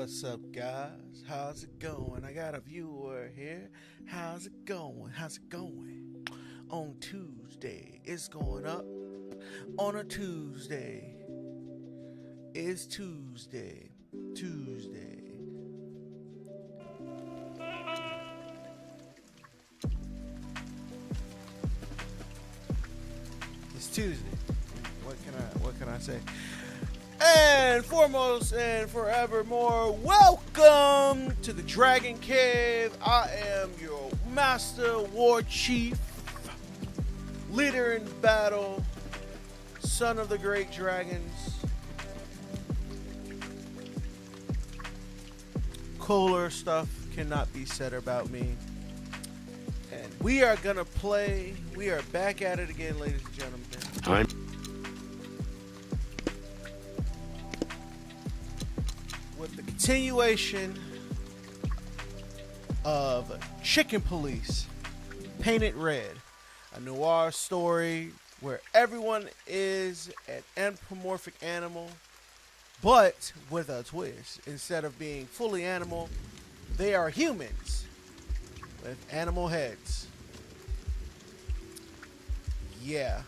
What's up, guys? How's it going? I got a viewer here. How's it going? How's it going? On Tuesday, it's going up. On a Tuesday, it's Tuesday. Tuesday. It's Tuesday. What can I say? And foremost and forevermore, welcome to the Dragon Cave. I am your Master War Chief, leader in battle, son of the great dragons. Cooler stuff cannot be said about me. And we are gonna play. We are back at it again, ladies and gentlemen. With the continuation of Chicken Police, Painted Red, a noir story where everyone is an anthropomorphic animal, but with a twist. Instead of being fully animal, they are humans with animal heads. Yeah.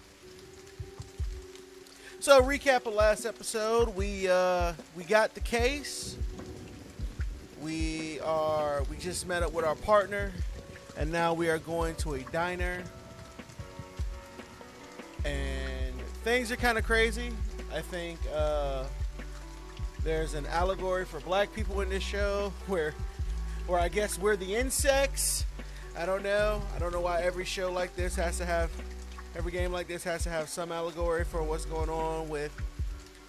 So recap of last episode, we got the case. We just met up with our partner, and now we are going to a diner. And things are kind of crazy. I think there's an allegory for black people in this show where I guess we're the insects. I don't know why every show like this has to have every game like this has to have some allegory for what's going on with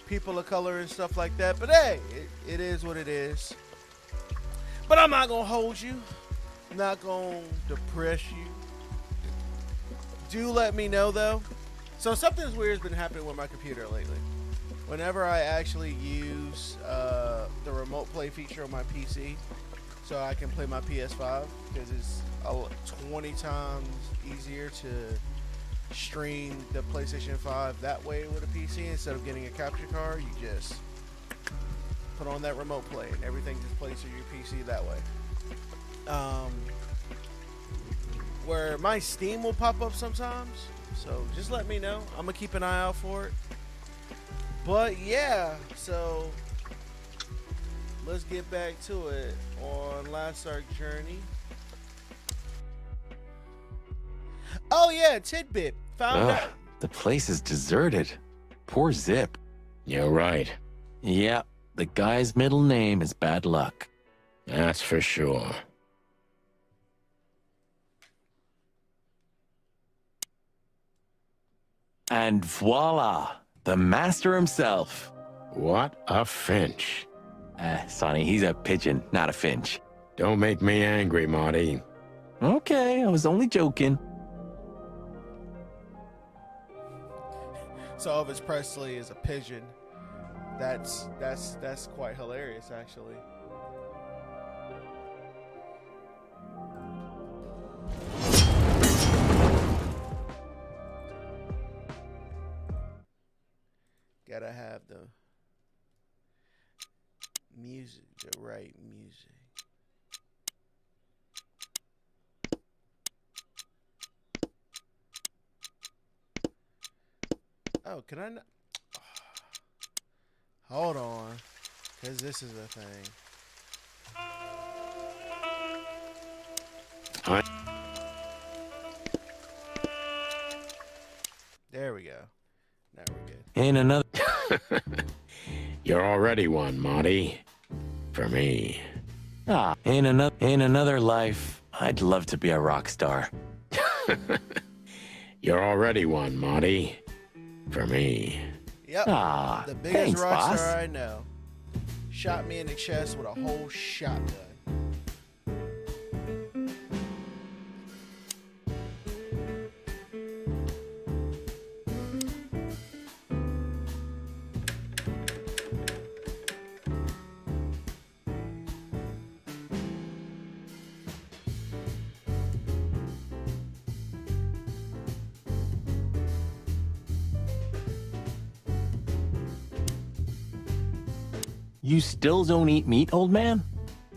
people of color and stuff like that. But hey, it is what it is. But I'm not going to hold you. I'm not going to depress you. Do let me know, though. So something weird has been happening with my computer lately. Whenever I actually use the remote play feature on my PC, so I can play my PS5, because it's 20 times easier to stream the PlayStation 5 that way with a PC instead of getting a capture card. You just put on that remote play and everything just plays through your PC that way. Where my Steam will pop up sometimes, so just let me know. I'm gonna keep an eye out for it. But yeah, so let's get back to it on Last Ark Journey. Oh yeah, tidbit. Found out. The place is deserted. Poor Zip. You're right. Yeah, the guy's middle name is Bad Luck. That's for sure. And voila, the master himself. What a finch. Sonny, he's a pigeon, not a finch. Don't make me angry, Marty. Okay, I was only joking. So Elvis Presley is a pigeon. That's quite hilarious, actually. Gotta have the music, the right music. Oh, can I not? Hold on, because this is a thing. There we go. Now we're good. Ain't another. You're already one, Marty. For me. Ain't another life. I'd love to be a rock star. You're already one, Marty. For me. Yep. The biggest thanks, rock boss. star I know. Shot me in the chest with a whole shotgun. You still don't eat meat, old man?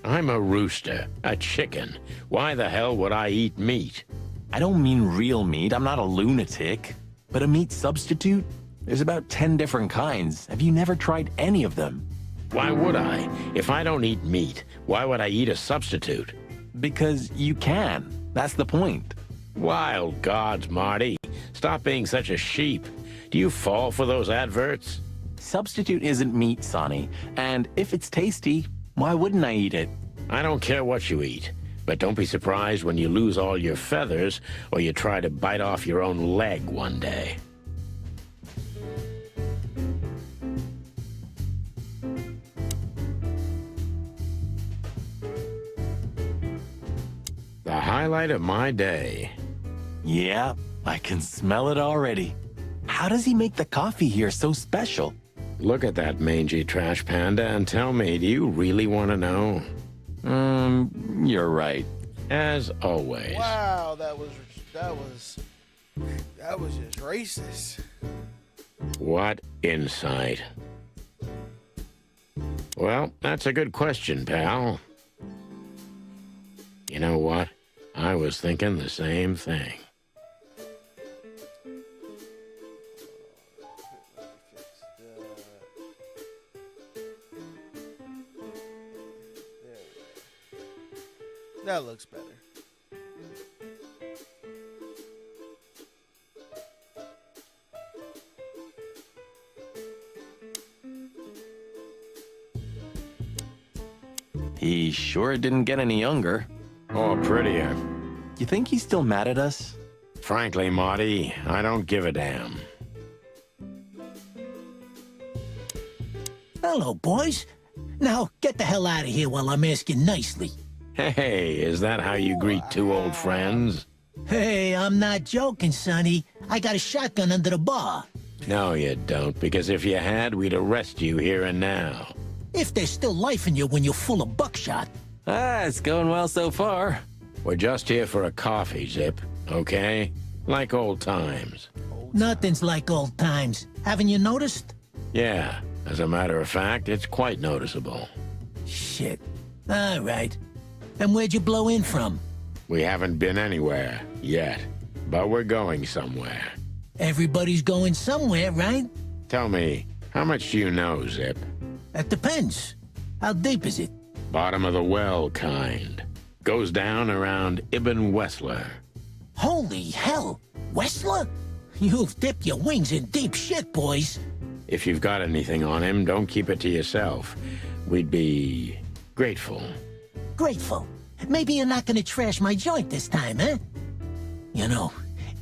I'm a rooster, a chicken. Why the hell would I eat meat? I don't mean real meat. I'm not a lunatic. But a meat substitute? There's about 10 different kinds. Have you never tried any of them? Why would I? If I don't eat meat, why would I eat a substitute? Because you can. That's the point. Wild gods, Marty. Stop being such a sheep. Do you fall for those adverts? Substitute isn't meat, Sonny. And if it's tasty, why wouldn't I eat it? I don't care what you eat, but don't be surprised when you lose all your feathers or you try to bite off your own leg one day. The highlight of my day. Yeah, I can smell it already. How does he make the coffee here so special? Look at that mangy trash panda and tell me, do you really want to know? You're right. As always. Wow, that was just racist. What insight? Well, that's a good question, pal. You know what? I was thinking the same thing. That looks better. He sure didn't get any younger. Or prettier. You think he's still mad at us? Frankly, Marty, I don't give a damn. Hello, boys. Now, get the hell out of here while I'm asking nicely. Hey, is that how you greet two old friends? Hey, I'm not joking, Sonny. I got a shotgun under the bar. No, you don't, because if you had, we'd arrest you here and now. If there's still life in you when you're full of buckshot. It's going well so far. We're just here for a coffee, Zip, okay? Like old times. Nothing's like old times. Haven't you noticed? Yeah, as a matter of fact, it's quite noticeable. Shit. All right. And where'd you blow in from? We haven't been anywhere yet, but we're going somewhere. Everybody's going somewhere, right? Tell me, how much do you know, Zip? That depends. How deep is it? Bottom of the well kind. Goes down around Ibn Wessler. Holy hell! Wessler? You've dipped your wings in deep shit, boys. If you've got anything on him, don't keep it to yourself. We'd be grateful. Grateful. Maybe you're not gonna trash my joint this time, eh? You know,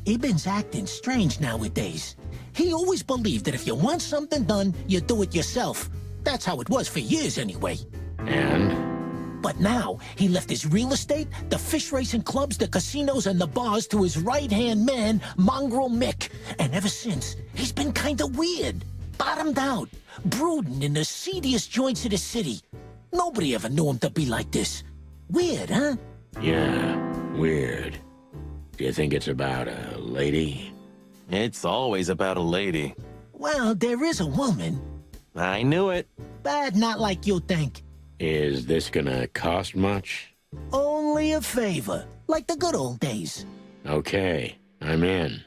Ibn's acting strange nowadays. He always believed that if you want something done, you do it yourself. That's how it was for years anyway. And? But now, he left his real estate, the fish racing clubs, the casinos, and the bars to his right-hand man, Mongrel Mick. And ever since, he's been kinda weird. Bottomed out, brooding in the seediest joints of the city. Nobody ever knew him to be like this. Weird, huh? Yeah, weird. Do you think it's about a lady? It's always about a lady. Well, there is a woman. I knew it. But not like you think. Is this gonna cost much? Only a favor, like the good old days. Okay, I'm in.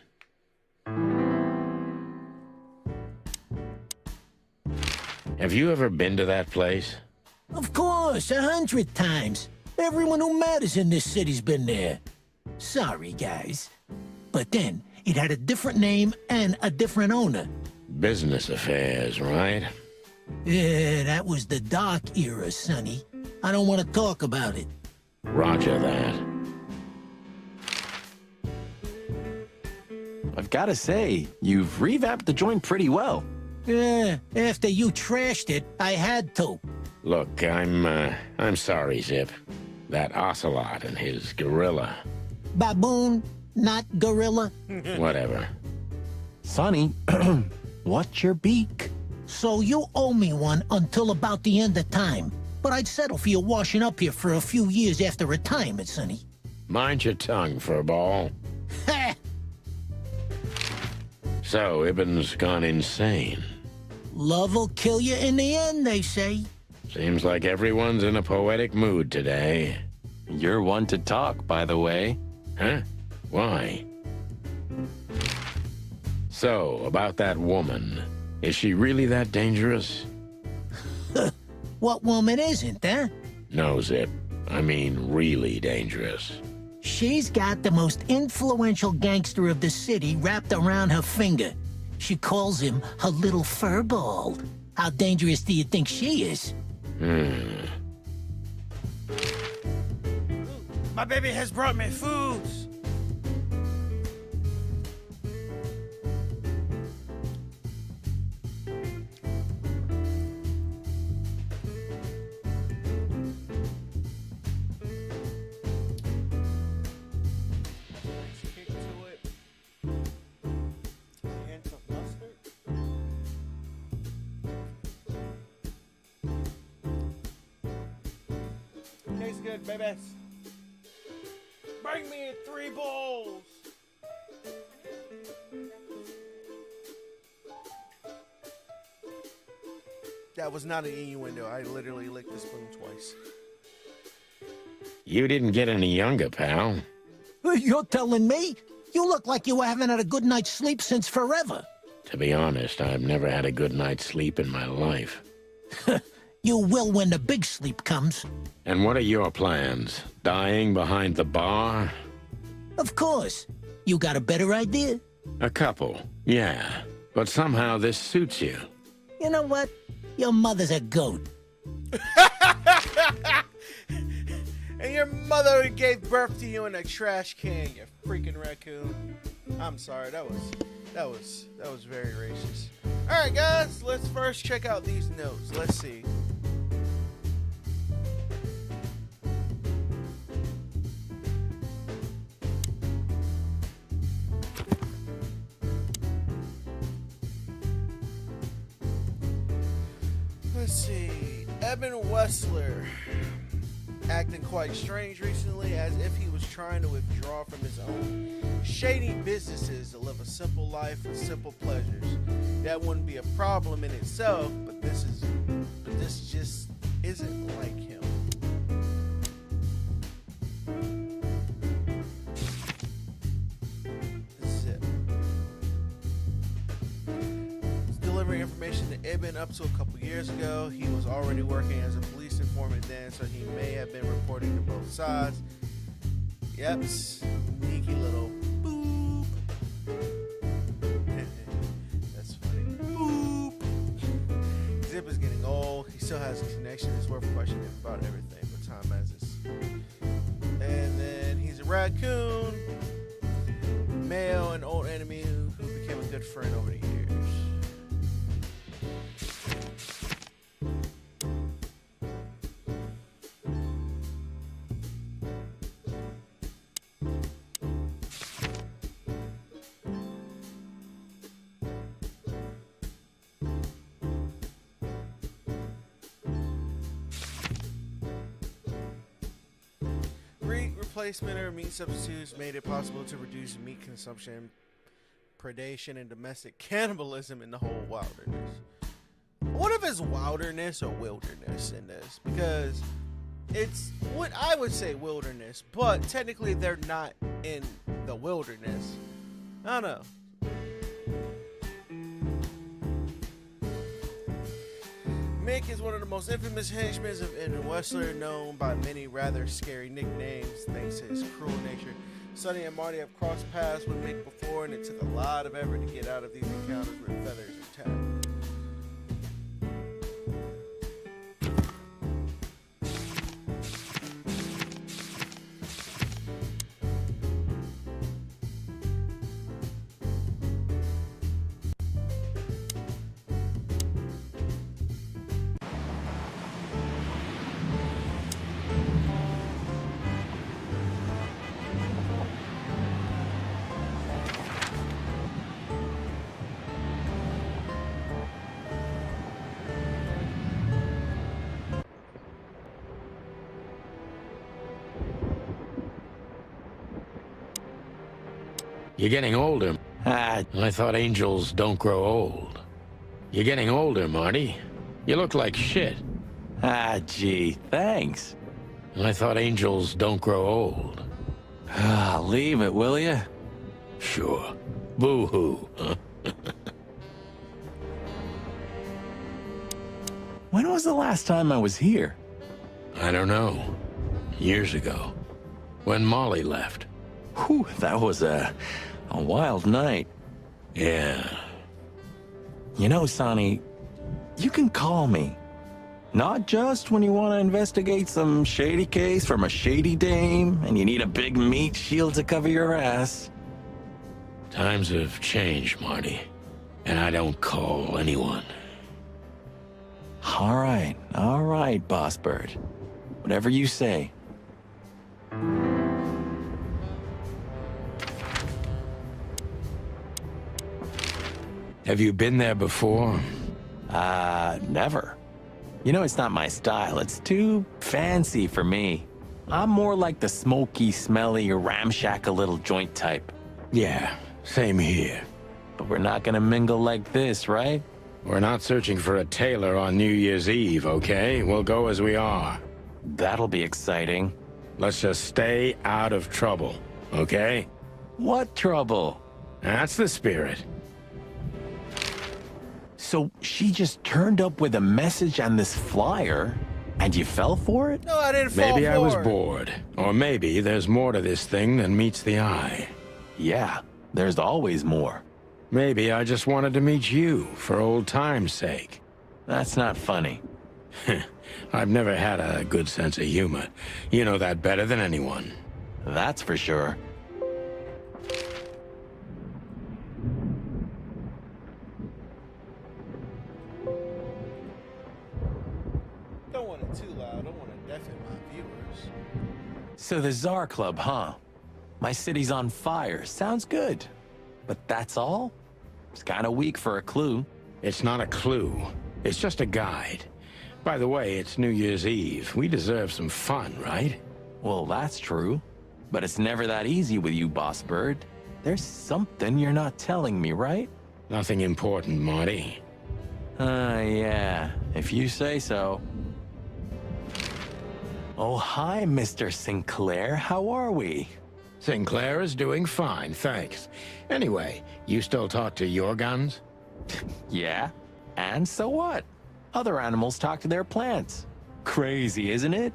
Have you ever been to that place? Of course, 100 times. Everyone who matters in this city's been there. Sorry, guys. But then, it had a different name and a different owner. Business affairs, right? Yeah, that was the dark era, Sonny. I don't want to talk about it. Roger that. I've got to say, you've revamped the joint pretty well. Yeah, after you trashed it, I had to. Look, I'm sorry, Zip. That ocelot and his gorilla. Baboon, not gorilla. Whatever. Sonny, watch your beak. So you owe me one until about the end of time. But I'd settle for you washing up here for a few years after retirement, Sonny. Mind your tongue, furball. Ha! So, Ibn's gone insane. Love will kill you in the end, they say. Seems like everyone's in a poetic mood today. You're one to talk, by the way. Huh? Why? So, about that woman. Is she really that dangerous? What woman isn't, huh? No, Zip. I mean, really dangerous. She's got the most influential gangster of the city wrapped around her finger. She calls him her little furball. How dangerous do you think she is? My baby has brought me foods. Kick to it. Hint of mustard. Tastes good, babies. Bring me 3 bowls. That was not an innuendo. I literally licked the spoon twice. You didn't get any younger, pal. You're telling me? You look like you haven't had a good night's sleep since forever. To be honest, I've never had a good night's sleep in my life. You will when the big sleep comes. And what are your plans? Dying behind the bar? Of course. You got a better idea? A couple, yeah. But somehow this suits you. You know what? Your mother's a goat. And your mother gave birth to you in a trash can, you freaking raccoon. I'm sorry, that was very racist. Alright guys, let's first check out these notes. Let's see. Let's see. Eben Wessler acting quite strange recently, as if he was trying to withdraw from his own shady businesses to live a simple life with simple pleasures. That wouldn't be a problem in itself, but this just isn't like him. Zip. Delivering information to Ibn up to a couple years ago. He was already working as a police informant then, so he may have been reporting to both sides. Yep, sneaky little boop. That's funny. Boop. Zip is getting old. He still has a connection. It's worth questioning about everything, but time has its. And then he's a raccoon, male, an old enemy who became a good friend over the years. Replacement or meat substitutes made it possible to reduce meat consumption, predation, and domestic cannibalism in the whole wilderness. What if it's wilderness or wilderness in this? Because it's what I would say wilderness, but technically they're not in the wilderness. I don't know. Mick is one of the most infamous henchmen of Eben Wessler, known by many rather scary nicknames thanks to his cruel nature. Sonny and Marty have crossed paths with Mick before, and it took a lot of effort to get out of these encounters with feathers intact. You're getting older. I thought angels don't grow old. You're getting older, Marty. You look like shit. Ah, gee, thanks. I thought angels don't grow old. Ah, leave it, will ya? Sure. Boo-hoo, huh? When was the last time I was here? I don't know. Years ago. When Molly left. Whew, that was a wild night. Yeah. You know, Sonny, you can call me. Not just when you want to investigate some shady case from a shady dame and you need a big meat shield to cover your ass. Times have changed, Marty. And I don't call anyone. All right, Boss Bird. Whatever you say. Have you been there before? Never. You know, it's not my style. It's too fancy for me. I'm more like the smoky, smelly, ramshackle little joint type. Yeah, same here. But we're not gonna mingle like this, right? We're not searching for a tailor on New Year's Eve, okay? We'll go as we are. That'll be exciting. Let's just stay out of trouble, okay? What trouble? That's the spirit. So she just turned up with a message and this flyer, and you fell for it? No, I didn't fall Maybe I was for it. bored. Or maybe there's more to this thing than meets the eye. Yeah, there's always more. Maybe I just wanted to meet you for old time's sake. That's not funny. I've never had a good sense of humor. You know that better than anyone. That's for sure. Don't want it too loud. I don't want to deafen my viewers. So the Tsar Club, huh? My city's on fire. Sounds good. But that's all? It's kind of weak for a clue. It's not a clue. It's just a guide. By the way, it's New Year's Eve. We deserve some fun, right? Well, that's true. But it's never that easy with you, Boss Bird. There's something you're not telling me, right? Nothing important, Marty. Yeah. If you say so. Oh, hi, Mr. Sinclair. How are we? Sinclair is doing fine, thanks. Anyway, you still talk to your guns? Yeah. And so what? Other animals talk to their plants. Crazy, isn't it?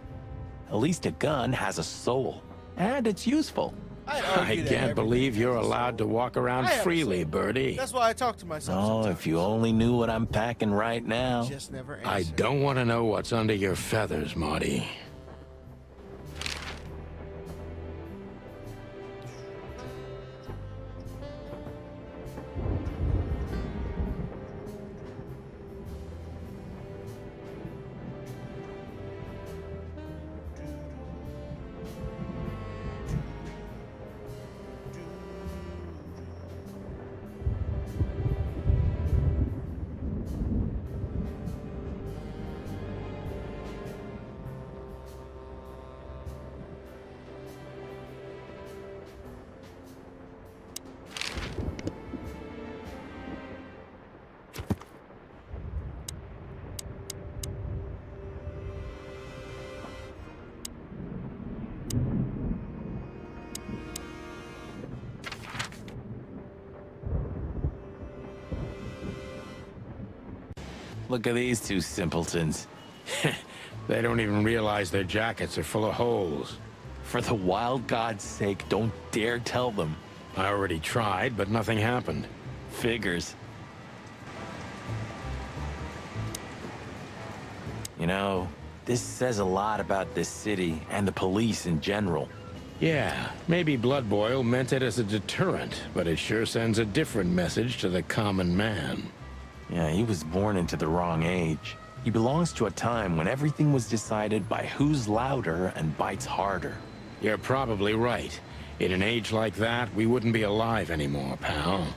At least a gun has a soul. And it's useful. I can't believe you're allowed to walk around freely, Birdie. That's why I talk to myself Oh, sometimes. if you only knew what I'm packing right now. Just never answer. I don't want to know what's under your feathers, Marty. Look at these two simpletons. They don't even realize their jackets are full of holes. For the wild God's sake, don't dare tell them. I already tried, but nothing happened. Figures. You know, this says a lot about this city and the police in general. Yeah, maybe Blood Boil meant it as a deterrent, but it sure sends a different message to the common man. Yeah, he was born into the wrong age. He belongs to a time when everything was decided by who's louder and bites harder. You're probably right. In an age like that, we wouldn't be alive anymore, pal.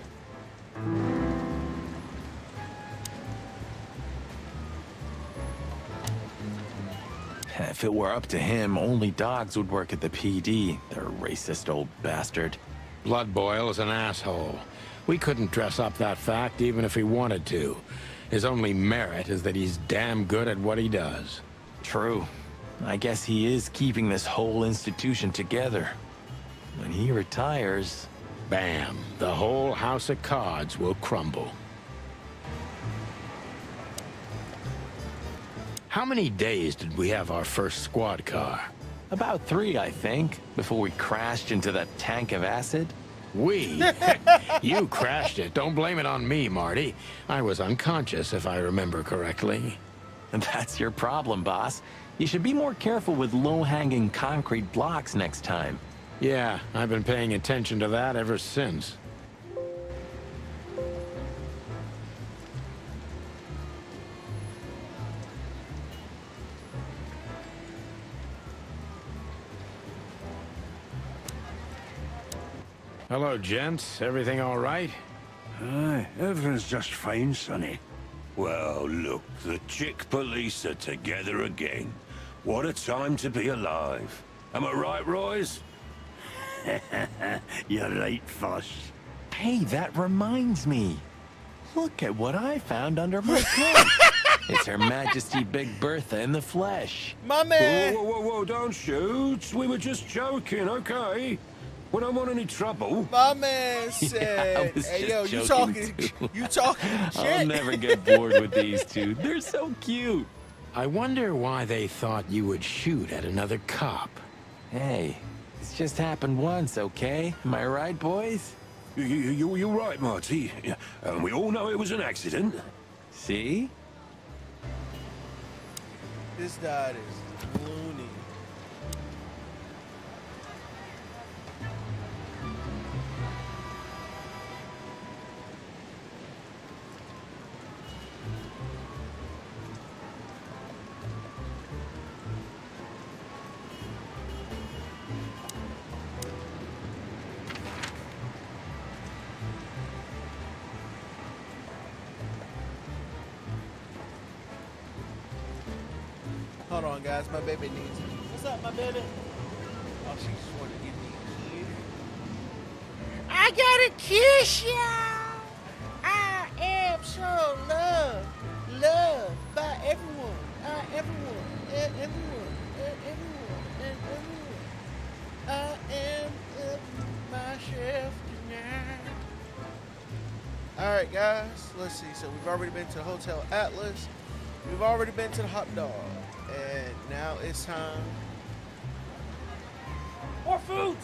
If it were up to him, only dogs would work at the PD. They're a racist old bastard. Blood Boil is an asshole. We couldn't dress up that fact even if he wanted to. His only merit is that he's damn good at what he does. True. I guess he is keeping this whole institution together. When he retires... Bam! The whole house of cards will crumble. How many days did we have our first squad car? About 3, I think, before we crashed into that tank of acid. We? You crashed it. Don't blame it on me, Marty. I was unconscious, if I remember correctly. And that's your problem, boss. You should be more careful with low-hanging concrete blocks next time. Yeah, I've been paying attention to that ever since. Hello, gents. Everything all right? Aye, everything's just fine, Sonny. Well, look, the chick police are together again. What a time to be alive. Am I right, Royce? You're right, Foss. Hey, that reminds me. Look at what I found under my coat. It's Her Majesty Big Bertha in the flesh. My man. Whoa, whoa, whoa, whoa, don't shoot. We were just joking, okay? We don't want any trouble. My man said, was "Hey, just yo, joking, you talking shit." I'll never get bored with these two. They're so cute. I wonder why they thought you would shoot at another cop. Hey, it's just happened once, okay? Am I right, boys? You're right, Marty. And we all know it was an accident. See? This dad is loony. Hold on, guys. My baby needs me. What's up, my baby? Oh, she just wanted to give me a kiss. I gotta kiss y'all. I am so loved by everyone. Everyone, and everyone, and everyone, and everyone. I am myself tonight. All right, guys. Let's see. So we've already been to Hotel Atlas. We've already been to the Hot Dog. And now it's time for food.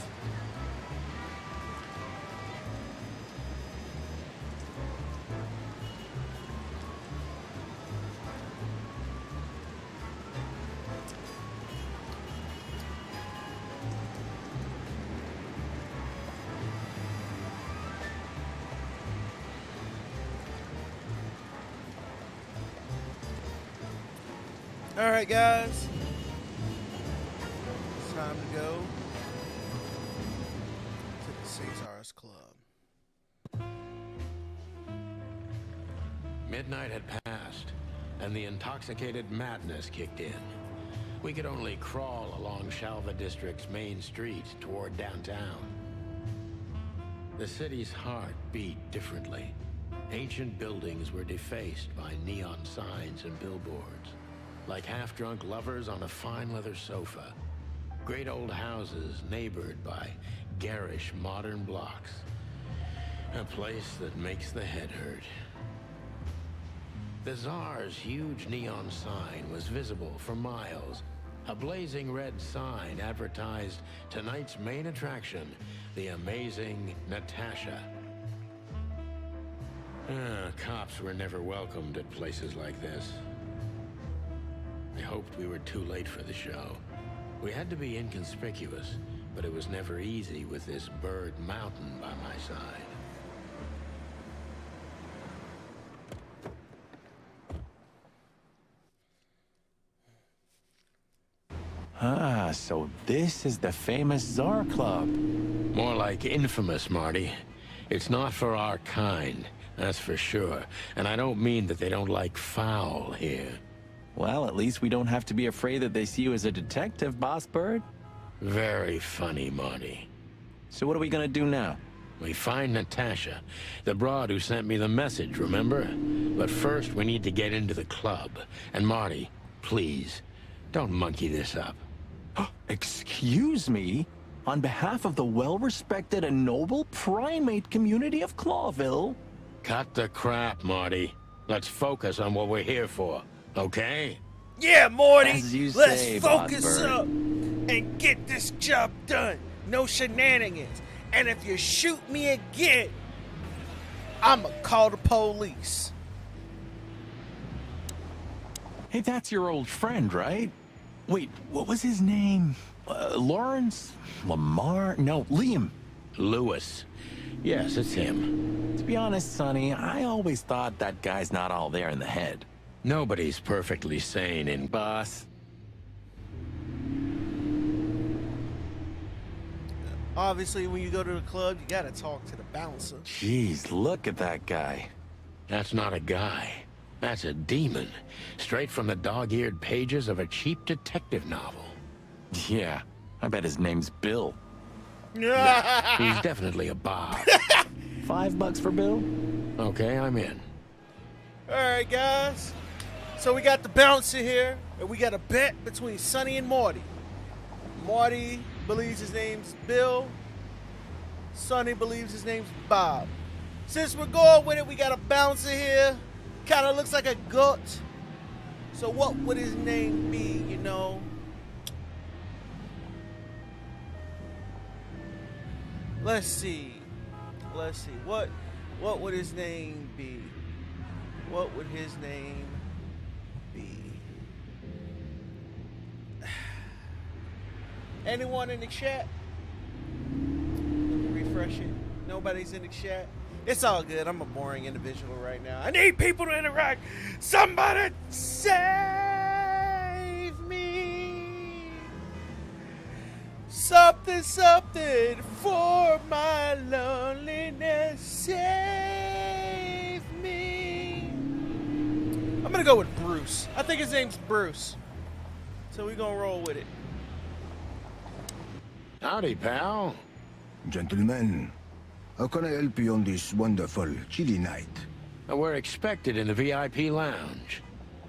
All right, guys. It's time to go to the Caesar's Club. Midnight had passed, and the intoxicated madness kicked in. We could only crawl along Shalva District's main street toward downtown. The city's heart beat differently. Ancient buildings were defaced by neon signs and billboards, like half-drunk lovers on a fine leather sofa. Great old houses neighbored by garish modern blocks. A place that makes the head hurt. The Tsar's huge neon sign was visible for miles. A blazing red sign advertised tonight's main attraction, the amazing Natasha. Cops were never welcomed at places like this. I hoped we were too late for the show. We had to be inconspicuous, but it was never easy with this bird mountain by my side. Ah, so this is the famous Tsar Club. More like infamous, Marty. It's not for our kind, that's for sure. And I don't mean that they don't like foul here. Well, at least we don't have to be afraid that they see you as a detective, Boss Bird. Very funny, Marty. So what are we gonna do now? We find Natasha, the broad who sent me the message, remember? But first, we need to get into the club. And Marty, please, Don't monkey this up. Excuse me? On behalf of the well-respected and noble primate community of Clawville? Cut the crap, Marty. Let's focus on what we're here for, okay? Yeah, Morty. As you Let's say, focus Bossbird. up and get this job done. No shenanigans. And if you shoot me again, I'ma call the police. Hey, that's your old friend, right? Wait, what was his name? Lawrence? Lamar? No, Liam. Lewis. Yes, it's him. To be honest, Sonny, I always thought that guy's not all there in the head. Nobody's perfectly sane in... Boss. Obviously, when you go to the club, you gotta talk to the bouncer. Jeez, look at that guy. That's not a guy. That's a demon. Straight from the dog-eared pages of a cheap detective novel. Yeah, I bet his name's Bill. He's definitely a Bob. $5 for Bill? Okay, I'm in. Alright, guys. So we got the bouncer here, and we got a bet between Sonny and Morty. Morty believes his name's Bill. Sonny believes his name's Bob. Since we're going with it, we got a bouncer here. Kind of looks like a goat. So what would his name be, you know? Let's see. What would his name be? What would his name be? Anyone in the chat? Let me refresh it. Nobody's in the chat. It's all good. I'm a boring individual right now. I need people to interact. Somebody save me. Something for my loneliness. Save me. I'm gonna go with Bruce. I think his name's Bruce. So we're gonna roll with it. Howdy, pal. Gentlemen, how can I help you on this wonderful, chilly night? We're expected in the VIP lounge.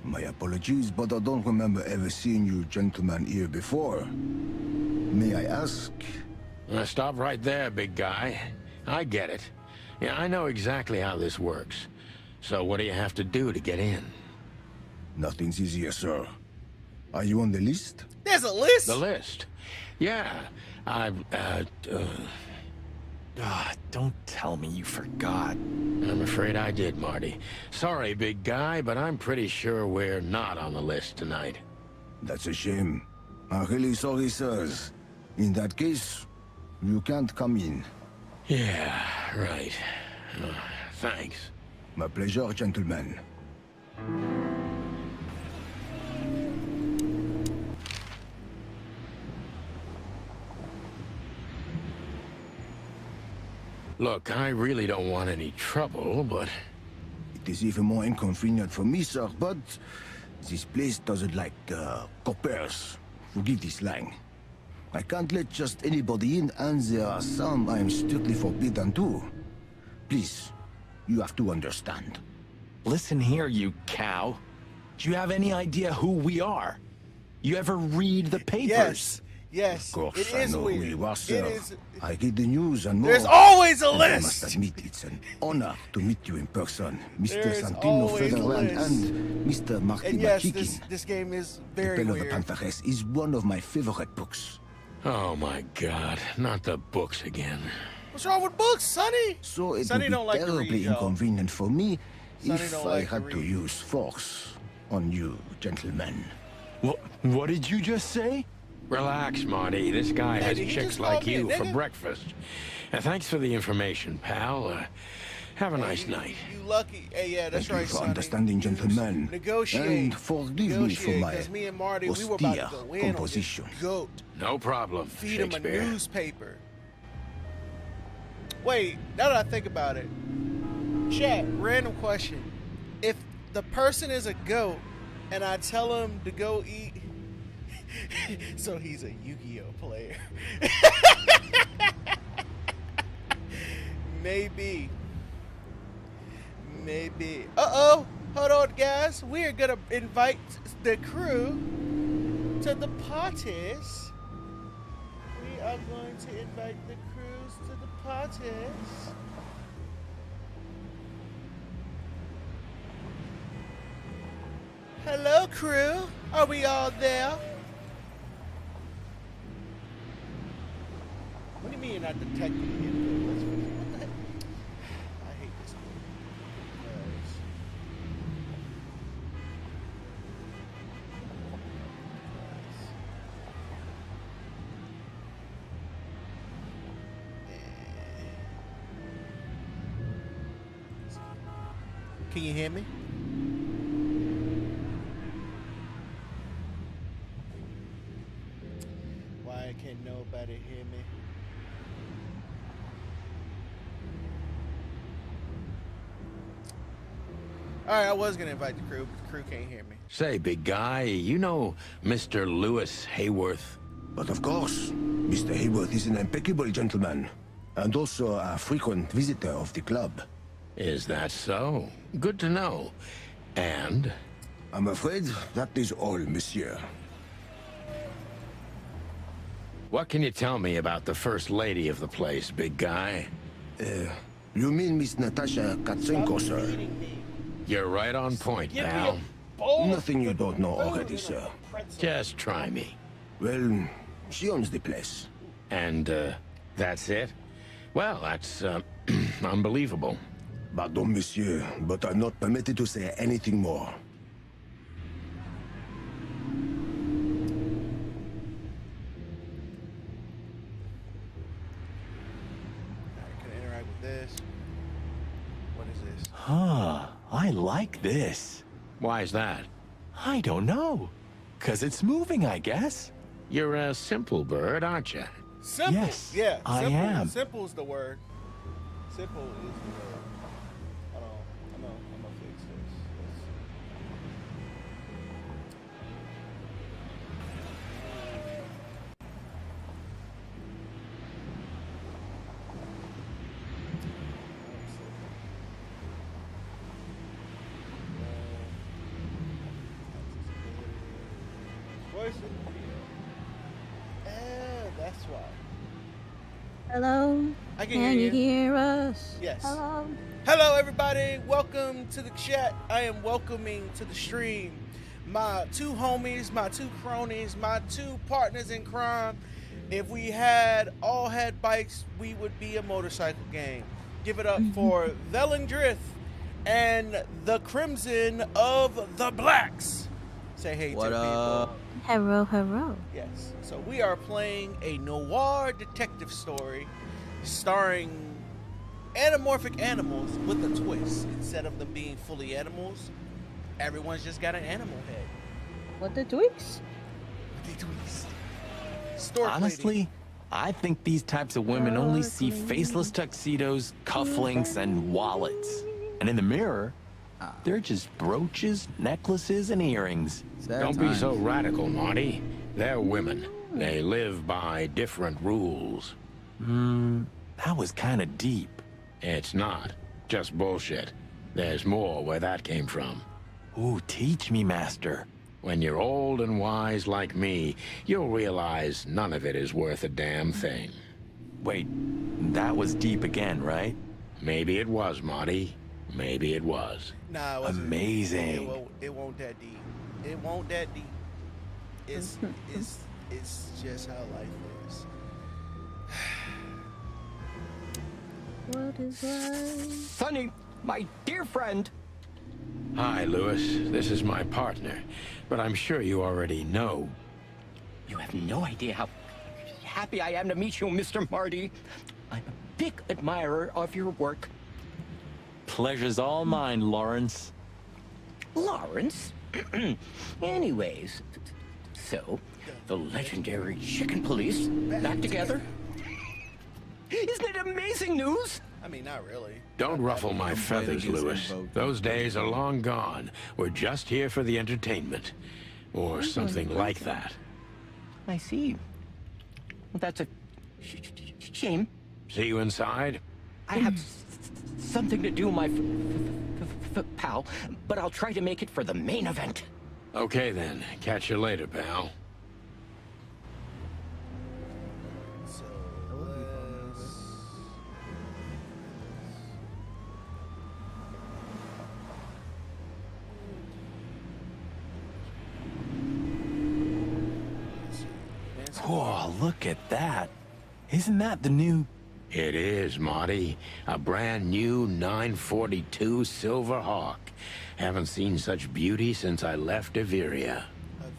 My apologies, but I don't remember ever seeing you gentlemen here before. May I ask? Stop right there, big guy. I get it. Yeah, I know exactly how this works. So what do you have to do to get in? Nothing's easier, sir. Are you on the list? There's a list. The list. Yeah, Don't tell me you forgot. I'm afraid I did, Marty. Sorry, big guy, but I'm pretty sure we're not on the list tonight. That's a shame. I'm really sorry, sirs. In that case, you can't come in. Yeah, right. Thanks. My pleasure, gentlemen. Look, I really don't want any trouble, but... It is even more inconvenient for me, sir, but this place doesn't like coppers. Forgive this slang. I can't let just anybody in, and there are some I am strictly forbidden to. Please, you have to understand. Listen here, you cow. Do you have any idea who we are? You ever read the papers? Yes, Of course, it I is know weird. who you are, It sir. is. I read the news and more. There's always a And I must list. admit, it's an honor to meet you in person, Mr. There's Santino always a Federland list. and Mr. Marty And yes, Machiki. this game is The very Bell of the weird. Pantheress is one of my favorite books. Oh my god, not the books again. What's wrong with books, Sonny? So it Sonny would don't be like to terribly read, y'all. inconvenient for me Sonny if don't I like to had to read. use force on you, gentlemen. What did you just say? Relax, Marty. This guy Hey, has did he chicks just call like me a you for nigga? breakfast. Thanks for the information, pal. Have a nice night. You lucky. Hey, yeah, that's Thank you right, for Sonny. understanding, You gentlemen. Negotiate. And forgive me for my Because me and Marty, we were about to austere go in on this composition. goat. No problem, Feed him a Shakespeare. newspaper. Wait, now that I think about it. Chat, random question. If the person is a goat and I tell him to go eat... so he's a Yu-Gi-Oh player. Maybe. Uh-oh. Hold on, guys. We're going to invite the crew to the parties. We are going to invite the crews to the parties. Hello, crew. Are we all there? What do you mean you're not detecting info? What the heck? I hate this game. Can you hear me? Why can't nobody hear me? Alright, I was gonna invite the crew, but the crew can't hear me. Say, big guy, you know Mr. Lewis Hayworth? But of course, Mr. Hayworth is an impeccable gentleman, and also a frequent visitor of the club. Is that so? Good to know. And? I'm afraid that is all, monsieur. What can you tell me about the first lady of the place, big guy? You mean Miss Natasha Katsenko, sir? You're right on point, pal. Nothing you don't know already, sir. Just try me. Well, she owns the place. And, that's it? Well, that's, unbelievable. Pardon, monsieur, but I'm not permitted to say anything more. Alright, can I interact with this? What is this? Huh, I like this. Why is that? I don't know. 'Cause it's moving, I guess. You're a simple bird, aren't you? Simple. Yes, Yeah, I simple. am. Simple is the word. Simple is the word. Hold on. I'm gonna fix this. Voice of the video. Oh, that's why. Hello? I can Can hear you you. hear us? Yes. Hello? Hello, everybody. Welcome to the chat. I am welcoming to the stream my two homies, my two cronies, my two partners in crime. If we all had bikes, we would be a motorcycle gang. Give it up for Velendrith and the Crimson of the Blacks. Say hey to What the people. up? Hello, hello. Yes. So we are playing a noir detective story starring anamorphic animals with a twist. Instead of them being fully animals, everyone's just got an animal head. What the tweaks? With a twist. Stork Honestly, I think these types of women only see faceless tuxedos, cufflinks, and wallets. And in the mirror, they're just brooches, necklaces, and earrings. Sad Don't be so times. radical, Marty. They're women. They live by different rules. That was kind of deep. It's not. Just bullshit. There's more where that came from. Ooh, teach me, master. When you're old and wise like me, you'll realize none of it is worth a damn thing. Wait, that was deep again, right? Maybe it was, Marty. Maybe it was. Nah, it wasn't. Amazing. It won't that deep. It won't that deep. It's just how life is. What is life? Sonny, my dear friend. Hi, Lewis. This is my partner. But I'm sure you already know. You have no idea how happy I am to meet you, Mr. Marty. I'm a big admirer of your work. Pleasure's all mine, Lawrence. Lawrence? Anyways, so, the legendary Chicken Police back together? Isn't it amazing news? I mean, not really. Don't ruffle my feathers, against Lewis. them both. Those days are long gone. We're just here for the entertainment. Or something like that. I see. Well, that's a shame. See you inside? I have something to do, my pal, but I'll try to make it for the main event. Okay then. Catch you later, pal. Whoa, look at that. Isn't that the new... It is, Marty. A brand new 942 Silver Hawk. Haven't seen such beauty since I left Averia.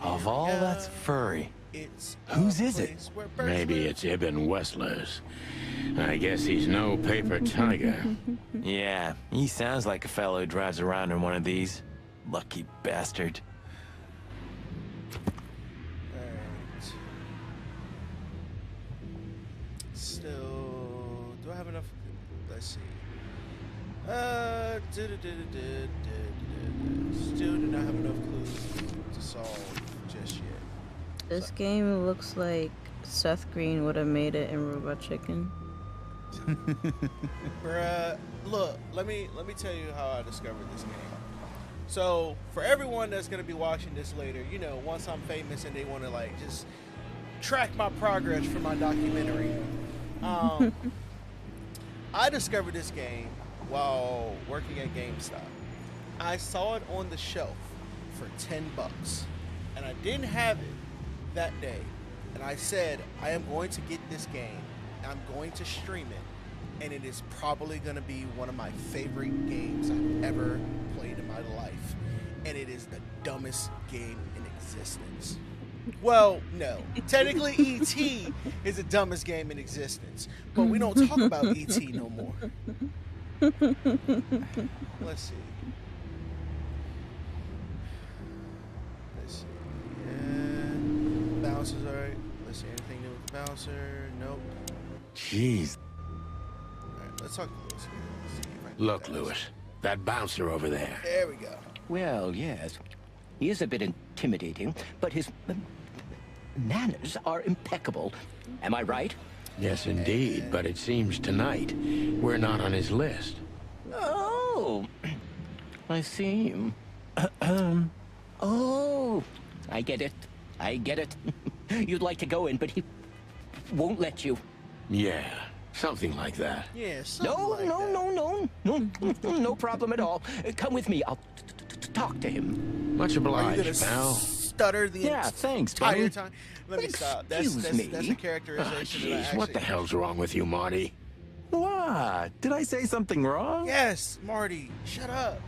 Of all that's furry, It's whose a is it? place where birds Maybe live. it's Ibn Wessler's. I guess he's no paper tiger. Yeah, he sounds like a fellow who drives around in one of these. Lucky bastard. Alright. Still, do I have enough? Let's see. Still do not have enough clues to solve just yet. This game looks like Seth Green would have made it in Robot Chicken. Bruh, look, let me tell you how I discovered this game. So, for everyone that's gonna be watching this later, you know, once I'm famous and they want to like just track my progress for my documentary, I discovered this game while working at GameStop. I saw it on the shelf for $10, and I didn't have it that day. And I said, I am going to get this game. I'm going to stream it, and it is probably going to be one of my favorite games I've ever played in my life. And it is the dumbest game in existence. Well, no. Technically, E.T. is the dumbest game in existence. But we don't talk about E.T. no more. Let's see. Let's see. Yeah. Bouncer's alright. Let's see. Anything new with the bouncer? Nope. Jeez. Alright, let's talk to Lewis here. Let's see if I can Look, get that. Lewis, that bouncer over there. There we go. Well, yes. He is a bit intimidating, but his manners are impeccable. Am I right? Yes, indeed, but it seems tonight we're not on his list. Oh, I see. Oh, I get it. I get it. You'd like to go in, but he won't let you. Yeah, something like that. Yeah, something No, like no, that. no. No problem at all. Come with me. I'll talk to him. Much Are you obliged, gonna pal. stutter the Yeah, thanks, entire buddy. time? Let me stop. Excuse That's me. a characterization that I Jeez, actually... what the hell's wrong with you, Marty? What? Did I say something wrong? Yes, Marty, shut up.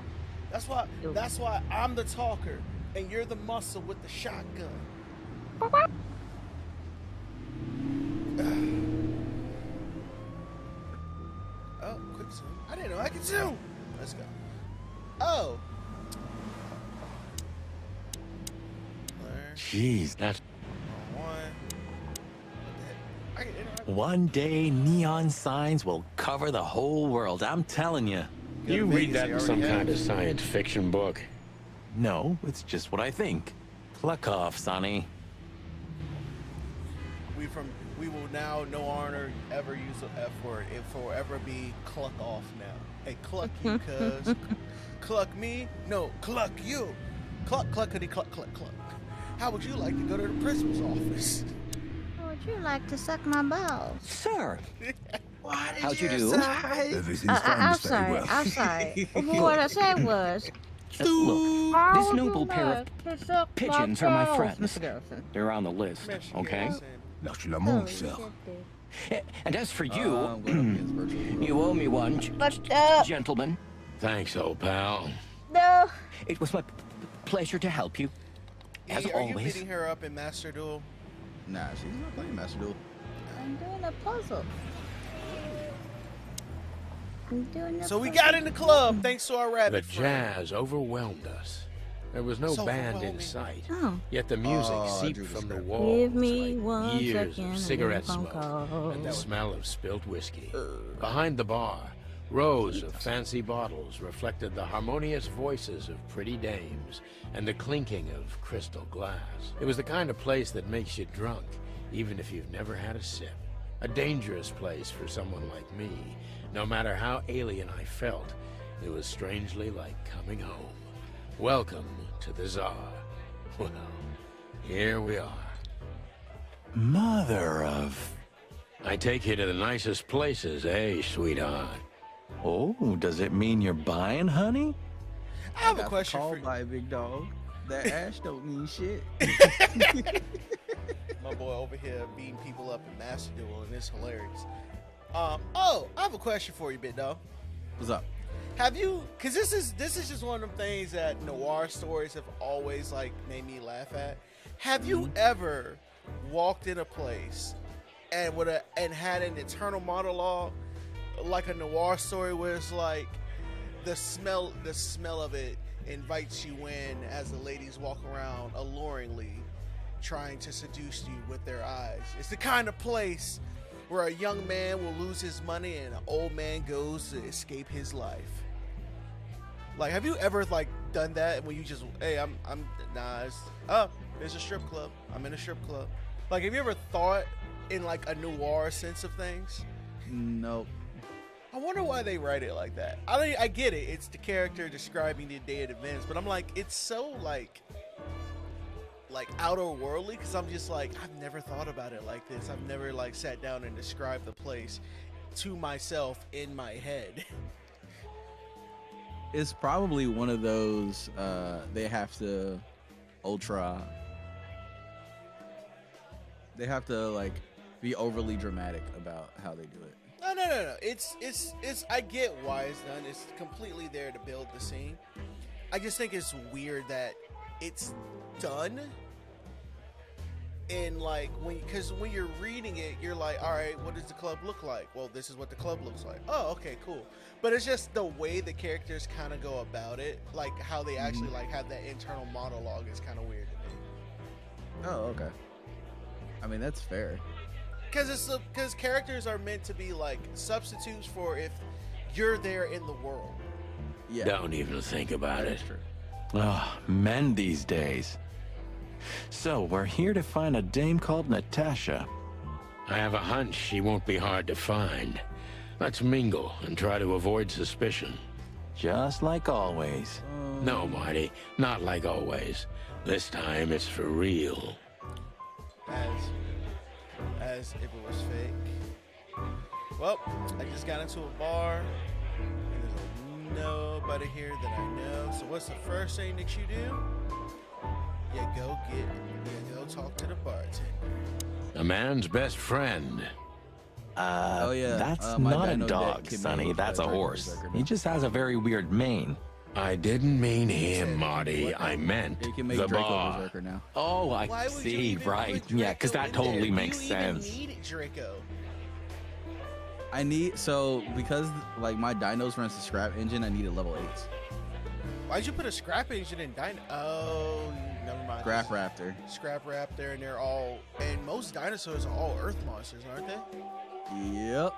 That's why I'm the talker and you're the muscle with the shotgun. Oh, quick zoom. I didn't know I could zoom. Let's go. Oh. There. Jeez, That's One. What the heck? I can interact. one day neon signs will cover the whole world. I'm telling you. Go to you Vegas, read that they in some already kind have. of science fiction book. No, it's just what I think. Pluck off, Sonny. We will now no honor ever use the F word. It will forever be cluck off now. Hey, cluck you, cuz. Cluck me? No, cluck you. Cluck, cluckity, cluck, cluck, cluck. How would you like to go to the principal's office? Would you like to suck my balls? Sir, What did how'd you do? Everything's fine, I'm Mr. sorry. Well. I'm sorry. What I said was, Look, how this would noble you pair of like to suck pigeons are my balls, friends. Mr. Garrison? They're on the list, Michigan, okay? listen. Lâchez la Oh, montre, you sir. did. And as for you, you owe me one, But, gentlemen. Thanks, old pal. no. It was my pleasure to help you, as Are you always. beating her up in Master Duel? Nah, she's not playing Master Duel. I'm doing a puzzle. I'm doing a So we puzzle. got in the club thanks to our The rabbit friend. jazz overwhelmed us. There was no So band in overwhelming. sight. Oh. Yet the music Oh, I seeped drew the from the script. walls Give me like one years second of and cigarette phone smoke call. and the smell of spilt whiskey. Behind the bar, rows of fancy bottles reflected the harmonious voices of pretty dames and the clinking of crystal glass. It was the kind of place that makes you drunk, even if you've never had a sip. A dangerous place for someone like me. No matter how alien I felt, it was strangely like coming home. Welcome to the Tsar. Well, here we are. Mother of... I take you to the nicest places, eh, sweetheart? Oh, does it mean you're buying, honey? I have a Got question for called you. by a big dog. That ash don't mean shit. My boy over here beating people up in Master Duel, and it's hilarious. Oh, I have a question for you, Bit Dog. What's up? Have you? Because this is just one of them things that noir stories have always like made me laugh at. Have you ever walked in a place and had an internal monologue like a noir story where it's like the smell of it invites you in as the ladies walk around alluringly, trying to seduce you with their eyes? It's the kind of place where a young man will lose his money and an old man goes to escape his life. Like, have you ever like done that when you just, hey, there's a strip club. I'm in a strip club. Like, have you ever thought in like a noir sense of things? Nope. I wonder why they write it like that. I get it. It's the character describing the day of events, but I'm like, it's so like outer worldly, because I'm just like, I've never thought about it like this. I've never like sat down and described the place to myself in my head. It's probably one of those they have to like be overly dramatic about how they do it. No. It's I get why it's done. It's completely there to build the scene. I just think it's weird that it's done. And like because when you're reading it, you're like, all right, what does the club look like? Well, this is what the club looks like. Oh, okay, cool. But it's just the way the characters kind of go about it, like how they actually like have that internal monologue is kind of weird to me. Oh, okay. I mean, that's fair. Because characters are meant to be like substitutes for if you're there in the world. Yeah. Don't even think about it. That's true. Oh, men these days. So, we're here to find a dame called Natasha. I have a hunch she won't be hard to find. Let's mingle and try to avoid suspicion. Just like always. No, Marty, not like always. This time it's for real. As if it was fake. Well, I just got into a bar, and there's nobody here that I know. So what's the first thing that you do? You go talk to the bartender. A man's best friend. Oh yeah, That's my not dad a knows dog, that kid Sonny. knows That's that a Draco horse. Berserker He now. just has a very weird mane. I didn't mean him, Marty. I meant He can make the Draco bar. Berserker now. Oh, Why I would you see, even right. put Yeah, because Draco that in there? totally Do makes you sense. even need Draco? Because like my dinos runs the scrap engine, I needed level 8s. Why'd you put a scrap engine in Dino? Oh, never mind. Scrap Raptor. Scrap Raptor, and most dinosaurs are all Earth monsters, aren't they? Yep.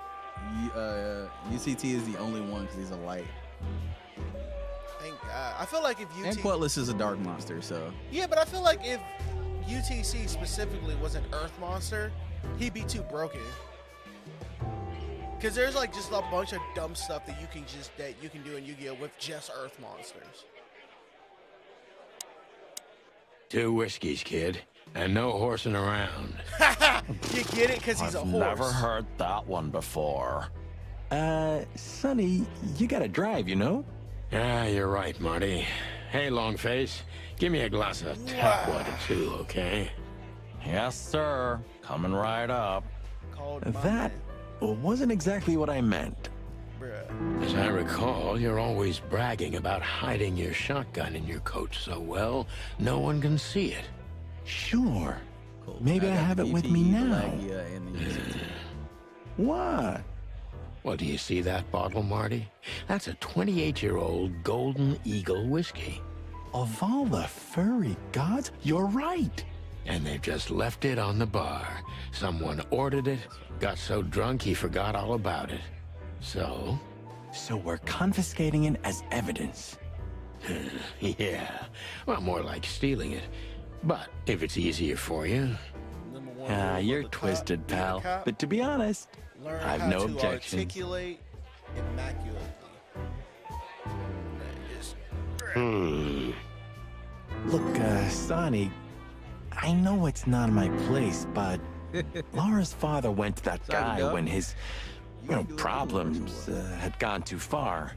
UCT is the only one because he's a light. Thank God. I feel like if And Quetless is a dark monster, so. Yeah, but I feel like if UTC specifically was an Earth monster, he'd be too broken. Because there's like just a bunch of dumb stuff that you can do in Yu-Gi-Oh with just Earth monsters. 2 whiskeys, kid, and no horsing around. You get it? Because he's a I've horse. never heard that one before. Sonny, you gotta drive, you know? Yeah, you're right, Marty. Hey, Longface, give me a glass of tap water too, okay? Yes, sir. Coming right up. Called my That man. wasn't exactly what I meant. Bruh. As I recall, you're always bragging about hiding your shotgun in your coat so well, no one can see it. Sure. Cool. Maybe I got have the it with ET, me the now. Lagia, and the UCT. What? Well, do you see that bottle, Marty? That's a 28-year-old Golden Eagle whiskey. Of all the furry gods, you're right. And they've just left it on the bar. Someone ordered it, got so drunk he forgot all about it. So? So we're confiscating it as evidence. Yeah. Well, more like stealing it. But if it's easier for you. Number one rule of You're the cop, twisted, being a pal. cop, But to be honest, learn I have how no to objections. articulate immaculately. Just- Look, Sonny, I know it's not my place, but Laura's father went to that Sorry, guy Doc. when his gotta do it problems had gone too far.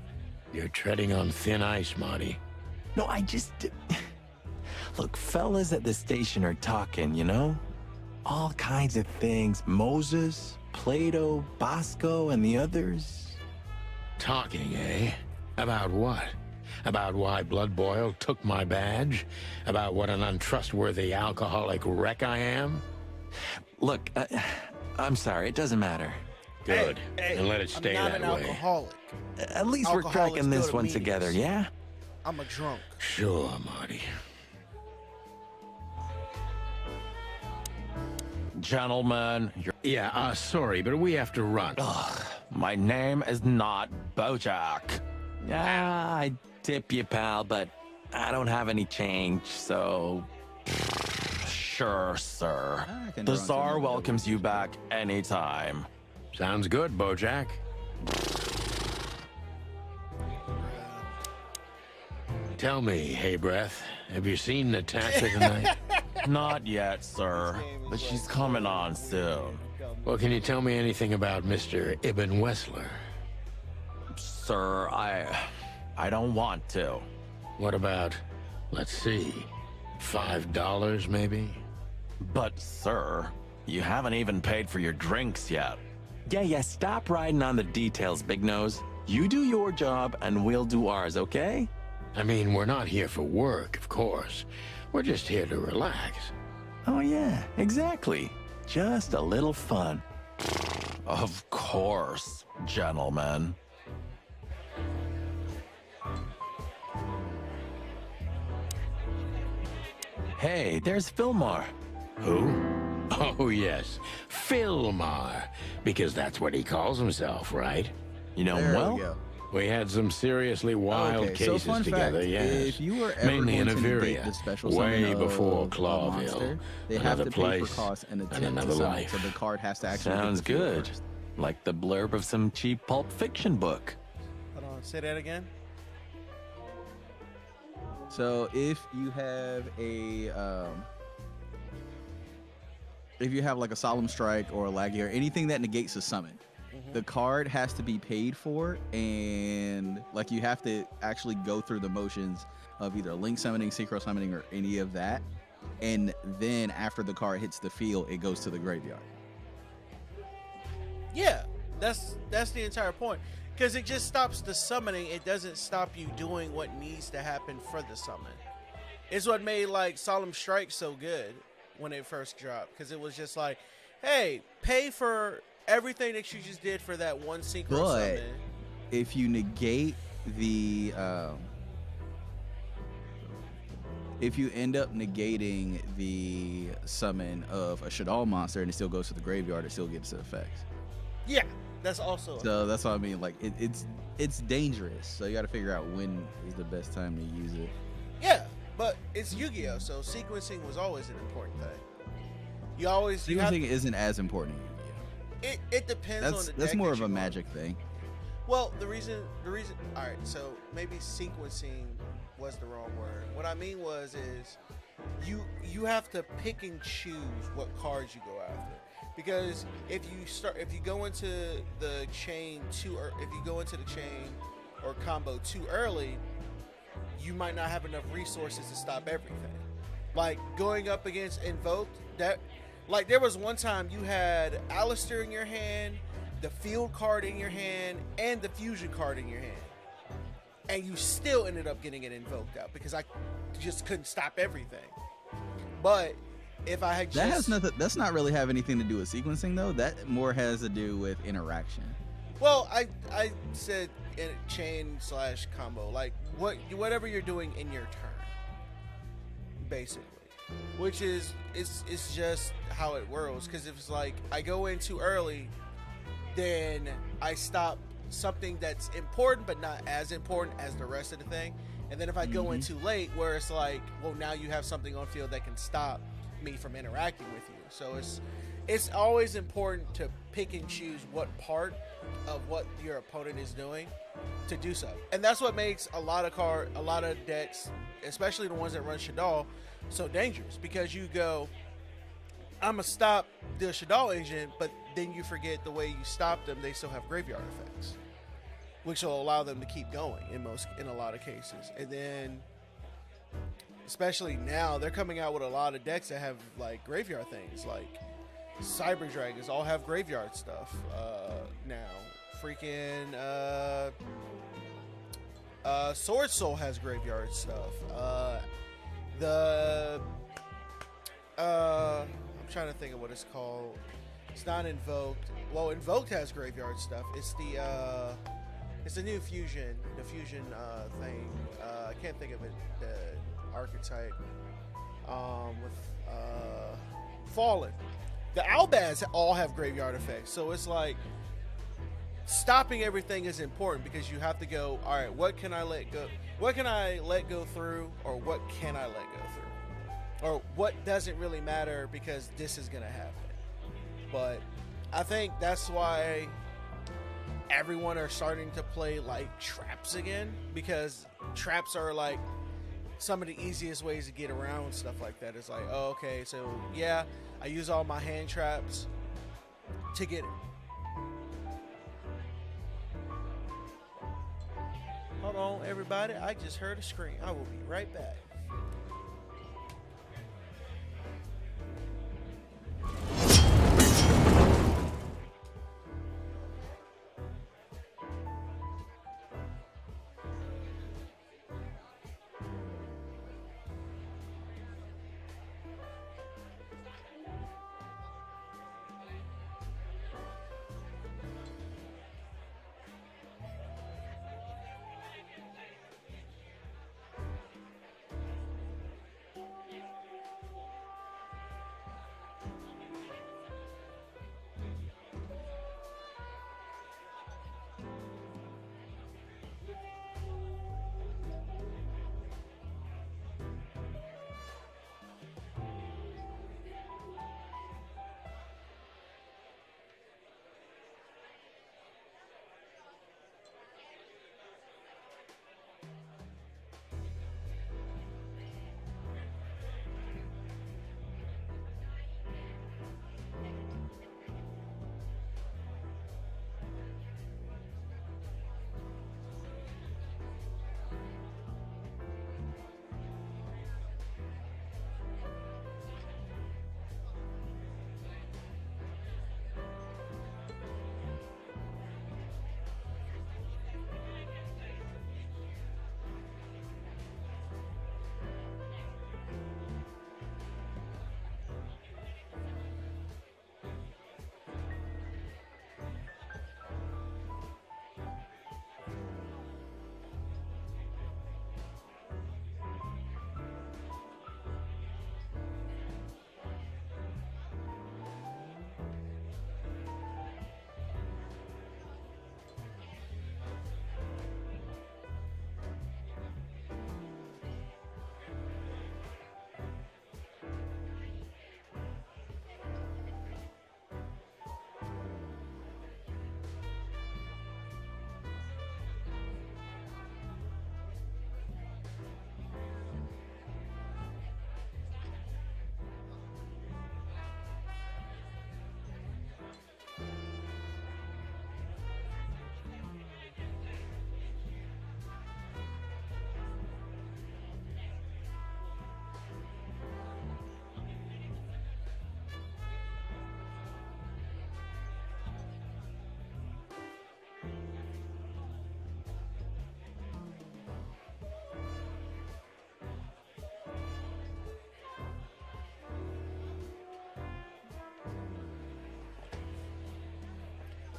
You're treading on thin ice, Marty. No, I just... Look, fellas at the station are talking, you know? all kinds of things. Moses, Plato, Bosco, and the others. Talking, eh? About what? About why Blood Boil took my badge? About what an untrustworthy alcoholic wreck I am? Look, I'm sorry, it doesn't matter. Good. Hey, And let it stay I'm not that an way. alcoholic. At least we're Alcoholics cracking go this to one meetings. together, yeah? I'm a drunk. Sure, Marty. Gentlemen, Yeah, sorry, but we have to run. my name is not Bojack. Yeah, I tip you, pal, but I don't have any change, so... Sure, sir. I can The run Tsar some welcomes you back anytime. Sounds good, Bojack. Tell me, Hey Breath, have you seen Natasha tonight? Not yet, sir, but she's coming on soon. Well, can you tell me anything about Mr. Ibn Wessler? Sir, I don't want to. What about, let's see, $5 maybe? But, sir, you haven't even paid for your drinks yet. Yeah, stop riding on the details, Big Nose. You do your job, and we'll do ours, okay? I mean, we're not here for work, of course. We're just here to relax. Oh, yeah, exactly. Just a little fun. Of course, gentlemen. Hey, there's Fillmore. Who? Oh, yes, Philmar, because that's what he calls himself, right? You know, There well, we go. We had some seriously wild Okay, so cases fun together, fact, yes. if you were ever mainly in going to negate Averia, the special way summon before of a Clawville. monster, they have Another to pay place for costs and and attempt another to summon, life. so the card has to actually sounds hit the field good. first. Like the blurb of some cheap pulp fiction book. Hold on, say that again. So if you have like a solemn strike or a laggy or anything that negates a summon, the card has to be paid for, and like you have to actually go through the motions of either link summoning, synchro summoning, or any of that, and then after the card hits the field, it goes to the graveyard. Yeah, that's the entire point. Because it just stops the summoning. It doesn't stop you doing what needs to happen for the summon. It's what made like Solemn Strike so good when it first dropped. Because it was just like, hey, pay for everything that you just did for that one synchro But summon. if you negate the if you end up negating the summon of a Shadal monster and it still goes to the graveyard, it still gets the effects. Yeah, that's also. So that's what I mean. Like it's dangerous. So you got to figure out when is the best time to use it. Yeah, but it's Yu-Gi-Oh, so sequencing was always an important thing. You always you have, Sequencing isn't as important. in Yu-Gi-Oh. it depends on the That's deck more that of a you want. magic thing. Well, the reason, all right, so maybe sequencing was the wrong word. What I mean is you have to pick and choose what cards you go after. Because if you go into the chain or combo too early, you might not have enough resources to stop everything. Like going up against Invoked, like there was one time you had Alistair in your hand, the field card in your hand, and the fusion card in your hand. And you still ended up getting it invoked out because I just couldn't stop everything. But if I had That has nothing. That's not really have anything to do with sequencing though. That more has to do with interaction. Well, I said in chain / combo, like whatever you're doing in your turn, basically, which is it's just how it whirls. Because if it's like I go in too early, then I stop something that's important but not as important as the rest of the thing. And then if I go in too late, where it's like, well, now you have something on field that can stop me from interacting with you. So it's always important to pick and choose what part of what your opponent is doing to do so. And that's what makes a lot of decks, especially the ones that run Shadal, so dangerous. Because you go, I'm gonna stop the Shadal engine, but then you forget the way you stop them, they still have graveyard effects, which will allow them to keep going in a lot of cases. And then especially now, they're coming out with a lot of decks that have like graveyard things, like Cyber Dragons all have graveyard stuff now. Freaking Sword Soul has graveyard stuff. I'm trying to think of what it's called. It's not Invoked. Well, Invoked has graveyard stuff. It's the new fusion, thing. I can't think of it. The archetype with Fallen. The Albaz all have graveyard effects, so it's like stopping everything is important because you have to go. All right, what can I let go? What can I let go through, or what can I let go through, or what doesn't really matter because this is gonna happen. But I think that's why everyone are starting to play like traps again, because traps are like some of the easiest ways to get around stuff like that. It's like, oh, okay, so yeah, I use all my hand traps to get it. Hold on, everybody. I just heard a scream. I will be right back.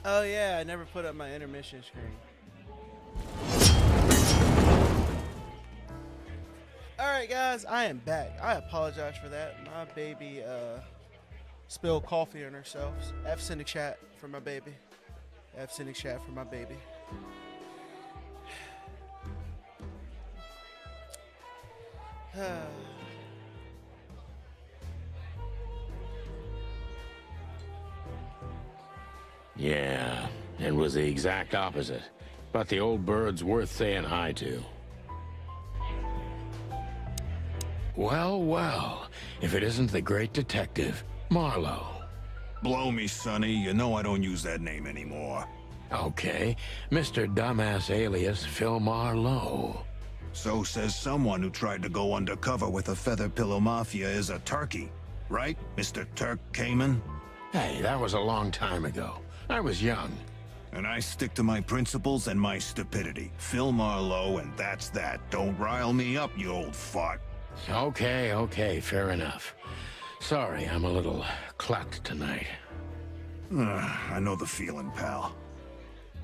Oh yeah, I never put up my intermission screen. Alright guys, I am back. I apologize for that. My baby spilled coffee on herself. F's in the chat for my baby. F's in the chat for my baby. Yeah, it was the exact opposite. But the old bird's worth saying hi to. Well, well, if it isn't the great detective, Marlowe. Blow me, Sonny. You know I don't use that name anymore. Okay, Mr. Dumbass alias Phil Marlowe. So says someone who tried to go undercover with a Feather Pillow Mafia is a turkey. Right, Mr. Turk Cayman? Hey, that was a long time ago. I was young. And I stick to my principles and my stupidity. Phil Marlowe, and that's that. Don't rile me up, you old fart. Okay, fair enough. Sorry, I'm a little clucked tonight. I know the feeling, pal.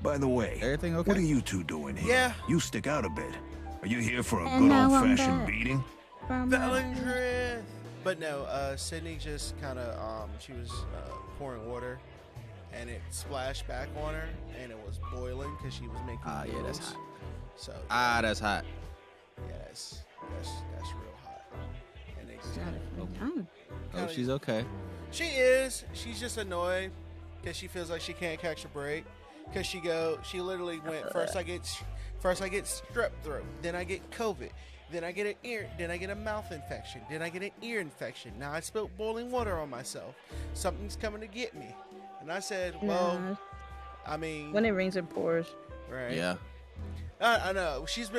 By the way, Everything okay? what are you two doing here? Yeah. You stick out a bit. Are you here for a And good now I'm old-fashioned back. beating? Bellinger. But no, Sydney just kind of, she was pouring water, and it splashed back on her, and it was boiling because she was making Ah, yeah, that's noodles. hot. So That's hot. yeah, that's real hot. And it just Oh, she's okay. she is. She's just annoyed because she feels like she can't catch a break. Because she literally went first. I get strep throat, then I get COVID, then I get an ear, then I get a mouth infection, then I get an ear infection. Now I spilled boiling water on myself. Something's coming to get me. And I said, well, Nah. I mean, When it rains, it pours. right? Yeah. I know. We've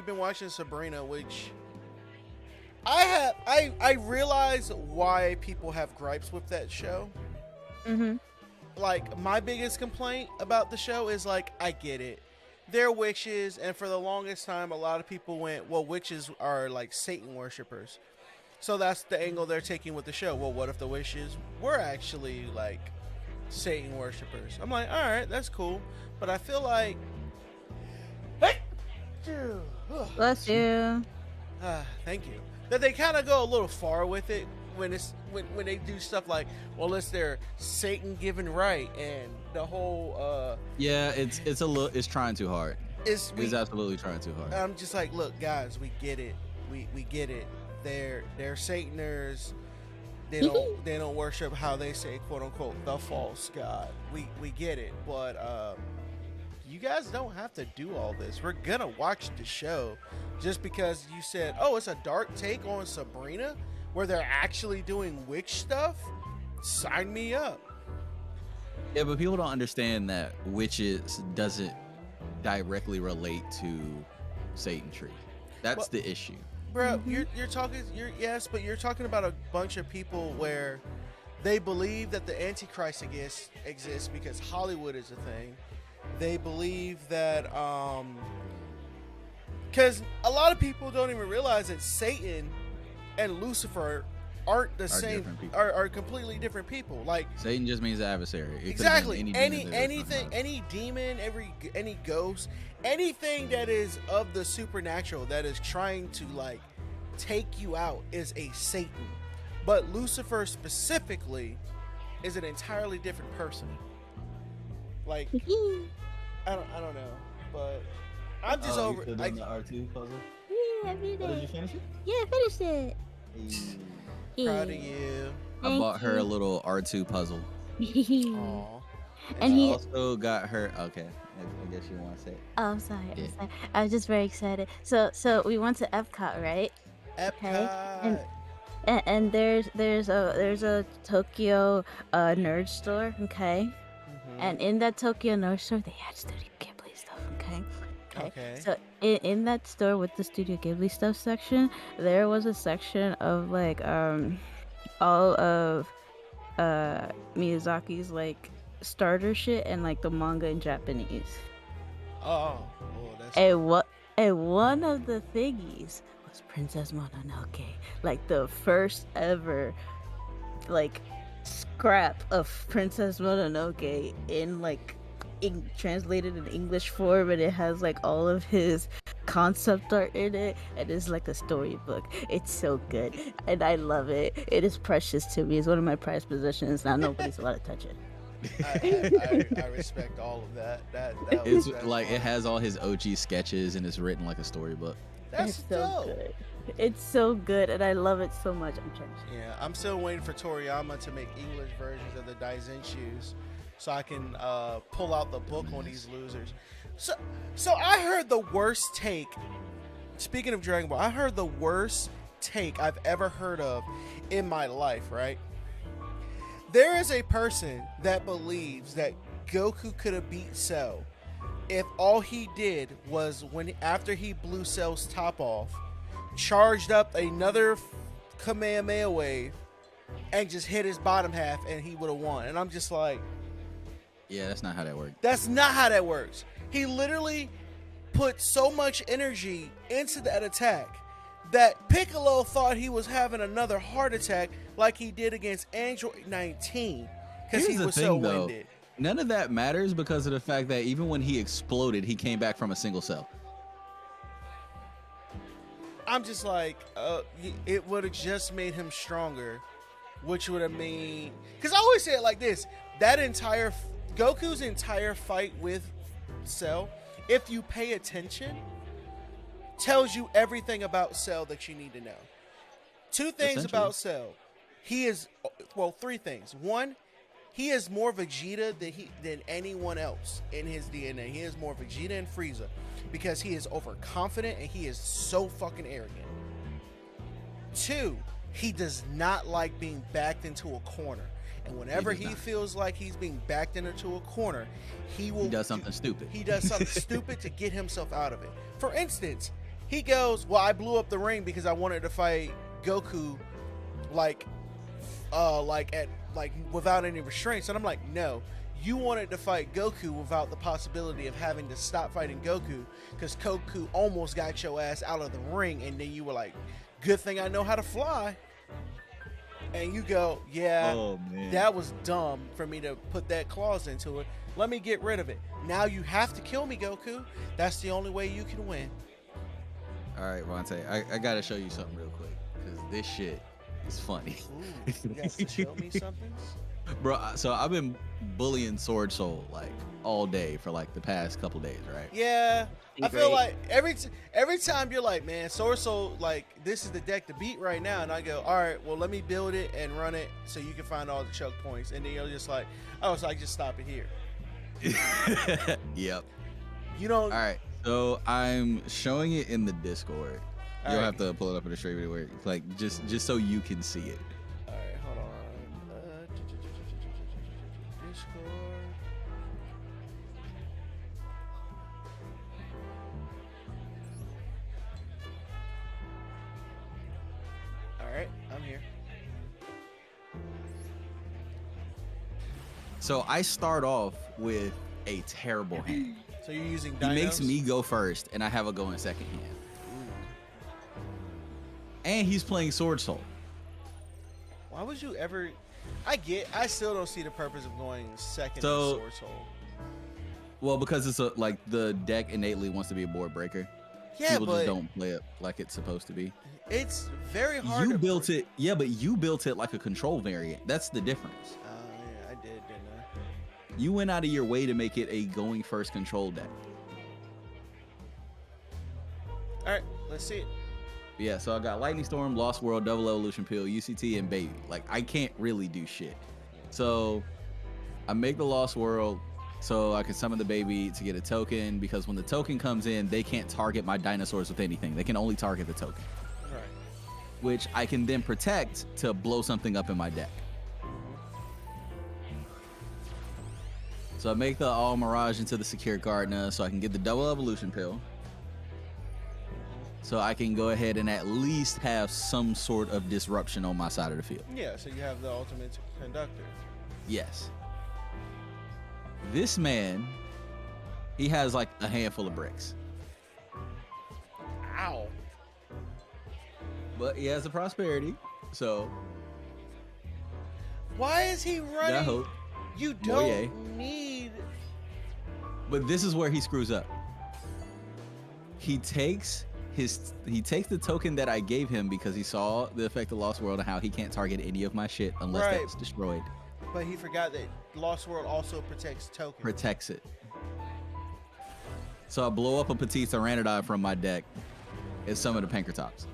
been watching Sabrina, which I realize why people have gripes with that show. Mm-hmm. Like, my biggest complaint about the show is, like, I get it. They're witches, and for the longest time, a lot of people went, well, witches are, like, Satan worshippers. So that's the angle they're taking with the show. Well, what if the witches were actually, like, Satan worshippers? I'm like, all right, that's cool. But I feel like... Bless you. Thank you. That they kind of go a little far with it when they do stuff like, well, it's their Satan given right, and the whole Yeah, it's trying too hard. it's It's absolutely trying too hard. I'm just like, look, guys, we get it. We get it. They're Sataners. They don't worship how they say, quote unquote, the false god. We get it, but you guys don't have to do all this. We're gonna watch the show just because you said, oh, it's a dark take on Sabrina where they're actually doing witch stuff. Sign me up. Yeah, but people don't understand that witches doesn't directly relate to Satanry. That's Well- the issue. Bro, you're talking but you're talking about a bunch of people where they believe that the Antichrist exists because Hollywood is a thing. They believe that because a lot of people don't even realize that Satan and Lucifer aren't the same, different people. are completely different people. Like, Satan just means adversary. It could've been exactly, demon any that they're talking anything, about. any demon, any ghost, anything that is of the supernatural that is trying to like take you out is a Satan. But Lucifer specifically is an entirely different person. Like, I don't know, but I'm just over. the R2 puzzle? Yeah, I did Did you finish it? Yeah, I finished it. Proud of you. I bought her a little R2 puzzle. Aw. And I he. also got her. Okay, I guess you want to say. Oh, I'm sorry. Yeah. I'm sorry. I was just very excited. So we went to Epcot, right? Epcot. And there's a Tokyo nerd store, okay? And in that Tokyo nerd store, they had Studio Ghibli stuff, okay? Okay. So in that store with the Studio Ghibli stuff section, there was a section of like all of Miyazaki's like starter shit and like the manga in Japanese. Oh, that's And one of the thingies was Princess Mononoke, like the first ever like scrap of Princess Mononoke in like translated in English form, and it has like all of his concept art in it, and it's like a storybook. It's so good, and I love it. It is precious to me. It's one of my prized possessions. Now nobody's allowed to touch it. I respect all of that. It's that's like fine. it has all his OG sketches and it's written like a storybook. That's It's so dope. good. It's so good, and I love it so much. I'm trying to. Yeah, I'm still waiting for Toriyama to make English versions of the Daizenshu's so I can pull out the book on these losers. So I heard the worst take. Speaking of Dragon Ball, I heard the worst take I've ever heard of in my life, right? There is a person that believes that Goku could have beat Cell if all he did was after he blew Cell's top off, charged up another Kamehameha wave and just hit his bottom half, and he would have won. And I'm just like, Yeah, that's not how that works. that's not how that works. He literally put so much energy into that attack that Piccolo thought he was having another heart attack like he did against Android 19 because he Here's the was thing, so though. winded. None of that matters because of the fact that even when he exploded, he came back from a single cell. I'm just like, it would have just made him stronger, which would have made. Because I always say it like this: Goku's entire fight with Cell, if you pay attention, tells you everything about Cell that you need to know. Two things about Cell: he is, well, three things. One, he is more Vegeta than anyone else in his DNA. He is more Vegeta and Frieza because he is overconfident and he is so fucking arrogant. Two, he does not like being backed into a corner. And whenever he feels like he's being backed into a corner, he does something stupid. He does something stupid to get himself out of it. For instance, he goes, well, I blew up the ring because I wanted to fight Goku without any restraints. And I'm like, no, you wanted to fight Goku without the possibility of having to stop fighting Goku because Goku almost got your ass out of the ring. And then you were like, good thing I know how to fly. And you go, yeah, that was dumb for me to put that clause into it. Let me get rid of it. Now you have to kill me, Goku. That's the only way you can win. All right, Vontae, I got to show you something real quick because this shit is funny. Ooh, you got to show me something? Bro, so I've been bullying Sword Soul like all day for like the past couple days, right? Yeah, I feel like every time you're like, man, Sword Soul, like, this is the deck to beat right now, and I go, all right, well, let me build it and run it so you can find all the choke points, and then you're just like, oh, so I just stop it here. Yep. You don't. All right, so I'm showing it in the Discord. All You'll right. have to pull it up in the stream where, like, just so you can see it. All right, hold on. Discord. All right, I'm here. So I start off with a terrible hand. So you're using He dinos? makes me go first, and I have a go in second hand. And he's playing Sword Soul. Why would you ever? I still don't see the purpose of going second So- in Sword Soul. Well, because it's like the deck innately wants to be a board breaker. Yeah, People but just don't play it like it's supposed to be. it's very hard. You to built it, yeah, but you built it like a control variant. That's the difference. Yeah, I did, didn't I? You went out of your way to make it a going first control deck. All right, let's see it. Yeah, so I got Lightning Storm, Lost World, Double Evolution Pill, UCT, and Baby. Like, I can't really do shit. So I make the Lost World so I can summon the Baby to get a token, because when the token comes in, they can't target my dinosaurs with anything. They can only target the token, All right. which I can then protect to blow something up in my deck. So I make the All Mirage into the Secure Gardener so I can get the Double Evolution Pill. So I can go ahead and at least have some sort of disruption on my side of the field. Yeah, so you have the ultimate conductor. Yes. This man, he has like a handful of bricks. Ow. But he has a prosperity, so Why is he running? hope. You Moye. don't need. But this is where he screws up. He takes the token that I gave him because he saw the effect of Lost World and how he can't target any of my shit unless Right. that's destroyed. But he forgot that Lost World also protects tokens. Protects it. So I blow up a Petite Tyrannodon from my deck and summon the Pankratops.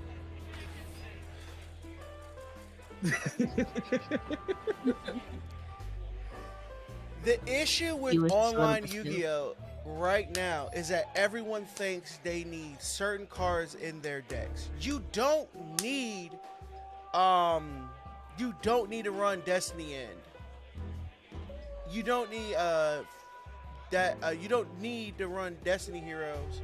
The issue with You were online son of a Yu-Gi-Oh right now is that everyone thinks they need certain cards in their decks. You don't need to run Destiny End. You don't need you don't need to run Destiny Heroes.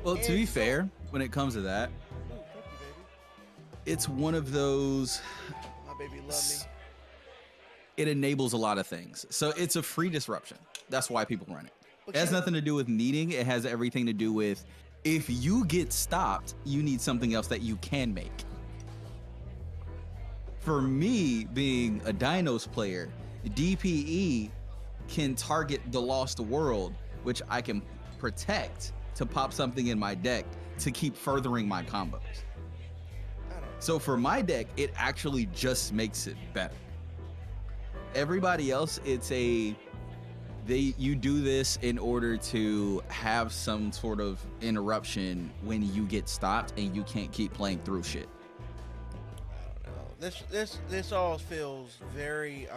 Well, to be fair, when it comes to that, Oh, thank you, baby. it's one of those. My baby love me. It enables a lot of things. So it's a free disruption. That's why people run it. It has nothing to do with needing. It has everything to do with if you get stopped, you need something else that you can make. For me, being a Dinos player, DPE can target the Lost World, which I can protect to pop something in my deck to keep furthering my combos. So for my deck, it actually just makes it better. Everybody else, you do this in order to have some sort of interruption when you get stopped and you can't keep playing through shit. I don't know. This all feels very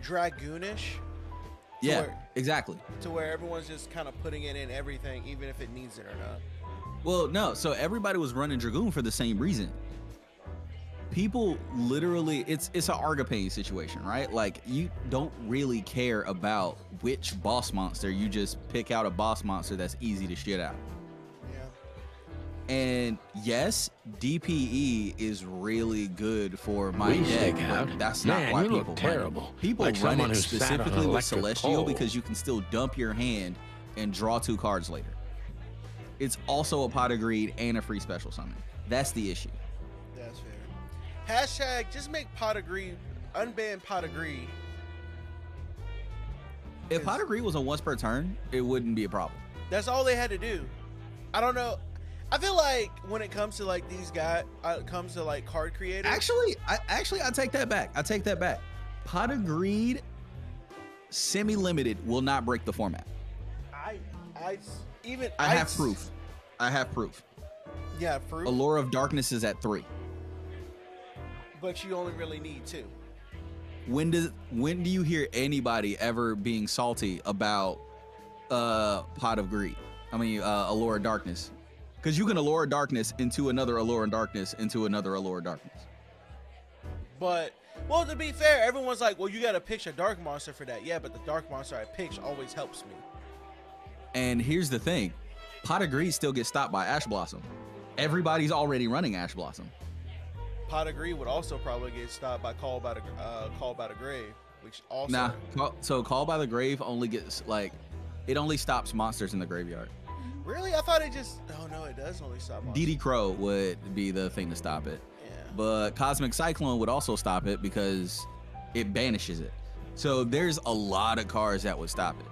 Dragoonish. Yeah, exactly. To where everyone's just kind of putting it in everything, even if it needs it or not. Well, no. So everybody was running Dragoon for the same reason. People literally, it's an Argapane situation, right? Like, you don't really care about which boss monster. You just pick out a boss monster that's easy to shit out. Yeah. And yes, DPE is really good for my deck, but that's not why people run it. People like run it who sat on specifically an with electric Celestial pole. because you can still dump your hand and draw 2 cards later. It's also a pot of greed and a free special summon. That's the issue. That's fair. Hashtag just make pot of greed, unban pot of greed. If pot of greed was a once per turn, it wouldn't be a problem. That's all they had to do. I don't know. I feel like when it comes to like these guys, it comes to like card creators. Actually, I take that back. I take that back. Pot of greed, semi-limited, will not break the format. I have proof. I have proof. Yeah, proof. Allure of Darkness is at 3. But you only really need 2. When do you hear anybody ever being salty about Pot of Greed? I mean, Allure of Darkness. Because you can Allure of Darkness into another Allure of Darkness into another Allure of Darkness. But, well, to be fair, everyone's like, well, you got to pitch a dark monster for that. Yeah, but the dark monster I pitch always helps me. And here's the thing. Pot of Greed still gets stopped by Ash Blossom. Everybody's already running Ash Blossom. Pot of Greed would also probably get stopped by Call by the Grave, which also... Nah, so Call by the Grave only gets, like, it only stops monsters in the graveyard. Really? I thought it just... Oh, no, it does only stop monsters. DD Crow would be the thing to stop it. Yeah. But Cosmic Cyclone would also stop it because it banishes it. So there's a lot of cards that would stop it.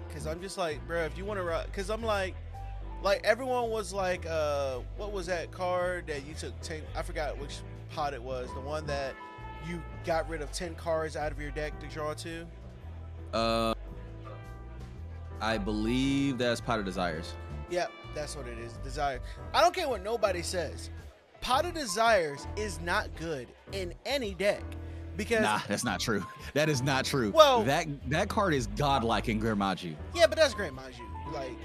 Because I'm just like, bro, if you want to... Because I'm like everyone was like, what was that card that you took 10... I forgot which pot it was. The one that you got rid of 10 cards out of your deck to draw 2? I believe that's Pot of Desires. Yep, that's what it is. Desire. I don't care what nobody says. Pot of Desires is not good in any deck. Because Nah, that's not true. That is not true. Well, that card is godlike in Grimaju. Yeah, but that's Grand Maju. Like,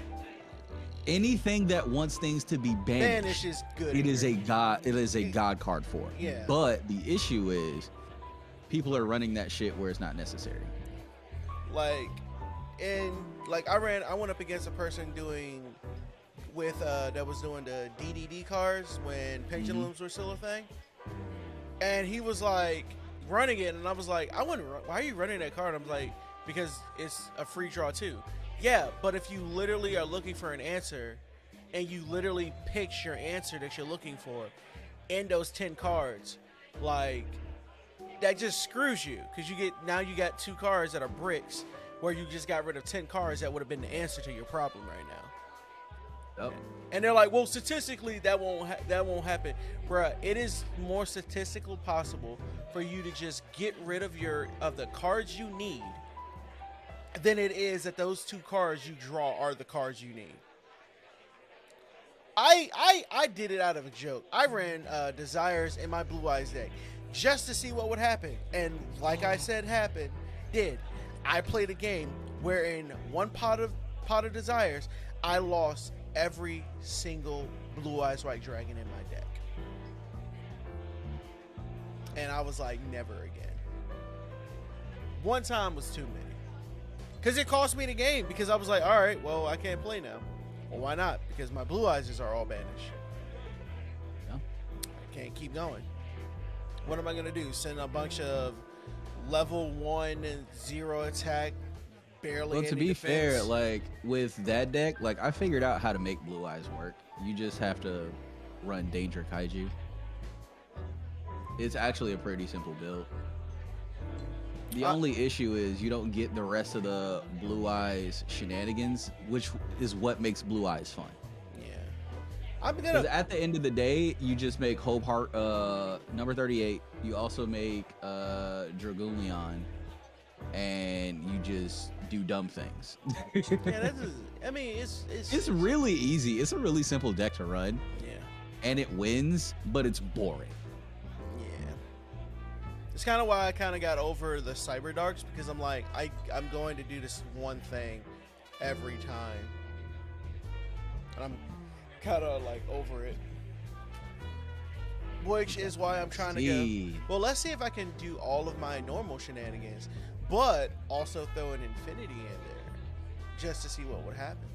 anything that wants things to be banished is good. It is a god card for. Yeah. But the issue is people are running that shit where it's not necessary. Like, I went up against a person that was doing the DDD cards when pendulums were still a thing. And he was like running it, and I was like, why are you running that card? I'm like, because it's a free draw too. Yeah, but if you literally are looking for an answer and you literally pitch your answer that you're looking for in those 10 cards, like, that just screws you, because you got 2 cards that are bricks where you just got rid of 10 cards that would have been the answer to your problem right now. Yep. And they're like, well, statistically that won't happen. Bruh, it is more statistical possible for you to just get rid of the cards you need than it is that those 2 cards you draw are the cards you need. I did it out of a joke. I ran Desires in my Blue Eyes deck just to see what would happen. And like I said did. I played a game where in one pot of Desires, I lost every single Blue Eyes White Dragon in my deck. And I was like, never again. One time was too many. Because it cost me the game, because I was like, all right, well, I can't play now. Well, why not? Because my Blue Eyes are all banished. Yeah. I can't keep going. What am I gonna do? Send a bunch of level 1 and 0 attack, barely. Well, to any be defense? fair, like with that deck, like I figured out how to make Blue Eyes work. You just have to run Danger Kaiju. It's actually a pretty simple build. The only issue is you don't get the rest of the Blue Eyes shenanigans, which is what makes Blue Eyes fun. Yeah, I'm 'Cause gonna. at the end of the day, you just make Hope Heart number 38. You also make Dragoonion, and you just do dumb things. Yeah, that's. I mean, It's really easy. It's a really simple deck to run, Yeah, and it wins, but it's boring. yeah. It's kind of why I kind of got over the Cyber Darks, because I'm like, I'm going to do this one thing every time. And I'm kind of like over it. Which is why I'm trying to See. go. Well, let's see if I can do all of my normal shenanigans, but also throw an Infinity in there, just to see what would happen.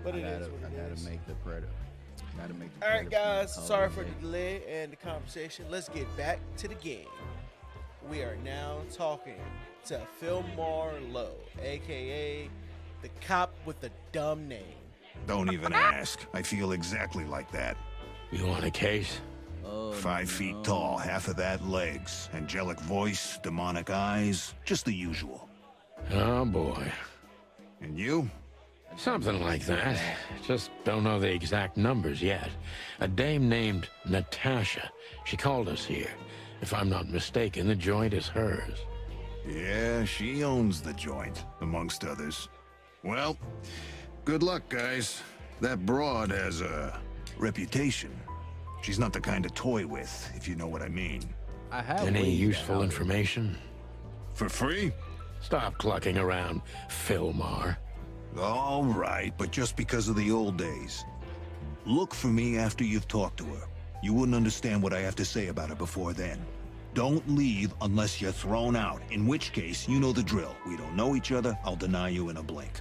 But it is what I it gotta is. make the Predator. Gotta make the All right, Predator guys. from Sorry Call for of the Duty. delay and the conversation. Let's get back to the game. We are now talking to Philmar Lowe, aka the cop with the dumb name. Don't even ask. I feel exactly like that. You want a case? Oh, 5 feet no. tall, half of that legs, angelic voice, demonic eyes, just the usual. Oh boy. And you? Something like that. Just don't know the exact numbers yet. A dame named Natasha. She called us here. If I'm not mistaken, the joint is hers. Yeah, she owns the joint, amongst others. Well, good luck, guys. That broad has a reputation. She's not the kind to toy with, if you know what I mean. I have Any ways to useful help. information? For free? Stop clucking around, Philmar. All right, but just because of the old days. Look for me after you've talked to her. You wouldn't understand what I have to say about her before then. Don't leave unless you're thrown out, in which case, you know the drill. We don't know each other, I'll deny you in a blink.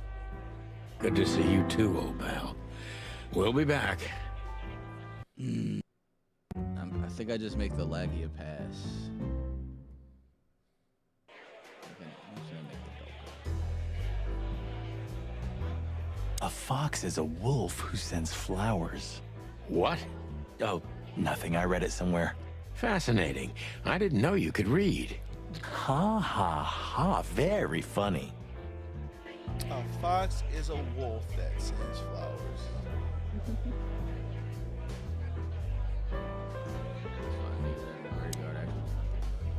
Good to see you too, old pal. We'll be back. I think I just make the Lagia pass. Okay, I'm just gonna make the Dolphin. A fox is a wolf who sends flowers. What? Oh, nothing. I read it somewhere. Fascinating. I didn't know you could read. Ha ha ha. Very funny. A fox is a wolf that sends flowers.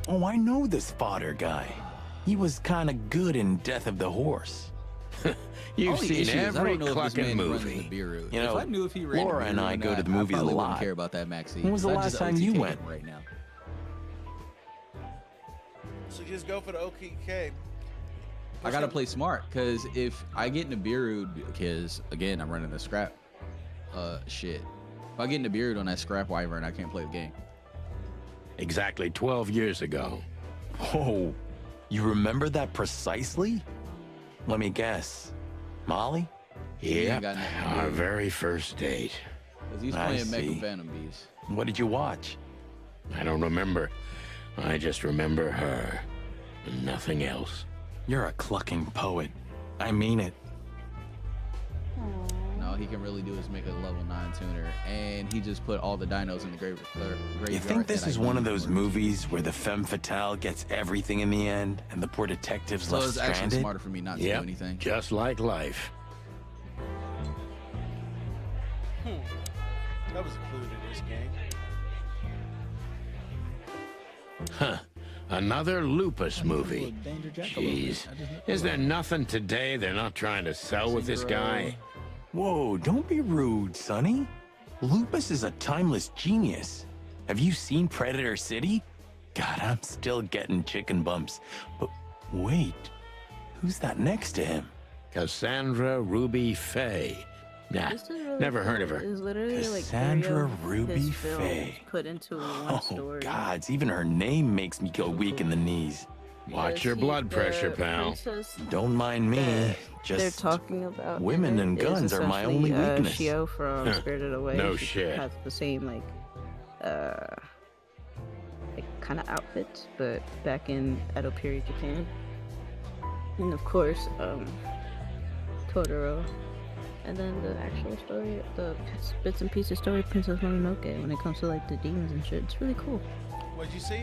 Oh, I know this fodder guy. He was kind of good in Death of the Horse. You've Only seen issue is I every don't know if this clucking man runs the movie. beer route. You know, if I knew if he ran Laura the and beer I route go or to the not, movies I a probably lot. wouldn't care about that, Maxie. When was the 'cause I last just time you OTK went? him right now? So just go for the OKK. I gotta play smart, because if I get in a beer route, because again I'm running the scrap shit. If I get in a beer route on that scrap wyvern, I can't play the game. Exactly 12 years ago. Oh, you remember that precisely? Let me guess. Molly? Yep, got nothing to our do. very first date. Because he's I playing see. Mecha Phantom Beast. What did you watch? I don't remember. I just remember her. And nothing else. You're a clucking poet. I mean it. No, he can really do is make a level 9 tuner, and he just put all the dinos in the graveyard. You think this is one of those movies where the femme fatale gets everything in the end and the poor detective's So left it's actually stranded? smarter for me not to do Yep, anything. just like life. That was a clue to this game. Huh. Another Lupus movie. Jeez. Is there nothing today they're not trying to sell with this guy? Whoa, don't be rude, Sonny. Lupus is a timeless genius. Have you seen Predator City? God, I'm still getting chicken bumps. But wait, who's that next to him? Cassandra Ruby Faye. Nah, This is really never heard of cool. her. It's literally like Cassandra 3 of Ruby his films Faye. put into one Oh, story. gods, even her name makes me go weak in the knees. Watch Yes, your he- blood the pressure, pal. princess Don't mind me. that Just they're talking about women in and it is guns are my only essentially, weakness. Shio from Huh. Spirited Away. No She shit. has the same like like kind of outfits, but back in Edo period Japan. And of course, Totoro. And then the actual story, the bits and pieces story, Princess Mononoke, when it comes to like the demons and shit. It's really cool. What'd you see?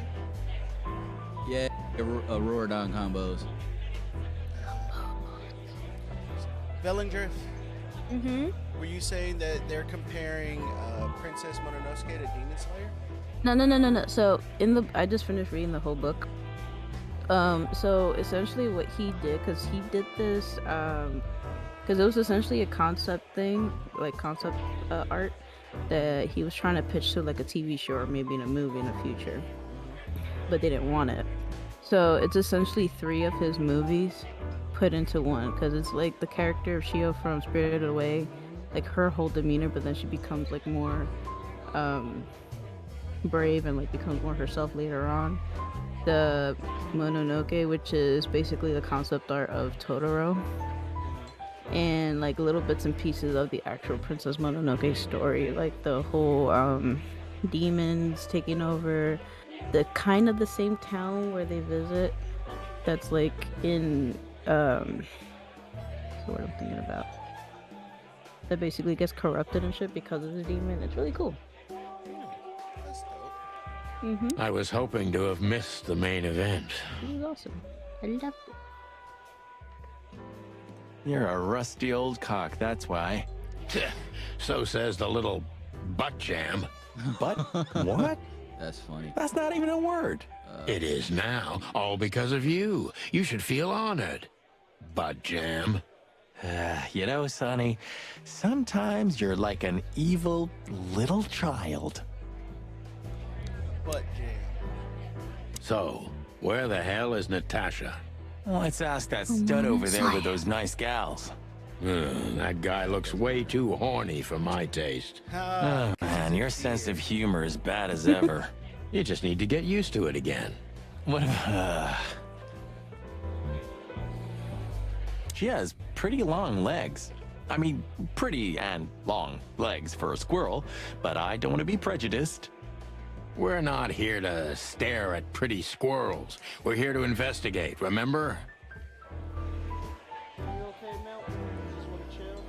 Yeah, Auroradon combos. Bellinger, Mm-hmm. were you saying that they're comparing Princess Mononoke to Demon Slayer? No. So I just finished reading the whole book. So essentially what he did, because he did this, because it was essentially a concept thing, like concept art that he was trying to pitch to like a TV show or maybe in a movie in the future, but they didn't want it. So it's essentially 3 of his movies put into one, because it's like the character of Shio from Spirited Away, like her whole demeanor, but then she becomes like more brave and like becomes more herself later on. The Mononoke, which is basically the concept art of Totoro, and like little bits and pieces of the actual Princess Mononoke story, like the whole demons taking over the kind of the same town where they visit, that's like in what's the word I'm thinking about, that basically gets corrupted and shit because of the demon. It's really cool. That's dope. Mm-hmm. I was hoping to have missed the main event. It was awesome. I loved it. You're a rusty old cock, that's why. So says the little butt jam. But what? That's funny. That's not even a word. It is now, all because of you. You should feel honored. Butt jam. You know, Sonny, sometimes you're like an evil little child. Butt jam. So, where the hell is Natasha? Let's ask that stud over there with those nice gals. That guy looks way too horny for my taste. Oh, man, your sense of humor is bad as ever. You just need to get used to it again. What She has pretty long legs. I mean, pretty and long legs for a squirrel, but I don't want to be prejudiced. We're not here to stare at pretty squirrels. We're here to investigate, remember? You okay, Mel? Just want to chill?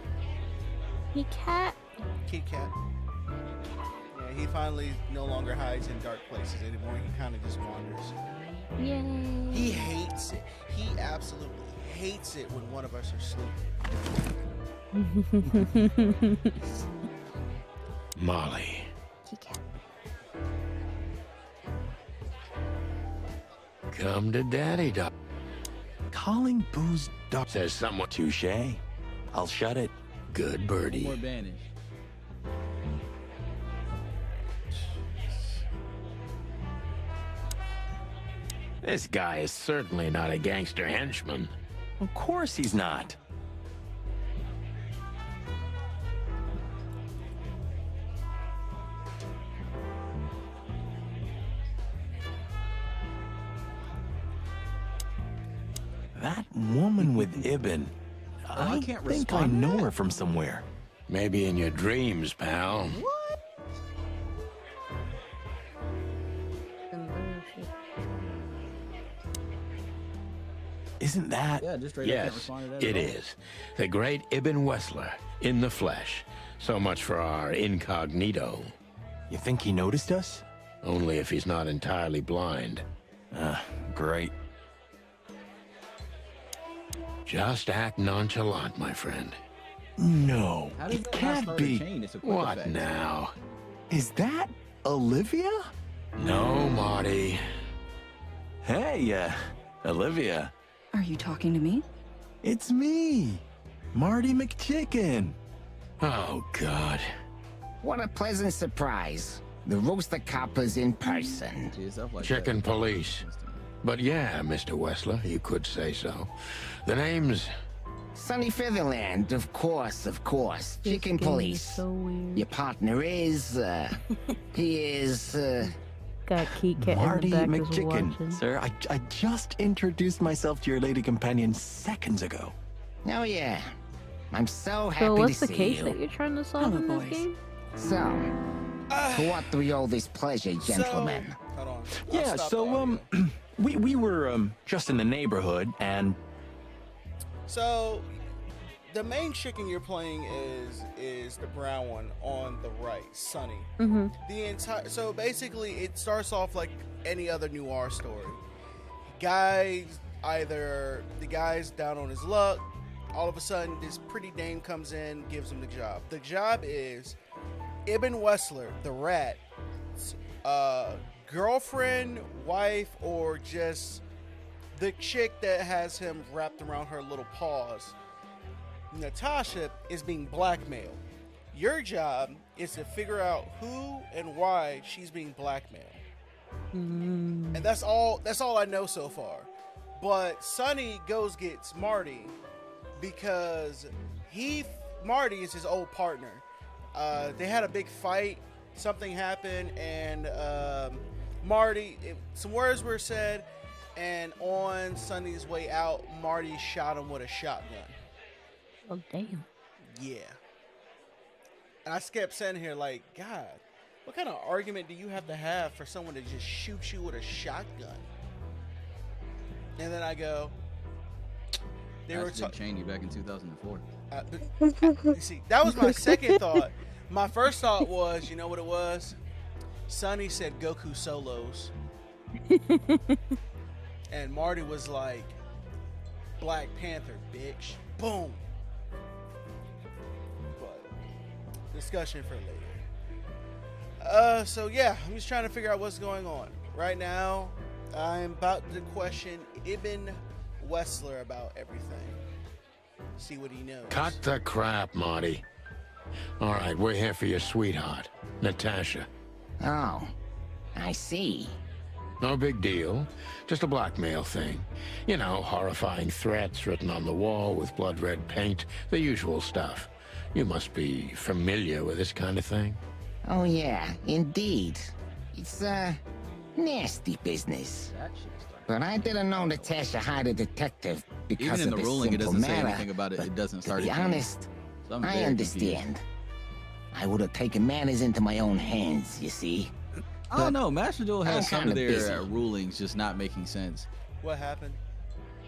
Hey, cat. Kit Kat. Yeah, he finally no longer hides in dark places anymore. He kind of just wanders. Yay. He hates it. He absolutely hates it when one of us are sleeping. Molly. Cat. Come to daddy, Doc. Calling booze dark. Says someone. Touche. I'll shut it. Good More birdie. banished. This guy is certainly not a gangster henchman. Of course he's not. That woman with Ibn. I can't think I respond to know that. her from somewhere. Maybe in your dreams, pal. Isn't that? Yeah, just straight up can't Yes, respond to that it at all. is. The great Ibn Wessler, in the flesh. So much for our incognito. You think he noticed us? Only if he's not entirely blind. Great. Just act nonchalant, my friend. No, How does it that not can't start a be. chain? It's a quick What effect. now? Is that Olivia? No, Marty. Hey, Olivia. Are you talking to me? It's me, Marty McChicken. Oh, God. What a pleasant surprise. The Rooster Copper's in person. To yourself like Chicken that. police. But yeah, Mr. Wessler, you could say so. The name's... Sunny Featherland, of course, of course. This Chicken game is Police. so weird. Your partner is, he is, Got Kit Kat Marty in the back just McChicken. watching. Sir, I just introduced myself to your lady companion seconds ago. oh yeah. I'm so happy So what's to the see case you. that you're trying to solve Hello, in this boys. game? So, to what do we owe this pleasure, gentlemen? Hold on. I'll Yeah, stop so the audio. we were just in the neighborhood, and So, the main chicken you're playing is the brown one on the right, Sunny. The entire so basically it starts off like any other noir story. The guy's down on his luck. All of a sudden, this pretty dame comes in, gives him the job. The job is Ibn Wessler, the rat, girlfriend, wife, or just the chick that has him wrapped around her little paws. Natasha is being blackmailed. Your job is to figure out who and why she's being blackmailed. And that's all I know so far. But Sonny gets Marty because Marty is his old partner. They had a big fight, something happened, and some words were said, and on Sonny's way out, Marty shot him with a shotgun. Oh, damn. Yeah. And I kept saying here, like, God, what kind of argument do you have to have for someone to just shoot you with a shotgun? And then I go, they were Dick Cheney back in 2004. you see, that was my second thought. My first thought was, you know what it was? Sonny said Goku solos. And Marty was like, Black Panther, bitch. Boom. But discussion for later. So yeah, I'm just trying to figure out what's going on. Right now, I'm about to question Ibn Wessler about everything. See what he knows. Cut the crap, Marty. All right, we're here for your sweetheart, Natasha. Oh, I see. No big deal. Just a blackmail thing. You know, horrifying threats written on the wall with blood red paint. The usual stuff. You must be familiar with this kind of thing. Oh yeah, indeed. It's nasty business. But I didn't know Natasha hired a detective because Even in of the this ruling, it simple doesn't say matter. anything about it. But It doesn't start. To be at honest, so I'm I very understand. confused. I would have taken matters into my own hands, you see. I don't know. Master Duel I'm has some kinda of their busy. rulings just not making sense. What happened?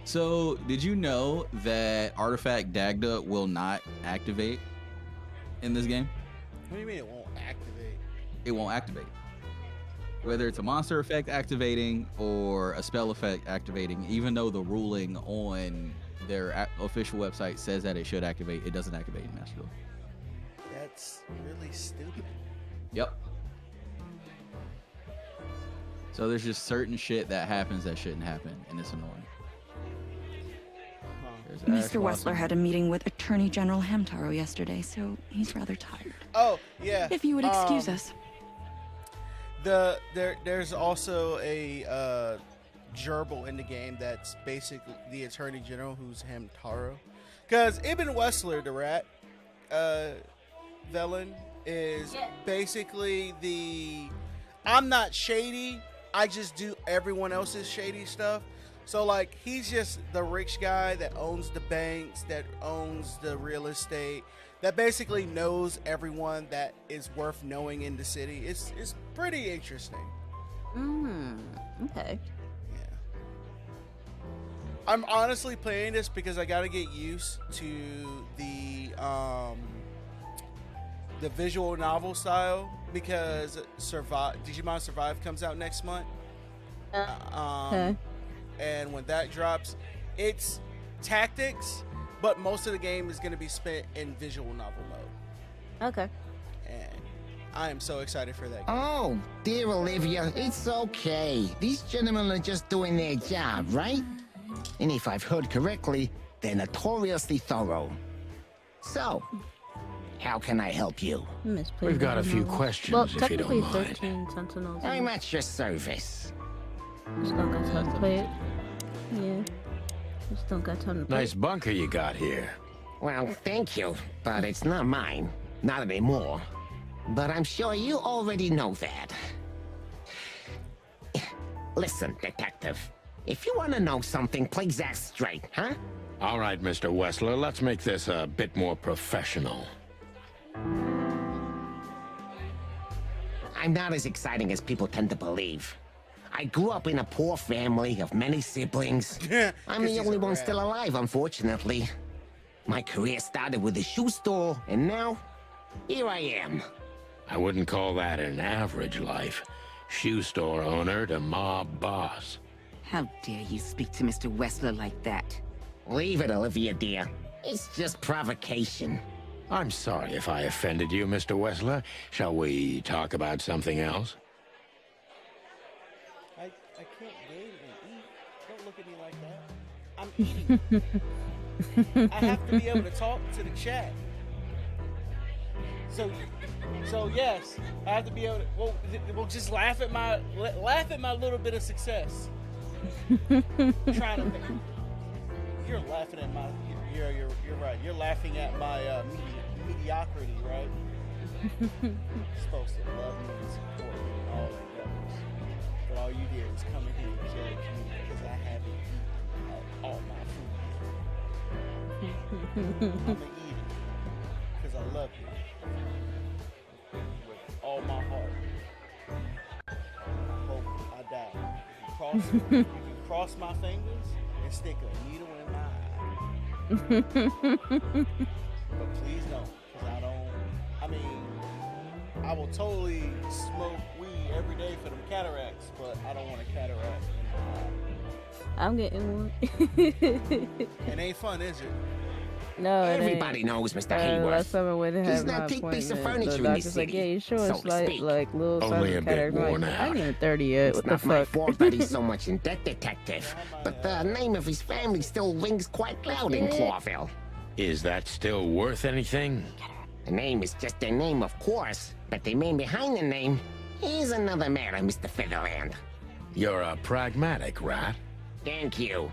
So, did you know that Artifact Dagda will not activate in this game? What do you mean it won't activate? It won't activate. Whether it's a monster effect activating or a spell effect activating, even though the ruling on their official website says that it should activate, it doesn't activate in Master Duel. That's really stupid. Yep. So there's just certain shit that happens that shouldn't happen, and it's annoying. There's Ash Mr. Wessler Blossom. had a meeting with Attorney General Hamtaro yesterday, so he's rather tired. Oh, yeah. If you would excuse us. There's also a gerbil in the game that's basically the Attorney General, who's Hamtaro. Because Ibn Wessler, the rat villain, is basically I'm not shady, I just do everyone else's shady stuff. So, like, he's just the rich guy that owns the banks, that owns the real estate, that basically knows everyone that is worth knowing in the city. It's pretty interesting. Okay. Yeah. I'm honestly playing this because I gotta get used to the visual novel style, because Digimon Survive comes out next month. Okay. And when that drops, it's tactics, but most of the game is going to be spent in visual novel mode. Okay. And I am so excited for that game. Oh, dear Olivia, it's okay. These gentlemen are just doing their job, right? And if I've heard correctly, they're notoriously thorough. So, how can I help you? We've got a few questions, Well, if you technically don't mind. 13 Sentinels. I'm at your service. Just don't got time to play it. Yeah. Just don't got time to play Nice bunker you got here. Well, thank you, but it's not mine. Not anymore. But I'm sure you already know that. Listen, detective. If you want to know something, please ask straight, huh? All right, Mr. Wessler, let's make this a bit more professional. I'm not as exciting as people tend to believe. I grew up in a poor family of many siblings. I'm the only one still alive, unfortunately. My career started with a shoe store, and now, here I am. I wouldn't call that an average life. Shoe store owner to mob boss. How dare you speak to Mr. Wessler like that? Leave it, Olivia, dear. It's just provocation. I'm sorry if I offended you, Mr. Wessler. Shall we talk about something else? I can't game and eat. Don't look at me like that. I'm eating. I have to be able to talk to the chat. So yes, I have to be able to. Well, just laugh at my little bit of success. Trying to. You're laughing at my. You're right. You're laughing at my mediocrity, right? You're supposed to love me and support me and all that goes. But all you did was come in here and judge me because I haven't eaten all my food. I'm gonna eat it because I love you with all my heart. I hope I die. You can cross my fingers and stick a needle in my eye. But please don't, because I don't. I mean, I will totally smoke weed every day for them cataracts, but I don't want a cataract in my eye. I'm getting one. It ain't fun, is it? No, it Everybody ain't. knows Mr. Last Hayworth. time I went and He's had my not a big piece of appointment, furniture the in doctor's this like, city, yeah, you sure so it's to like speak. little Only size a of bit cataract. worn Like, I out. ain't even 30 yet. It's What the not my fuck? fault that he's so much in debt, detective. But the name of his family still rings quite loud in Clawville. Is that still worth anything? The name is just their name, of course, but the man behind the name is another matter, Mr. Featherland. You're a pragmatic rat. Thank you.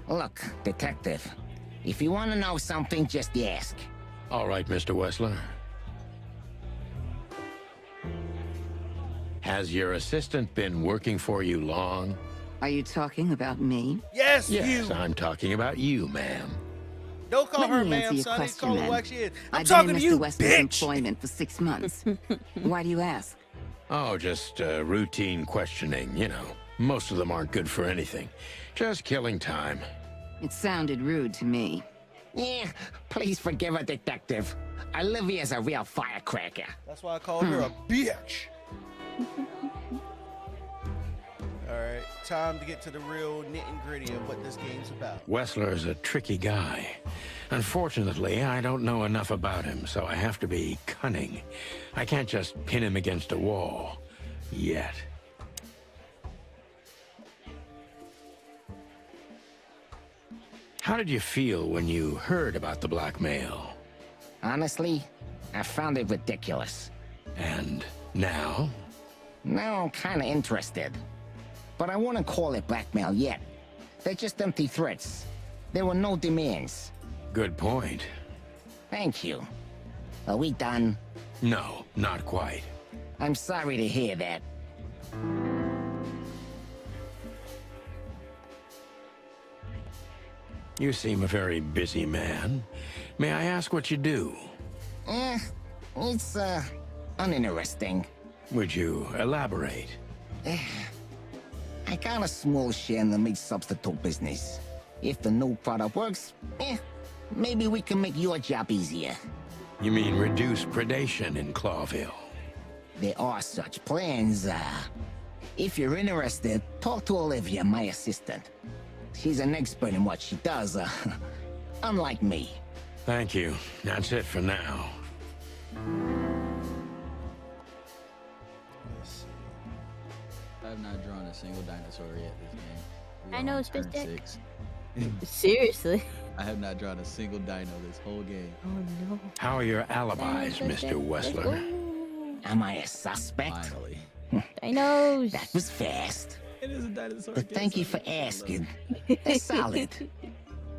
Look, detective, if you want to know something, just ask. All right, Mr. Wessler. Has your assistant been working for you long? Are you talking about me? Yes, Yes, you. I'm talking about you, ma'am. Don't call Let her me ma'am, answer your Sonny. question, Call her man. like she is. I'm I've talking been to in you, Mr. Wessler's bitch. employment for 6 months. Why do you ask? Oh, just routine questioning, you know. Most of them aren't good for anything. Just killing time. It sounded rude to me. Yeah, please forgive her, detective. Olivia's a real firecracker. That's why I called her a bitch. All right, time to get to the real nit and gritty of what this game's about. Wessler is a tricky guy. Unfortunately, I don't know enough about him, so I have to be cunning. I can't just pin him against a wall. Yet. How did you feel when you heard about the blackmail? Honestly, I found it ridiculous. And now? Now I'm kinda interested. But I wouldn't call it blackmail yet. They're just empty threats. There were no demands. Good point. Thank you. Are we done? No, not quite. I'm sorry to hear that. You seem a very busy man. May I ask what you do? It's, uninteresting. Would you elaborate? I got a small share in the meat substitute business. If the new product works, maybe we can make your job easier. You mean reduce predation in Clawville? There are such plans. If you're interested, talk to Olivia, my assistant. She's an expert in what she does, unlike me. Thank you. That's it for now. I have not drawn a single dinosaur yet this game. We I are know, on it's turn Fish Deck. 6. Seriously? I have not drawn a single dino this whole game. Oh no. How are your alibis, Mr. Wessler? Am I a suspect? Finally. Dinos. That was fast. It is a dinosaur. But thank you for asking. They're solid.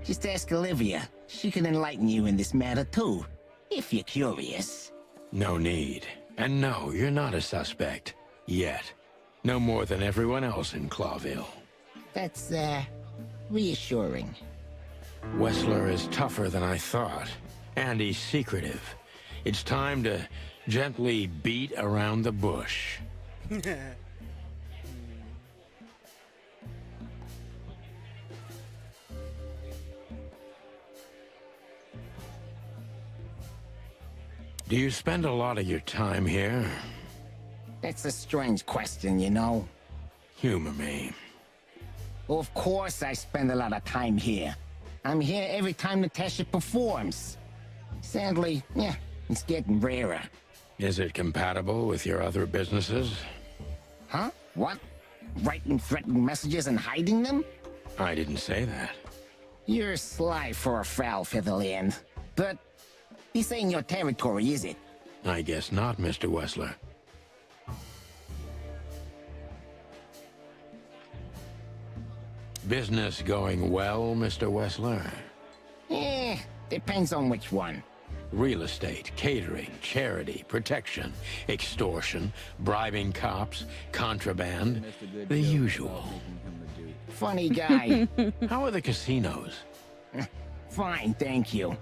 Just ask Olivia. She can enlighten you in this matter too, if you're curious. No need. And no, you're not a suspect. Yet. No more than everyone else in Clawville. That's, reassuring. Wessler is tougher than I thought. And he's secretive. It's time to Gently beat around the bush. Do you spend a lot of your time here? That's a strange question, you know. Humor me. Of course I spend a lot of time here. I'm here every time Natasha performs. Sadly, yeah, it's getting rarer. Is it compatible with your other businesses? Huh? What? Writing threatening messages and hiding them? I didn't say that. You're sly for a foul, Featherland. But this ain't your territory, is it? I guess not, Mr. Wessler. Business going well, Mr. Wessler? Depends on which one. Real estate, catering, charity, protection, extortion, bribing cops, contraband, the usual. Funny guy. How are the casinos? Fine, thank you.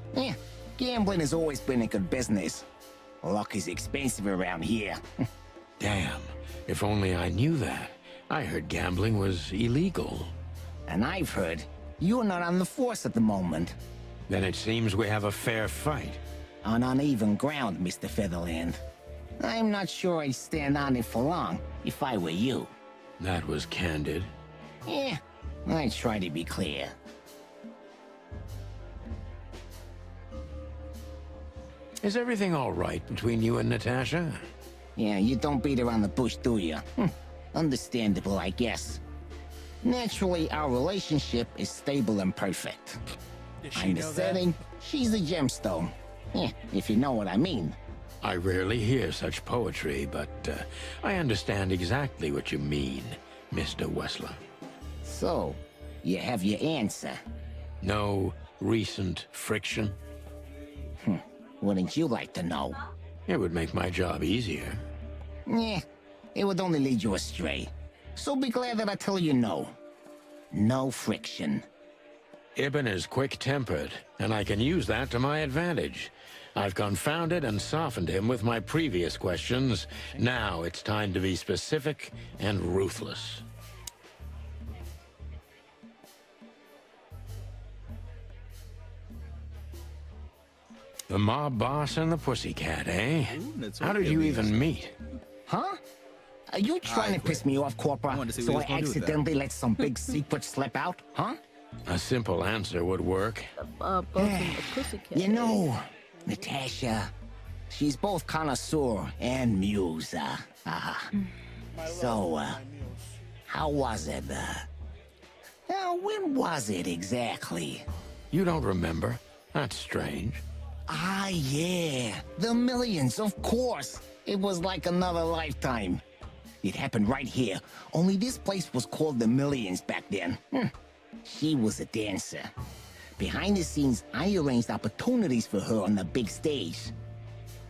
Gambling has always been a good business. Luck is expensive around here. Damn, if only I knew that. I heard gambling was illegal. And I've heard you're not on the force at the moment. Then it seems we have a fair fight. On uneven ground, Mr. Featherland. I'm not sure I'd stand on it for long, if I were you. That was candid. I try to be clear. Is everything all right between you and Natasha? Yeah, you don't beat around the bush, do you? Understandable, I guess. Naturally, our relationship is stable and perfect. I'm the setting, she's the gemstone. If you know what I mean. I rarely hear such poetry, but I understand exactly what you mean, Mr. Wessler. So, you have your answer. No recent friction? Wouldn't you like to know? It would make my job easier. It would only lead you astray. So be glad that I tell you no. No friction. Ibn is quick-tempered, and I can use that to my advantage. I've confounded and softened him with my previous questions. Now it's time to be specific and ruthless. The mob boss and the pussycat, eh? How did you even meet? Huh? Are you trying to piss me off, Corpora, so I accidentally let some big secret slip out, huh? A simple answer would work. You know, Natasha, she's both connoisseur and muse. So, how was it? When was it exactly? You don't remember? That's strange. Yeah, the Millions, of course. It was like another lifetime. It happened right here, only this place was called the Millions back then. She was a dancer. Behind the scenes, I arranged opportunities for her on the big stage.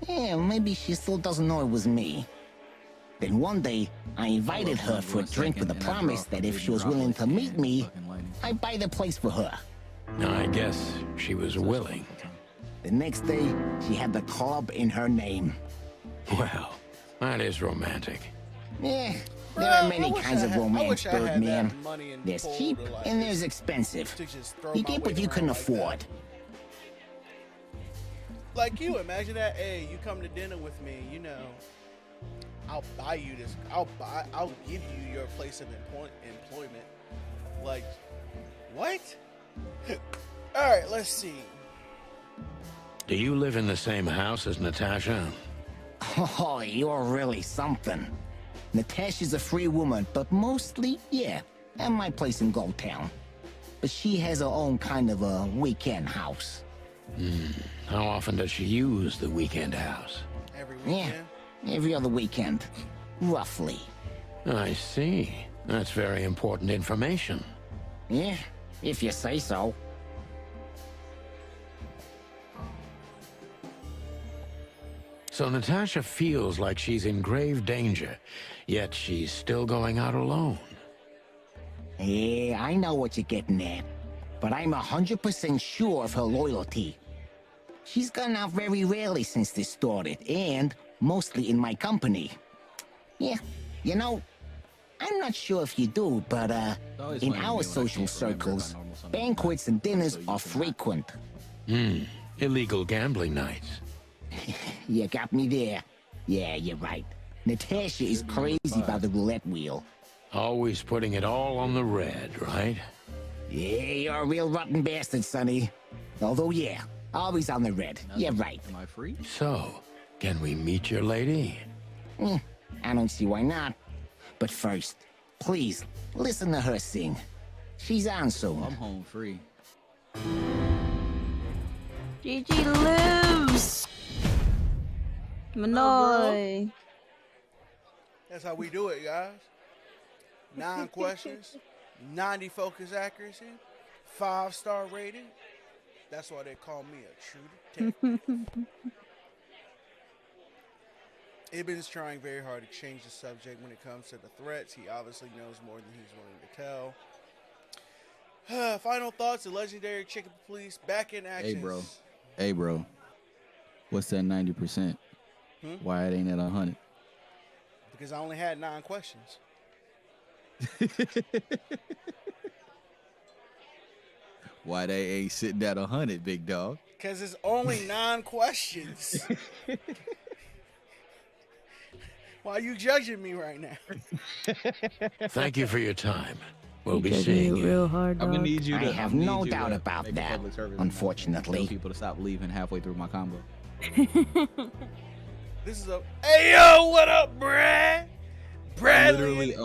Maybe she still doesn't know it was me. Then one day, I invited her for a drink with a promise that if she was willing to meet me, I'd buy the place for her. I guess she was willing. The next day, she had the club in her name. Well, that is romantic. There are many kinds of romance, Birdman. There's cheap and there's expensive. You get what you can afford. Like you, imagine that. Hey, you come to dinner with me. You know, I'll buy you this. I'll give you your place of employment. Like, what? All right, let's see. Do you live in the same house as Natasha? Oh, you're really something. Natasha's a free woman, but mostly, yeah, at my place in Gold Town. But she has her own kind of a weekend house. How often does she use the weekend house? Every weekend? Yeah, every other weekend, roughly. I see. That's very important information. Yeah, if you say so. So Natasha feels like she's in grave danger, yet she's still going out alone. Yeah, I know what you're getting at, but I'm 100% sure of her loyalty. She's gone out very rarely since this started, and mostly in my company. Yeah, you know, I'm not sure if you do, but always in funny to me our when I social can't remember my circles, normal Sunday banquets and dinners So you are can- frequent. Illegal gambling nights. You got me there. Yeah, you're right. Natasha is crazy about the roulette wheel. Always putting it all on the red, right? Yeah, you're a real rotten bastard, Sonny. Although, yeah, always on the red. Yeah, right. Am I free? So, can we meet your lady? I don't see why not. But first, please, listen to her sing. She's on soon. I'm home free. Gigi lives. Manoy. That's how we do it, guys. 9 questions, 90 focus accuracy, 5-star rating. That's why they call me a true detective. Ibn's trying very hard to change the subject when it comes to the threats. He obviously knows more than he's willing to tell. Final thoughts: the legendary Chicken Police back in action. Hey, bro. What's that 90%? Why it ain't at 100? Because I only had 9 questions. Why they ain't sitting at 100, big dog? Because it's only 9 questions. Why are you judging me right now? Thank you for your time. We'll be Judging seeing you you. real hard, I'm gonna dog. need you to. I have I'm gonna no need you doubt to about make a that, public service unfortunately. announcement. Tell people to stop leaving halfway through my combo. This is a. Hey yo, what up, Brad? Bradley.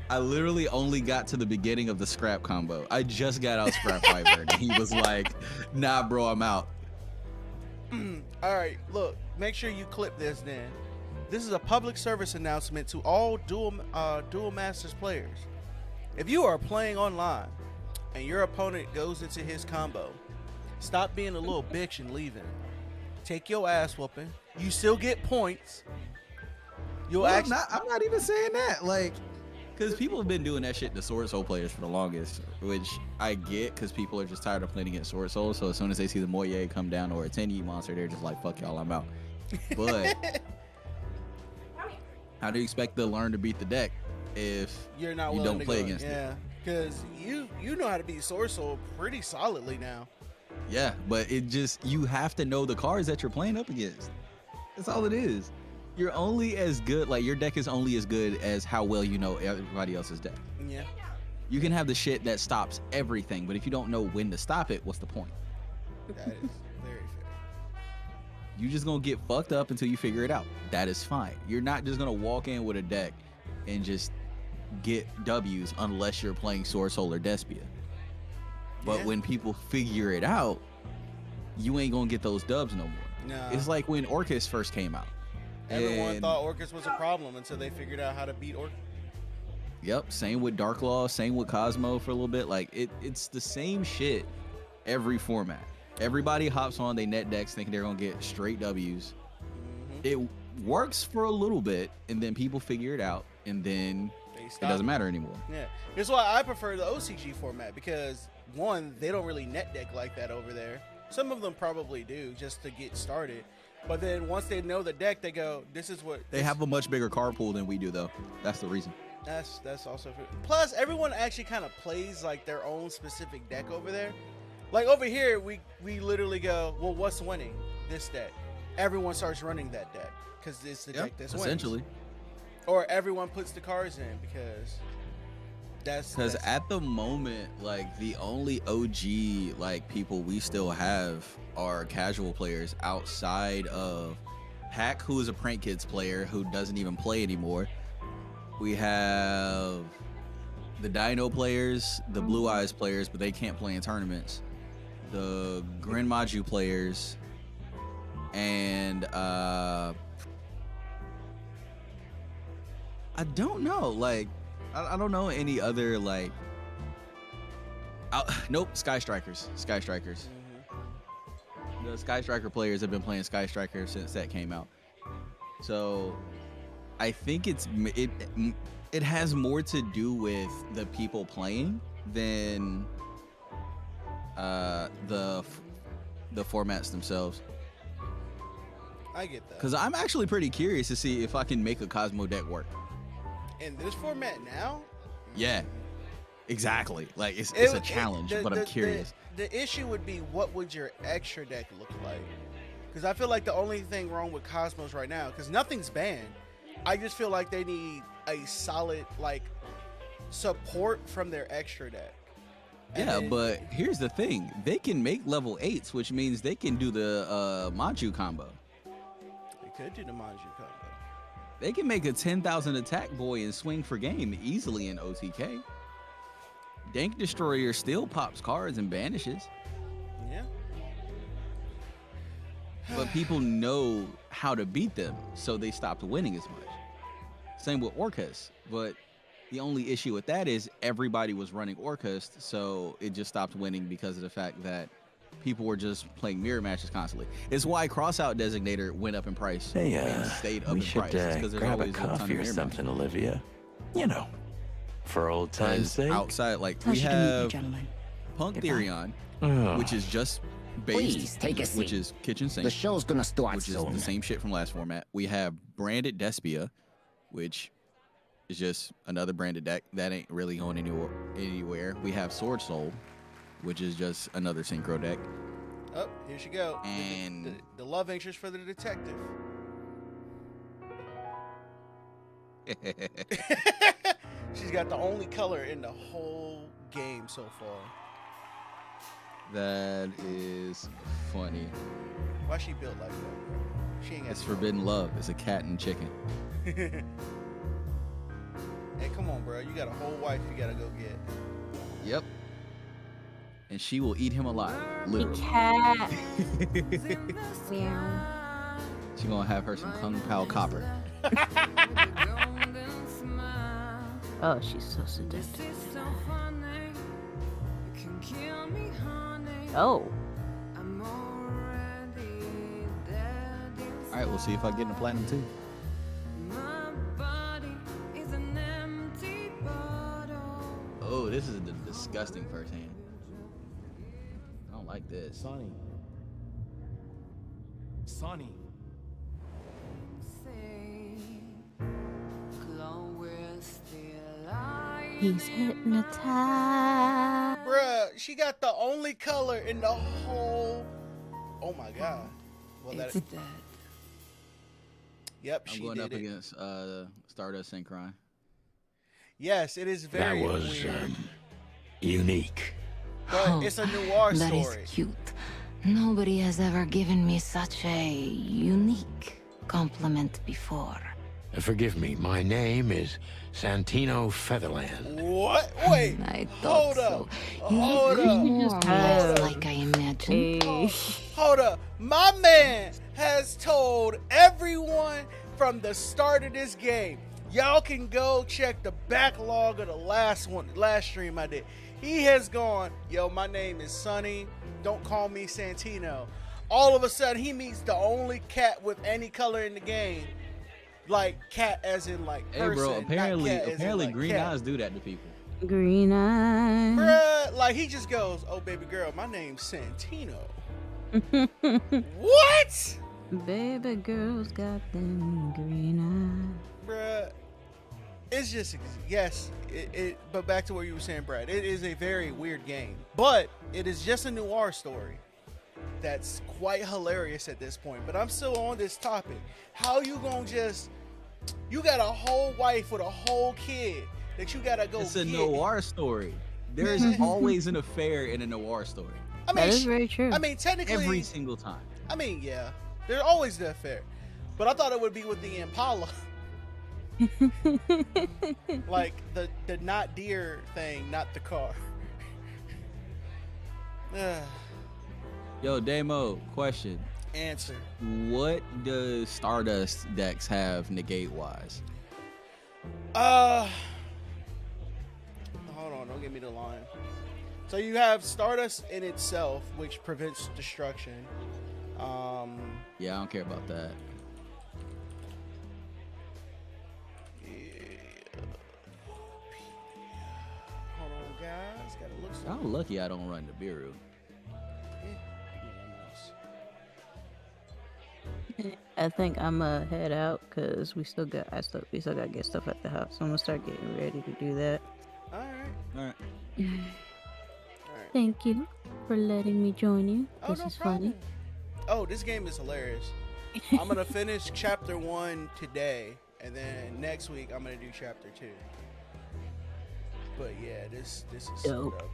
I literally only got to the beginning of the scrap combo. I just got out Scrap Fiber, and he was like, "Nah, bro, I'm out." All right, look. Make sure you clip this. Then, this is a public service announcement to all Duel Masters players. If you are playing online and your opponent goes into his combo, stop being a little bitch and leaving. Take your ass whooping. You still get points. You'll Well, actually. I'm not even saying that, like, because people have been doing that shit to Sword Soul players for the longest, which I get, because people are just tired of playing against Sword Soul. So as soon as they see the Moye come down or a 10E monster, they're just like, "Fuck y'all, I'm out." But how do you expect to learn to beat the deck if You're not you willing don't to play go, against it? yeah, because you know how to beat Sword Soul pretty solidly now. Yeah, but it just, you have to know the cards that you're playing up against. That's all it is. You're only as good, like, your deck is only as good as how well you know everybody else's deck. Yeah, You can have the shit that stops everything, but if you don't know when to stop it, what's the point? that is very fair. You just gonna get fucked up until you figure it out. That is fine. You're not just gonna walk in with a deck and just get W's unless you're playing Sword Soul or Despia. But Yeah. when people figure it out, you ain't gonna get those dubs no more. No. It's like when Orcus first came out. Everyone And- thought Orcus was a problem until they figured out how to beat Orcus. Yep, same with Dark Law, same with Cosmo for a little bit. Like, it's the same shit every format. Everybody hops on they net decks thinking they're gonna get straight W's. It works for a little bit, and then people figure it out, and then They it stop. doesn't matter anymore. Yeah, that's why I prefer the OCG format, because one, they don't really net deck like that over there. Some of them probably do just to get started, but then once they know the deck, they go, "This is what." They have a much bigger card pool than we do, though. That's the reason. That's also plus everyone actually kind of plays like their own specific deck over there. Like over here, we literally go, "Well, what's winning this deck?" Everyone starts running that deck because it's the deck that's winning. essentially. Or everyone puts the cards in because that's Because at the moment, like, the only OG like people we still have are casual players outside of Hack, who is a Prank Kids player who doesn't even play anymore. We have the Dino players, the Blue Eyes players, but they can't play in tournaments. The Grin Maju players, and I don't know, like, I don't know any other, like, nope, Sky Strikers. The Sky Striker players have been playing Sky Striker since that came out. So I think it has more to do with the people playing than the formats themselves. I get that. Because I'm actually pretty curious to see if I can make a Cosmo deck work. In this format now? Yeah, exactly. Like it's a challenge, but I'm curious. The issue would be, what would your extra deck look like? Because I feel like the only thing wrong with Cosmos right now, because nothing's banned, I just feel like they need a solid like support from their extra deck. And Yeah, then- but here's the thing: they can make level 8s, which means they can do the Manchu combo. they could do the Manju combo. They can make a 10,000 attack boy and swing for game easily in OTK. Dank Destroyer still pops cards and banishes, Yeah. but people know how to beat them, so they stopped winning as much. Same with Orcus, but the only issue with that is everybody was running Orcus, so it just stopped winning because of the fact that people were just playing mirror matches constantly. It's why Crossout Designator went up in price Hey, and stayed up we in should price. It's 'cause there's grab a always ton of coffee or mirror something, Olivia. You know, for old time's matches. sake. Outside, like we Pleasure to meet you, have gentlemen. Punk Goodbye. Therion, Ugh. which is just Please, based, take a seat. which is kitchen sink, The show's gonna start which is soon. the same shit from last format. We have branded Despia, which is just another branded deck that ain't really going anywhere. We have Sword Soul, which is just another synchro deck. Oh, here she go. And the love interest for the detective. She's got the only color in the whole game so far. that is funny. Why she built like that, bro? She ain't got It's no- forbidden love. It's a cat and chicken. Hey, come on, bro. You got a whole wife you gotta go get. Yep. And she will eat him alive, literally. Cat. She gonna have her some Kung Pao copper. Oh, she's so seductive. Oh. All right, we'll see if I get into platinum too. Oh, this is a disgusting first hand. I don't like this. Sonny. He's hypnotized. Bruh, she got the only color in the whole. Oh my god. Well, that. Yep, I'm she going did up it. against Stardust Synchron. Yes, it is very That was weird. unique. But it's a noir That is story. cute. Nobody has ever given me such a unique compliment before. Forgive me, my name is Santino Featherland. What? Wait. I thought Hold up. so. You Hold look up. more or less like I imagined. Hey. Hold up. My man has told everyone from the start of this game. Y'all can go check the backlog of the last stream I did. He has gone, yo, my name is Sonny. Don't call me Santino. All of a sudden, he meets the only cat with any color in the game. Like cat as in like Hey, person. bro. not Apparently, cat as in, like, green cat. eyes do that to people. Green eyes. Bruh, like he just goes, oh baby girl, my name's Santino. What? Baby girl's got them green Bruh, it's just, yes, but back to what you were saying, Brad, it is a very weird game, but it is just a noir story that's quite hilarious at this point. But I'm still on this topic. How you gonna just, you got a whole wife with a whole kid that you gotta go It's a get. noir story. There is always an affair in a noir story. I mean, That is very true. I mean, technically, Every single time. I mean, yeah, there's always the affair, but I thought it would be with the Impala. Like the not deer thing, not the car. Yo, Damo, question. Answer. What does Stardust decks have negate wise? Hold on, don't give me the line. So you have Stardust in itself, which prevents destruction. Yeah, I don't care about that. Hold on, guys, gotta look. I'm lucky I don't run the Biru. I think I'm gonna head out because we still got to get stuff at the house. So I'm gonna start getting ready to do that. All right. All right. Thank you for letting me join you. Oh, This no is problem. funny. Oh, this game is hilarious. I'm gonna finish chapter 1 today, and then next week I'm gonna do chapter 2. But yeah, this is so Dope. dope.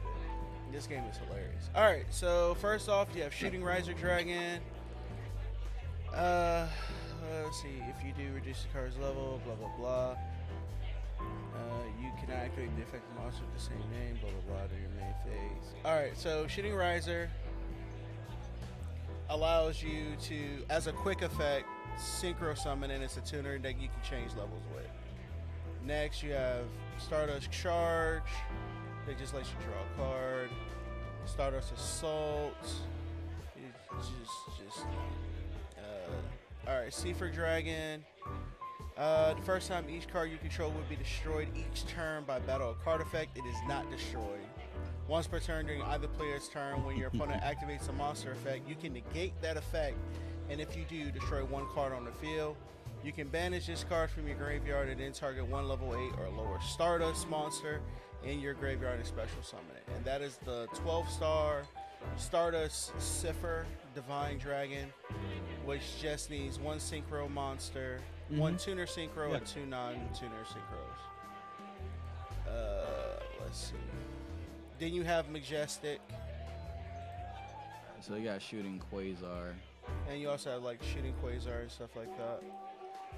This game is hilarious. All right, so first off, you have Shooting Riser Dragon. Let's see. If you do reduce the card's level, blah blah blah. You can activate the effective monster with the same name, blah blah blah, to your main phase. All right, so Shooting Riser allows you to, as a quick effect, synchro summon, and it's a tuner that you can change levels with. Next, you have Stardust Charge. They just let you draw a card. Stardust Assault. All right, Seafer Dragon. The first time each card you control would be destroyed each turn by battle or card effect. It is not destroyed. Once per turn during either player's turn, when your opponent activates a monster effect, you can negate that effect, and if you do, destroy one card on the field. You can banish this card from your graveyard and then target one level 8 or lower Stardust monster in your graveyard and special summon it. And that is the 12-star Stardust Cipher Divine Dragon, which just needs one synchro monster, one tuner synchro, and 2 non-tuner synchros. Let's see. Then you have Majestic, So you got Shooting Quasar. and you also have like Shooting Quasar and stuff like that.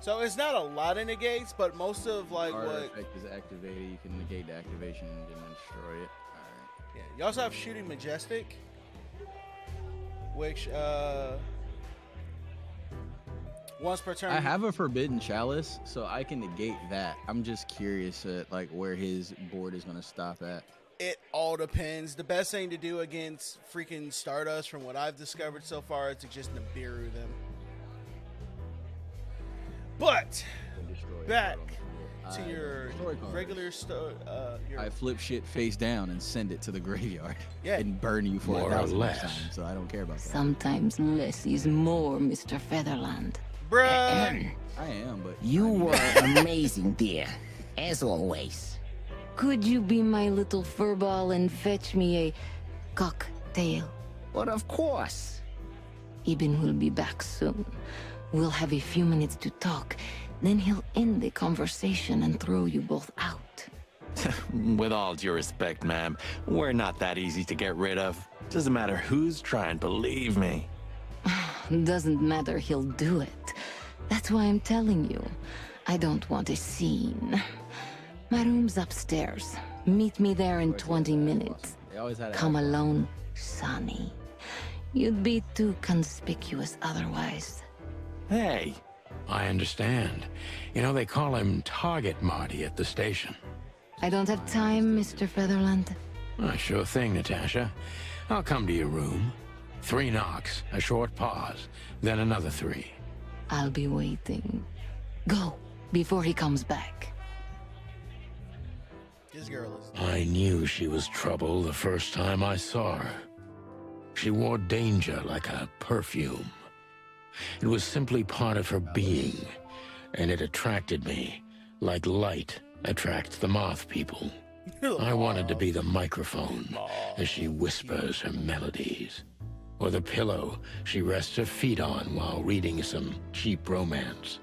So it's not a lot of negates, but most of like Card what. effect is activated. You can negate the activation and then destroy it. All right. Yeah, you also have Shooting Majestic, which once per turn. I have a Forbidden Chalice, so I can negate that. I'm just curious at like where his board is gonna stop at. It all depends. The best thing to do against freaking Stardust, from what I've discovered so far, is to just Nibiru them. But back to your regular I flip shit face down and send it to the graveyard. Yeah. And burn you for More or 1,000 less. times, so I don't care about that. Sometimes less is more, Mr. Featherland. Bruh. I am, but You were amazing, dear. As always. Could you be my little furball and fetch me a cocktail? But of course. Ibn will be back soon. We'll have a few minutes to talk. Then he'll end the conversation and throw you both out. With all due respect, ma'am, we're not that easy to get rid of. Doesn't matter who's trying, believe me. Doesn't matter, he'll do it. That's why I'm telling you. I don't want a scene. My room's upstairs. Meet me there in 20 minutes. They always had Come alone, Sonny. You'd be too conspicuous otherwise. Hey. I understand. You know, they call him Target Marty at the station. I don't have time, Mr. Featherland. Sure thing, Natasha. I'll come to your room. 3 knocks, a short pause, then another 3. I'll be waiting. Go, before he comes back. This girl is. I knew she was trouble the first time I saw her. She wore danger like a perfume. It was simply part of her being, and it attracted me, like light attracts the moth people. I wanted to be the microphone as she whispers her melodies, or the pillow she rests her feet on while reading some cheap romance.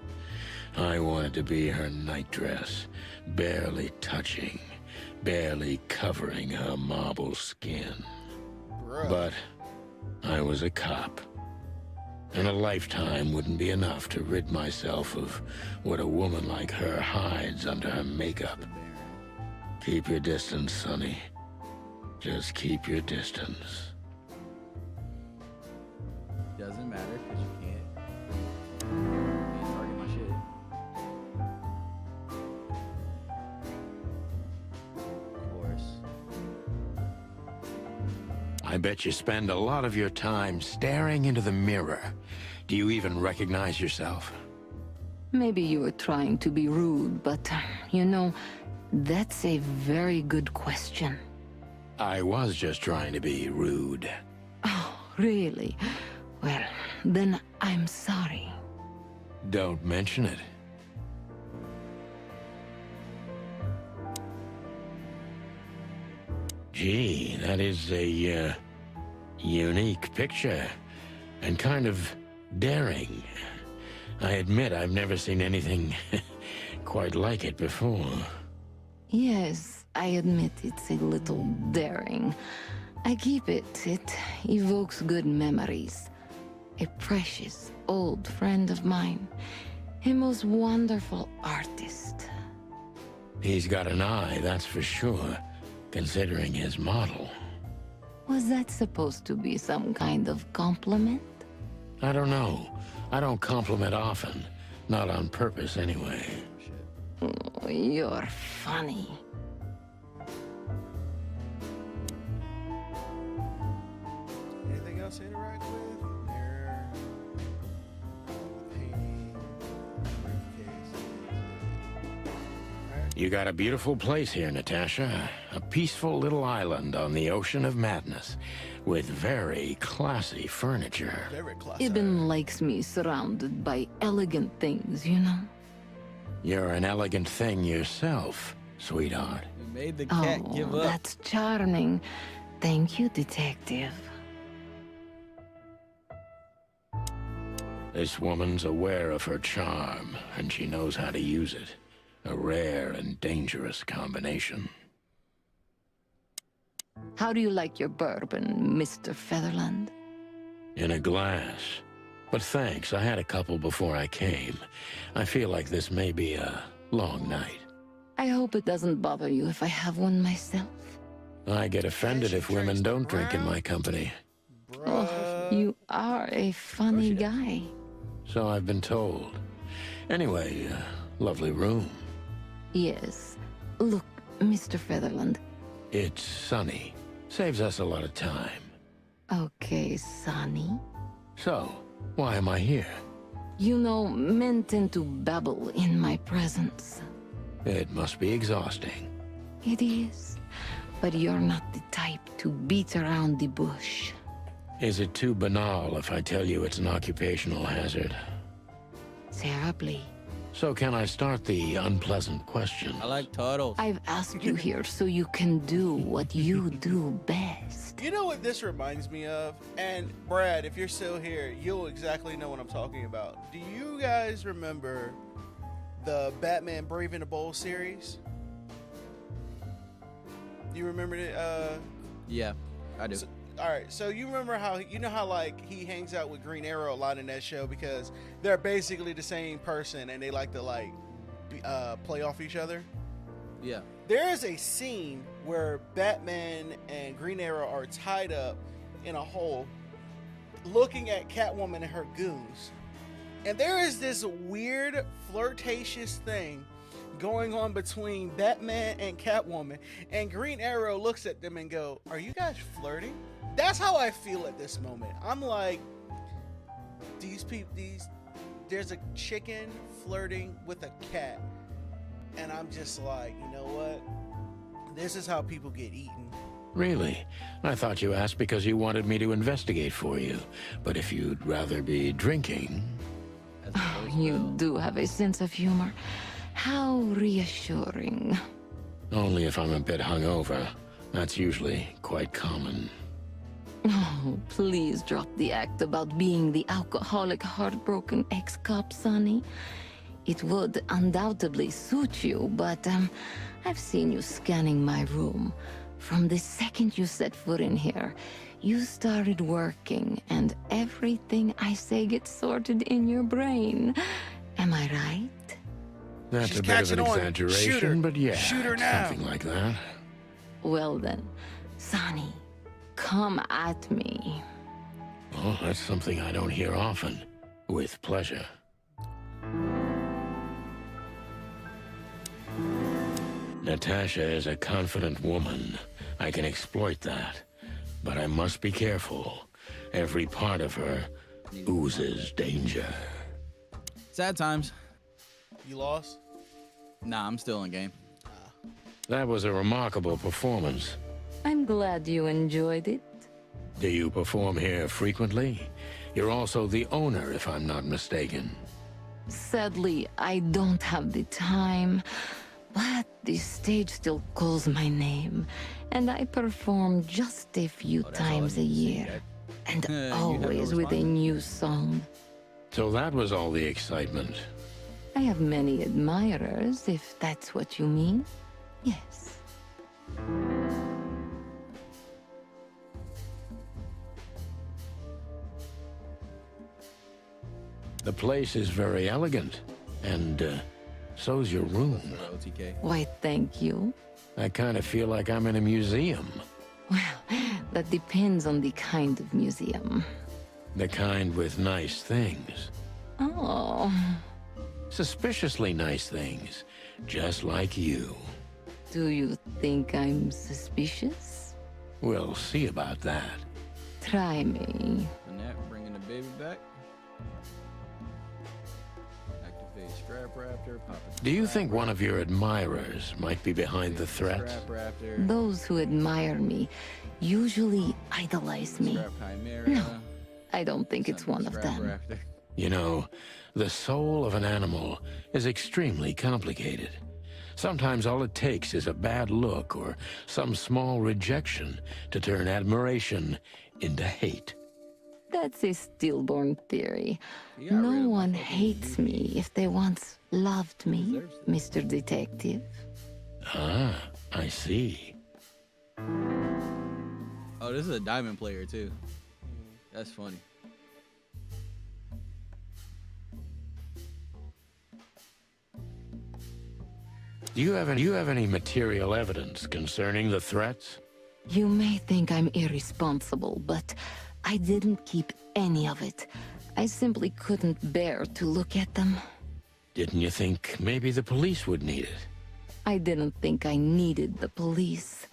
I wanted to be her nightdress, barely touching, barely covering her marble skin. Bruh. But I was a cop. And a lifetime wouldn't be enough to rid myself of what a woman like her hides under her makeup. Keep your distance, Sonny. Just keep your distance. Doesn't matter because you can't target my shit. Of course. I bet you spend a lot of your time staring into the mirror. Do you even recognize yourself? Maybe you were trying to be rude, but, you know, that's a very good question. I was just trying to be rude. Oh, really? Well, then I'm sorry. Don't mention it. Gee, that is a, unique picture. And kind of daring. I admit I've never seen anything quite like it before. Yes, I admit it's a little daring. I keep it. It evokes good memories. A precious old friend of mine. A most wonderful artist. He's got an eye, that's for sure, considering his model. Was that supposed to be some kind of compliment? I don't know. I don't compliment often. Not on purpose, anyway. Oh, you're funny. Anything else to interact with? Mirror, the painting, briefcase. You got a beautiful place here, Natasha. A peaceful little island on the ocean of madness, with very classy furniture. Very classy. Ibn likes me surrounded by elegant things, you know? You're an elegant thing yourself, sweetheart. You made the cat give up. That's charming. Thank you, detective. This woman's aware of her charm, and she knows how to use it. A rare and dangerous combination. How do you like your bourbon, Mr. Featherland? In a glass. But thanks, I had a couple before I came. I feel like this may be a long night. I hope it doesn't bother you if I have one myself. I get offended if women don't drink in my company. Oh, you are a funny guy. So I've been told. Anyway, lovely room. Yes. Look, Mr. Featherland. It's sunny. Saves us a lot of time. Okay, Sonny. So, why am I here? You know, men tend to babble in my presence. It must be exhausting. It is. But you're not the type to beat around the bush. Is it too banal if I tell you it's an occupational hazard? Terribly. So can I start the unpleasant question? I like turtles. I've asked you here so you can do what you do best. You know what this reminds me of? And Brad, if you're still here, you'll exactly know what I'm talking about. Do you guys remember the Batman Brave and the Bold series? You remember it? Yeah, I do. All right, so you remember how like he hangs out with Green Arrow a lot in that show because they're basically the same person and they like to play off each other. Yeah. There is a scene where Batman and Green Arrow are tied up in a hole, looking at Catwoman and her goons, and there is this weird flirtatious thing going on between Batman and Catwoman, and Green Arrow looks at them and go, "Are you guys flirting?" That's how I feel at this moment. I'm like, there's a chicken flirting with a cat, and I'm just like, you know what? This is how people get eaten. Really? I thought you asked because you wanted me to investigate for you. But if you'd rather be drinking... Oh, you do have a sense of humor. How reassuring. Only if I'm a bit hungover. That's usually quite common. Oh, please drop the act about being the alcoholic, heartbroken ex-cop, Sonny. It would undoubtedly suit you, but I've seen you scanning my room. From the second you set foot in here, you started working, and everything I say gets sorted in your brain. Am I right? That's She's a bit of an catching on. exaggeration, Shoot her. but yeah, Shoot her now. something like that. Well then, Sonny, come at me. Oh, that's something I don't hear often. With pleasure. Natasha is a confident woman. I can exploit that. But I must be careful. Every part of her oozes danger. Sad times. You lost? Nah, I'm still in game. That was a remarkable performance. I'm glad you enjoyed it. Do you perform here frequently? You're also the owner, if I'm not mistaken. Sadly, I don't have the time. But the stage still calls my name, and I perform just a few times a year. And always with a new song. So that was all the excitement. I have many admirers, if that's what you mean. Yes. The place is very elegant, and so's your room. Why, thank you. I kind of feel like I'm in a museum. Well, that depends on the kind of museum. The kind with nice things. Oh. Suspiciously nice things. Just like you. Do you think I'm suspicious? We'll see about that. Try me. Annette bringing the baby back. Activate Scrap Raptor. Pop it. Do you think one of your admirers might be behind the threat? Scrap Raptor. Those who admire me usually idolize me. Scrap Chimera. No, I don't think it's one of Scrap them. Raptor. You know, the soul of an animal is extremely complicated. Sometimes all it takes is a bad look or some small rejection to turn admiration into hate. That's a stillborn theory. You got rid No of one my fucking hates me if they once loved me, Deserves it. Mr. Detective. Ah, I see. Oh, this is a diamond player too. That's funny. Do you have any material evidence concerning the threats? You may think I'm irresponsible, but I didn't keep any of it. I simply couldn't bear to look at them. Didn't you think maybe the police would need it? I didn't think I needed the police.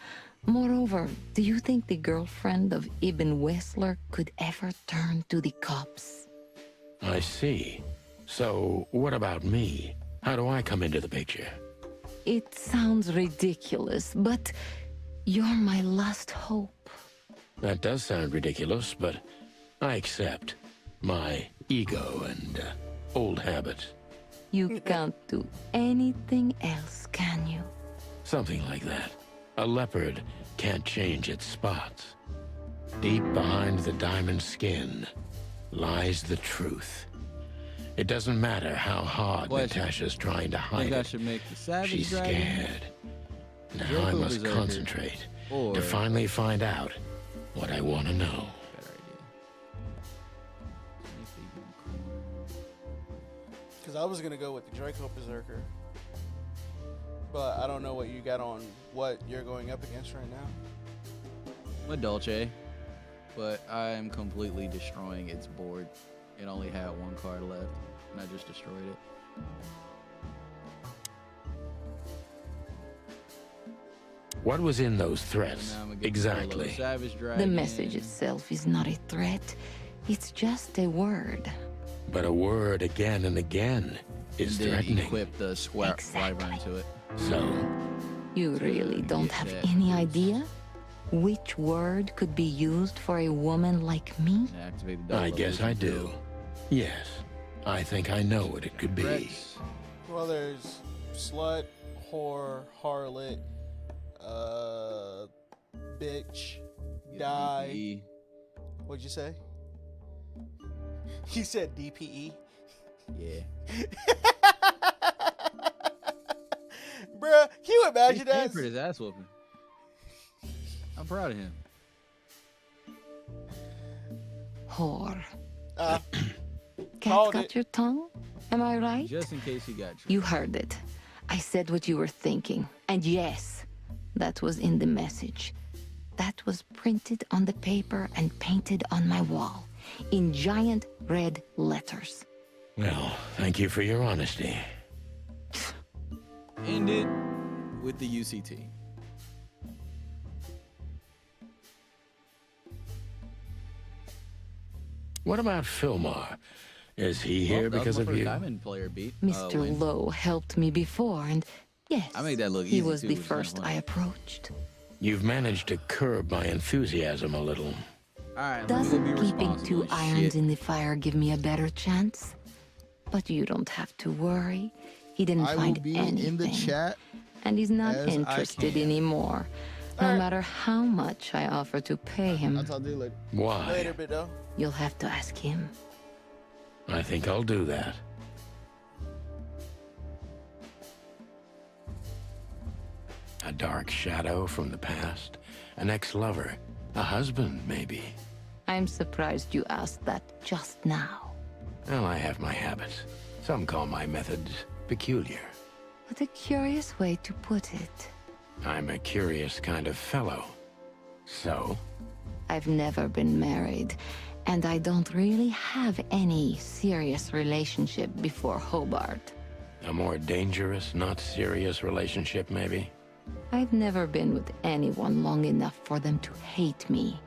Moreover, do you think the girlfriend of Ibn Wessler could ever turn to the cops? I see. So, what about me? How do I come into the picture? It sounds ridiculous, but you're my last hope. That does sound ridiculous, but I accept my ego and old habits. You can't do anything else, can you? Something like that. A leopard can't change its spots. Deep behind the diamond skin lies the truth. It doesn't matter how hard Question. Natasha's trying to I hide think I it. should make the Savage She's Dragon. scared. Now I Draco must Berserker. concentrate Or- to finally find out what I want to know. Better Because I was gonna go with the Draco Berserker, but I don't know what you got on what you're going up against right now. I'm a Dolce, but I am completely destroying its board. It only had one card left, and I just destroyed it. What was in those threats? Now I'm gonna get Exactly. Yellow Savage The Dragon. message itself is not a threat. It's just a word. But a word again and again is and then threatening. equip the Wyvern to it. So, You really don't have that. any idea which word could be used for a woman like me? And activate the double I guess I illusion do. Yes, I think I know what it could be. Rex. Well, there's slut, whore, harlot, bitch, die. DPE. What'd you say? You said DPE? Yeah. Bruh, can you He's imagine paying that? for his ass whooping. I'm proud of him. Whore. Called Cat got it. your tongue? Am I right? Just in case he got you. You heard it. I said what you were thinking. And yes, that was in the message. That was printed on the paper and painted on my wall in giant red letters. Well, thank you for your honesty. Ended with the UCT. What about Filmar? Is he here Well, that was because my of first you? Diamond player beat. Mr. Win. Lowe helped me before, and yes, I made that look he easy, was too, the which is kinda first funny. I approached. You've managed to curb my enthusiasm a little. All right, let me go Doesn't be keeping responsible two as irons shit. in the fire give me a better chance? But you don't have to worry. He didn't I will find be anything. in the chat And he's not as I interested can. anymore. No matter how much I offer to pay him. I'll talk to you later. Why? Later, bit though. You'll have to ask him. I think I'll do that. A dark shadow from the past, an ex-lover, a husband, maybe. I'm surprised you asked that just now. Well, I have my habits. Some call my methods peculiar. What a curious way to put it. I'm a curious kind of fellow. So? I've never been married, and I don't really have any serious relationship before Hobart. A more dangerous, not serious relationship, maybe? I've never been with anyone long enough for them to hate me.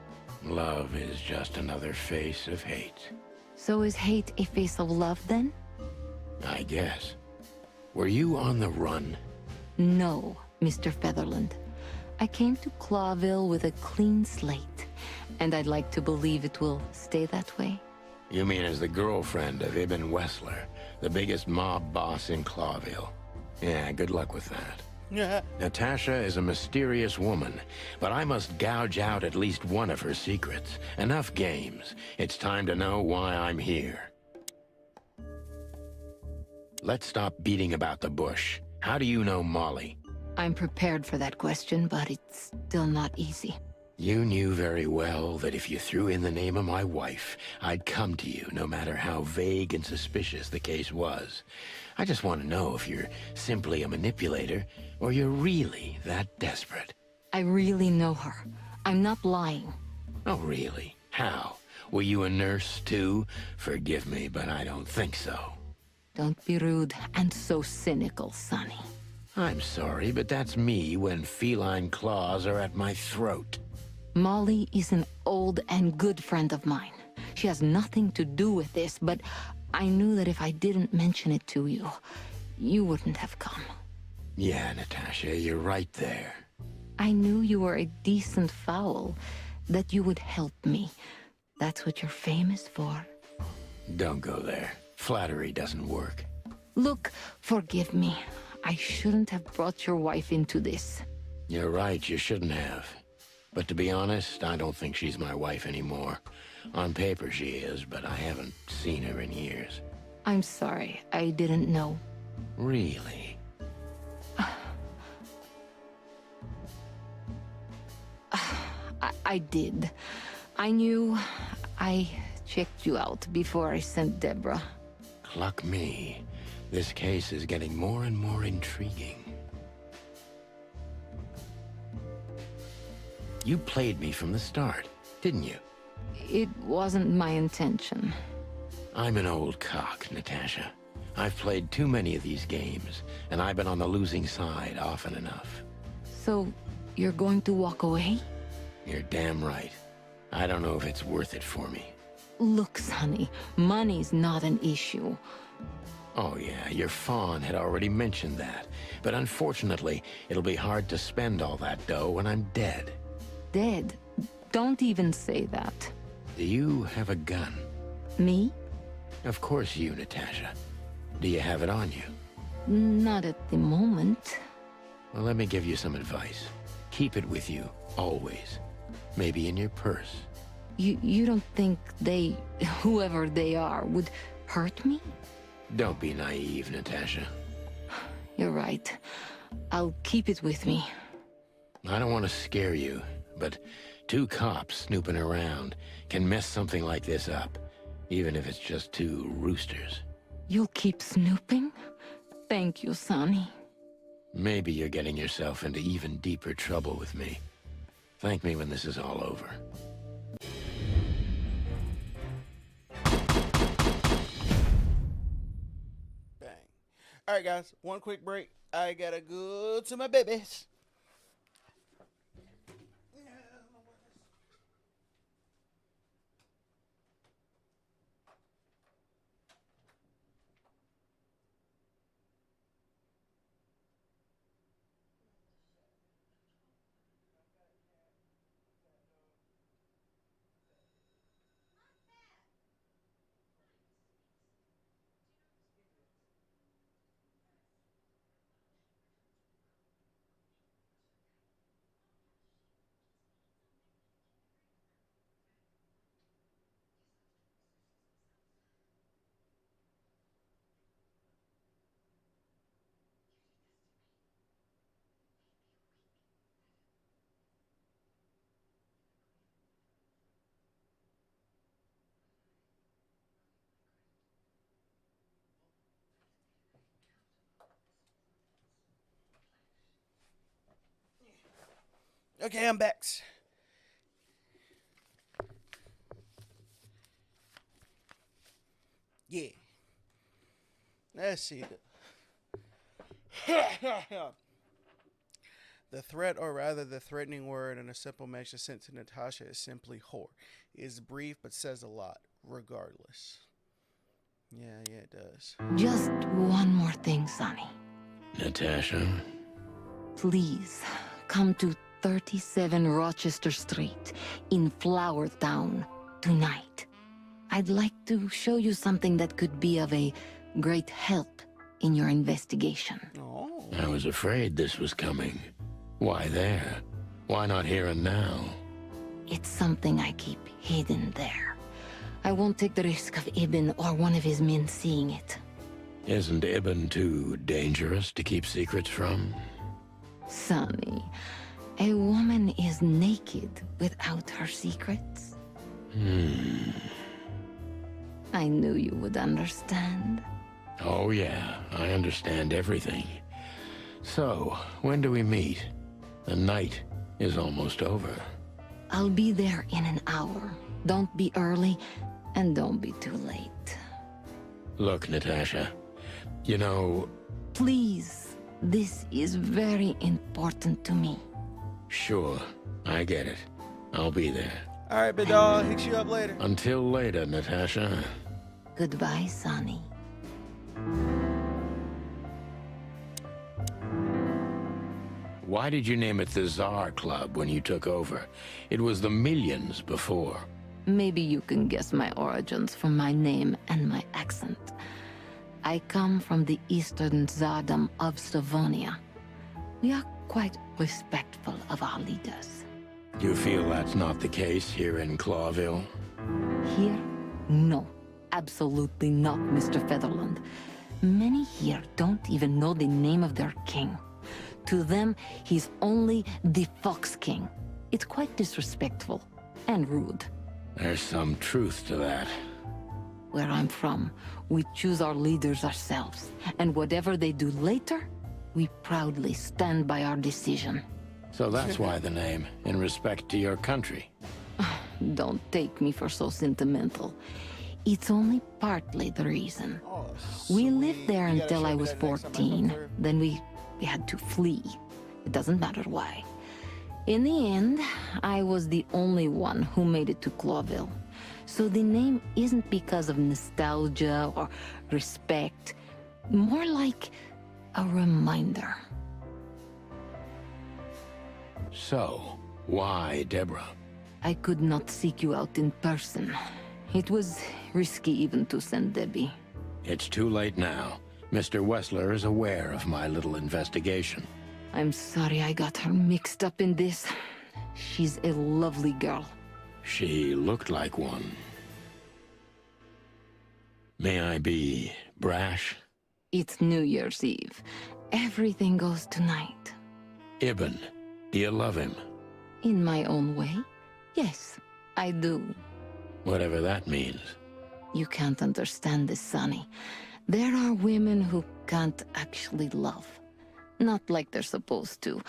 Love is just another face of hate. So is hate a face of love then? I guess. Were you on the run? No, Mr. Featherland. I came to Clawville with a clean slate, and I'd like to believe it will stay that way. You mean as the girlfriend of Ibn Wessler, the biggest mob boss in Clawville? Yeah, good luck with that. Natasha is a mysterious woman, but I must gouge out at least one of her secrets. Enough games. It's time to know why I'm here. Let's stop beating about the bush. How do you know Molly? I'm prepared for that question, but it's still not easy. You knew very well that if you threw in the name of my wife, I'd come to you, no matter how vague and suspicious the case was. I just want to know if you're simply a manipulator, or you're really that desperate. I really know her. I'm not lying. Oh, really? How? Were you a nurse, too? Forgive me, but I don't think so. Don't be rude and so cynical, Sonny. I'm sorry, but that's me when feline claws are at my throat. Molly is an old and good friend of mine. She has nothing to do with this, but I knew that if I didn't mention it to you, you wouldn't have come. Yeah, Natasha, you're right there. I knew you were a decent fowl, that you would help me. That's what you're famous for. Don't go there. Flattery doesn't work. Look, forgive me. I shouldn't have brought your wife into this. You're right, you shouldn't have. But to be honest, I don't think she's my wife anymore. On paper she is, but I haven't seen her in years. I'm sorry, I didn't know. Really? I did. I knew. I checked you out before I sent Deborah. Cluck me. This case is getting more and more intriguing. You played me from the start, didn't you? It wasn't my intention. I'm an old cock, Natasha. I've played too many of these games, and I've been on the losing side often enough. So, you're going to walk away? You're damn right. I don't know if it's worth it for me. Look, Sonny, money's not an issue. Oh yeah, your fawn had already mentioned that. But unfortunately, it'll be hard to spend all that dough when I'm dead. Dead? Don't even say that. Do you have a gun? Me? Of course you, Natasha. Do you have it on you? Not at the moment. Well, let me give you some advice. Keep it with you, always. Maybe in your purse. You don't think they, whoever they are, would hurt me? Don't be naive, Natasha. You're right. I'll keep it with me. I don't want to scare you, but two cops snooping around can mess something like this up, even if it's just two roosters. You'll keep snooping? Thank you, Sonny. Maybe you're getting yourself into even deeper trouble with me. Thank me when this is all over. Bang. All right, guys. One quick break. I gotta go to my babies. Okay, I'm back. Yeah. Let's see. The threat, or rather the threatening word in a simple message sent to Natasha is simply whore. It is brief but says a lot, regardless. Yeah, it does. Just one more thing, Sonny. Natasha? Please, come to 37 Rochester Street in Flower Town tonight. I'd like to show you something that could be of a great help in your investigation. Oh. I was afraid this was coming. Why there? Why not here and now? It's something I keep hidden there. I won't take the risk of Ibn or one of his men seeing it. Isn't Ibn too dangerous to keep secrets from? Sonny, a woman is naked without her secrets. I knew you would understand. Oh yeah, I understand everything. So, when do we meet? The night is almost over. I'll be there in an hour. Don't be early, and don't be too late. Look, Natasha, you know... Please, this is very important to me. Sure, I get it. I'll be there. Alright, big dog. Hit you up later. Until later, Natasha. Goodbye, Sonny. Why did you name it the Tsar Club when you took over? It was the Millions before. Maybe you can guess my origins from my name and my accent. I come from the eastern Tsardom of Slavonia. We are quite respectful of our leaders. You feel that's not the case here in Clawville? Here? No. Absolutely not, Mr. Featherland. Many here don't even know the name of their king. To them, he's only the Fox King. It's quite disrespectful and rude. There's some truth to that. Where I'm from, we choose our leaders ourselves, and whatever they do later, we proudly stand by our decision. So that's why the name, in respect to your country. Don't take me for so sentimental. It's only partly the reason. Oh, we lived there You gotta until show I me was that next time I come 14. through. Then we had to flee. It doesn't matter why. In the end, I was the only one who made it to Clawville. So the name isn't because of nostalgia or respect. More like a reminder. So, why Deborah? I could not seek you out in person. It was risky even to send Debbie. It's too late now. Mr. Wessler is aware of my little investigation. I'm sorry I got her mixed up in this. She's a lovely girl. She looked like one. May I be brash? It's New Year's Eve. Everything goes tonight. Ibn, do you love him? In my own way? Yes, I do. Whatever that means. You can't understand this, Sonny. There are women who can't actually love. Not like they're supposed to.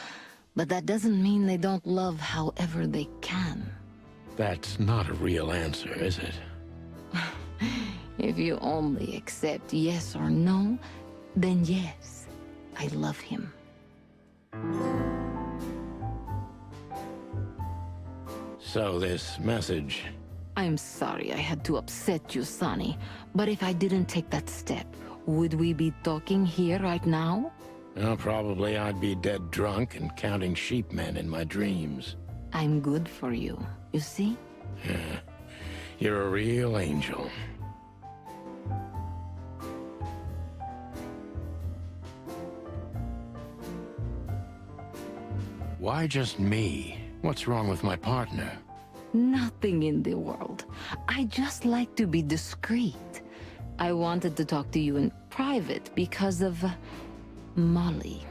But that doesn't mean they don't love however they can. That's not a real answer, is it? If you only accept yes or no, then yes, I love him. So this message... I'm sorry I had to upset you, Sonny, but if I didn't take that step, would we be talking here right now? Well, probably I'd be dead drunk and counting sheepmen in my dreams. I'm good for you, you see? Yeah, you're a real angel. Why just me? What's wrong with my partner? Nothing in the world. I just like to be discreet. I wanted to talk to you in private because of Molly.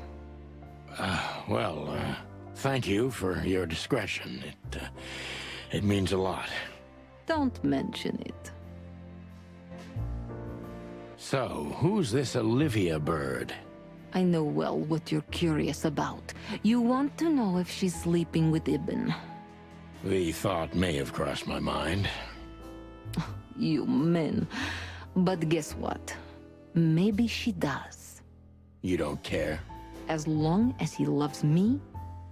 Thank you for your discretion. It means a lot. Don't mention it. So, who's this Olivia bird? I know well what you're curious about. You want to know if she's sleeping with Ibn. The thought may have crossed my mind. You men. But guess what? Maybe she does. You don't care? As long as he loves me,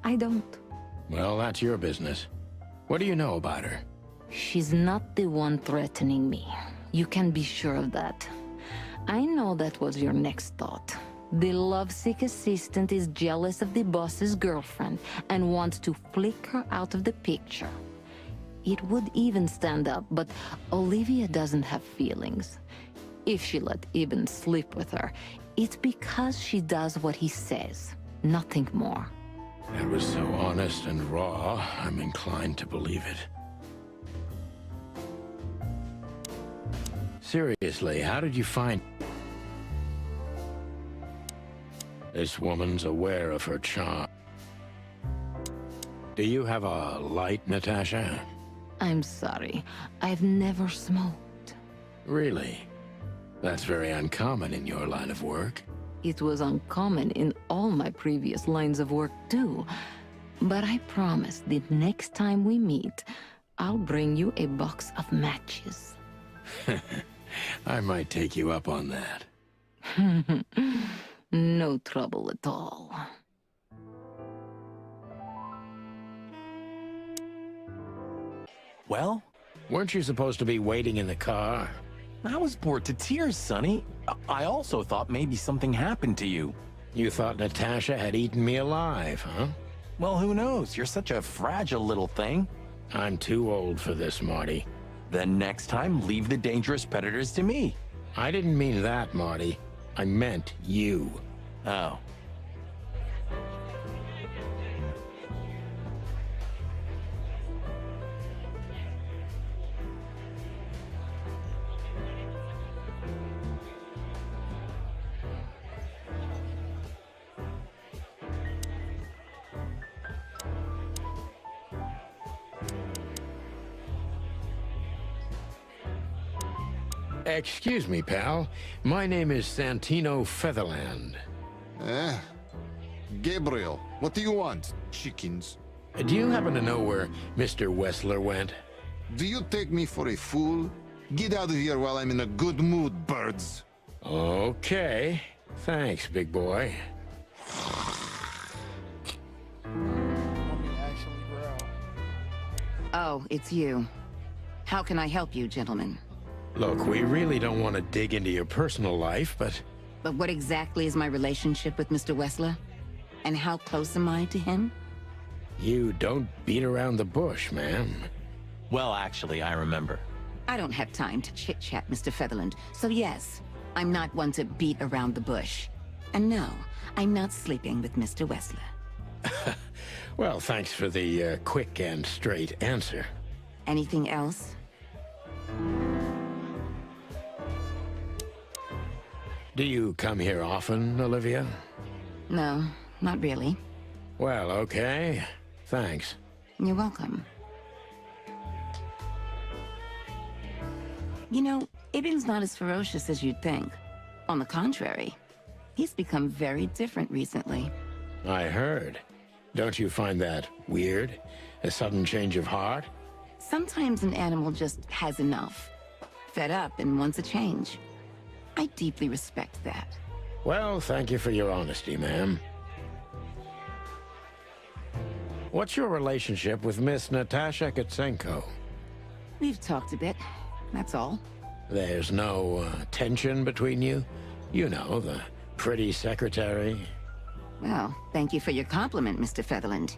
I don't. Well, that's your business. What do you know about her? She's not the one threatening me. You can be sure of that. I know that was your next thought. The lovesick assistant is jealous of the boss's girlfriend and wants to flick her out of the picture. It would even stand up, but Olivia doesn't have feelings. If she let Ibn sleep with her, it's because she does what he says, nothing more. That was so honest and raw, I'm inclined to believe it. Seriously, how did you find... This woman's aware of her charm. Do you have a light, Natasha? I'm sorry. I've never smoked. Really? That's very uncommon in your line of work. It was uncommon in all my previous lines of work, too. But I promise the next time we meet, I'll bring you a box of matches. I might take you up on that. No trouble at all. Well? Weren't you supposed to be waiting in the car? I was bored to tears, Sonny. I also thought maybe something happened to you. You thought Natasha had eaten me alive, huh? Well, who knows? You're such a fragile little thing. I'm too old for this, Marty. Then next time, leave the dangerous predators to me. I didn't mean that, Marty. I meant you. Oh. Excuse me, pal. My name is Santino Featherland. Gabriel, what do you want? Chickens. Do you happen to know where Mr. Wessler went? Do you take me for a fool? Get out of here while I'm in a good mood, birds. Okay. Thanks, big boy. Oh, it's you. How can I help you, gentlemen? Look, we really don't want to dig into your personal life, but... But what exactly is my relationship with Mr. Wessler? And how close am I to him? You don't beat around the bush, ma'am. Well, actually, I remember. I don't have time to chit-chat, Mr. Featherland. So yes, I'm not one to beat around the bush. And no, I'm not sleeping with Mr. Wessler. Well, thanks for the quick and straight answer. Anything else? Do you come here often, Olivia? No, not really. Well, okay. Thanks. You're welcome. You know, Ibn's not as ferocious as you'd think. On the contrary, he's become very different recently. I heard. Don't you find that weird? A sudden change of heart? Sometimes an animal just has enough. Fed up and wants a change. I deeply respect that. Well, thank you for your honesty, ma'am. What's your relationship with Miss Natasha Kutsenko? We've talked a bit, that's all. There's no tension between you? You know, the pretty secretary. Well, thank you for your compliment, Mr. Featherland.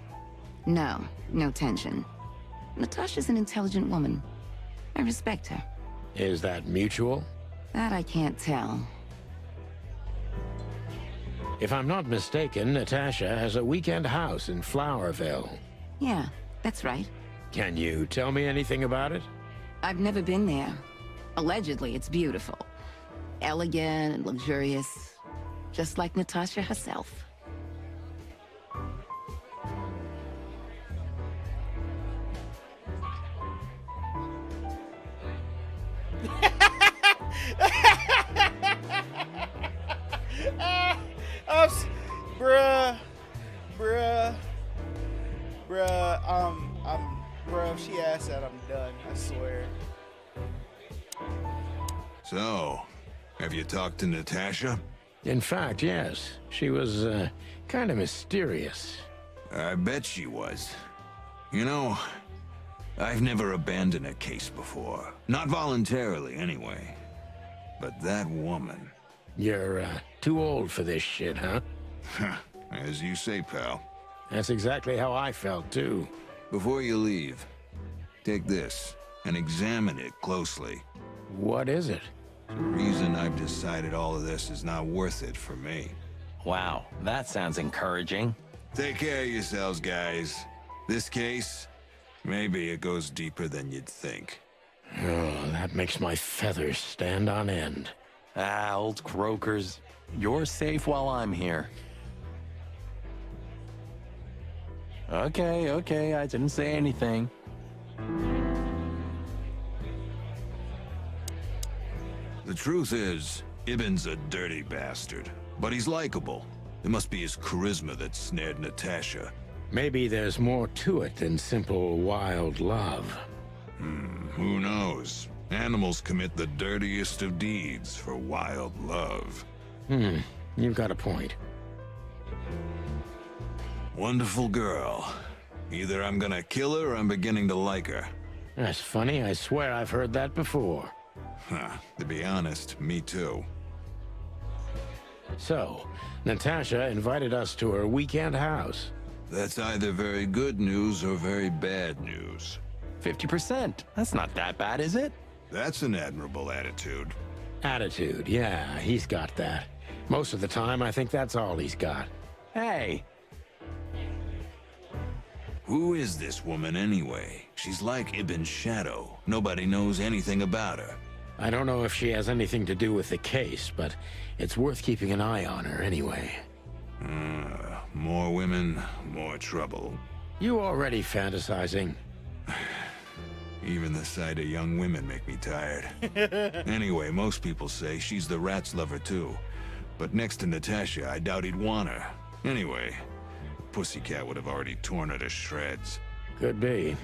No, no tension. Natasha's an intelligent woman. I respect her. Is that mutual? That I can't tell. If I'm not mistaken, Natasha has a weekend house in Flowerville. Yeah, that's right. Can you tell me anything about it? I've never been there. Allegedly, it's beautiful. Elegant and luxurious. Just like Natasha herself. I'm Bro, if she asks that, I'm done. I swear. So, have you talked to Natasha? In fact, yes. She was, kind of mysterious. I bet she was. You know, I've never abandoned a case before. Not voluntarily, anyway. But that woman... You're, too old for this shit, huh? As you say, pal. That's exactly how I felt, too. Before you leave, take this and examine it closely. What is it? The reason I've decided all of this is not worth it for me. Wow, that sounds encouraging. Take care of yourselves, guys. This case, maybe it goes deeper than you'd think. Oh, that makes my feathers stand on end. Ah, old croakers. You're safe while I'm here. Okay, I didn't say anything. The truth is, Ibn's a dirty bastard, but he's likable. It must be his charisma that snared Natasha. Maybe there's more to it than simple wild love. Who knows? Animals commit the dirtiest of deeds for wild love. You've got a point. Wonderful girl. Either I'm gonna kill her or I'm beginning to like her. That's funny. I swear I've heard that before. To be honest, me too. So, Natasha invited us to her weekend house. That's either very good news or very bad news. 50%. That's not that bad, is it? That's an admirable attitude. Attitude, yeah, he's got that. Most of the time, I think that's all he's got. Hey. Who is this woman anyway? She's like Ibn's shadow. Nobody knows anything about her. I don't know if she has anything to do with the case, but it's worth keeping an eye on her anyway. More women, more trouble. You already fantasizing? Even the sight of young women make me tired. Anyway, most people say she's the rat's lover too. But next to Natasha, I doubt he'd want her. Anyway, the pussycat would have already torn her to shreds. Could be.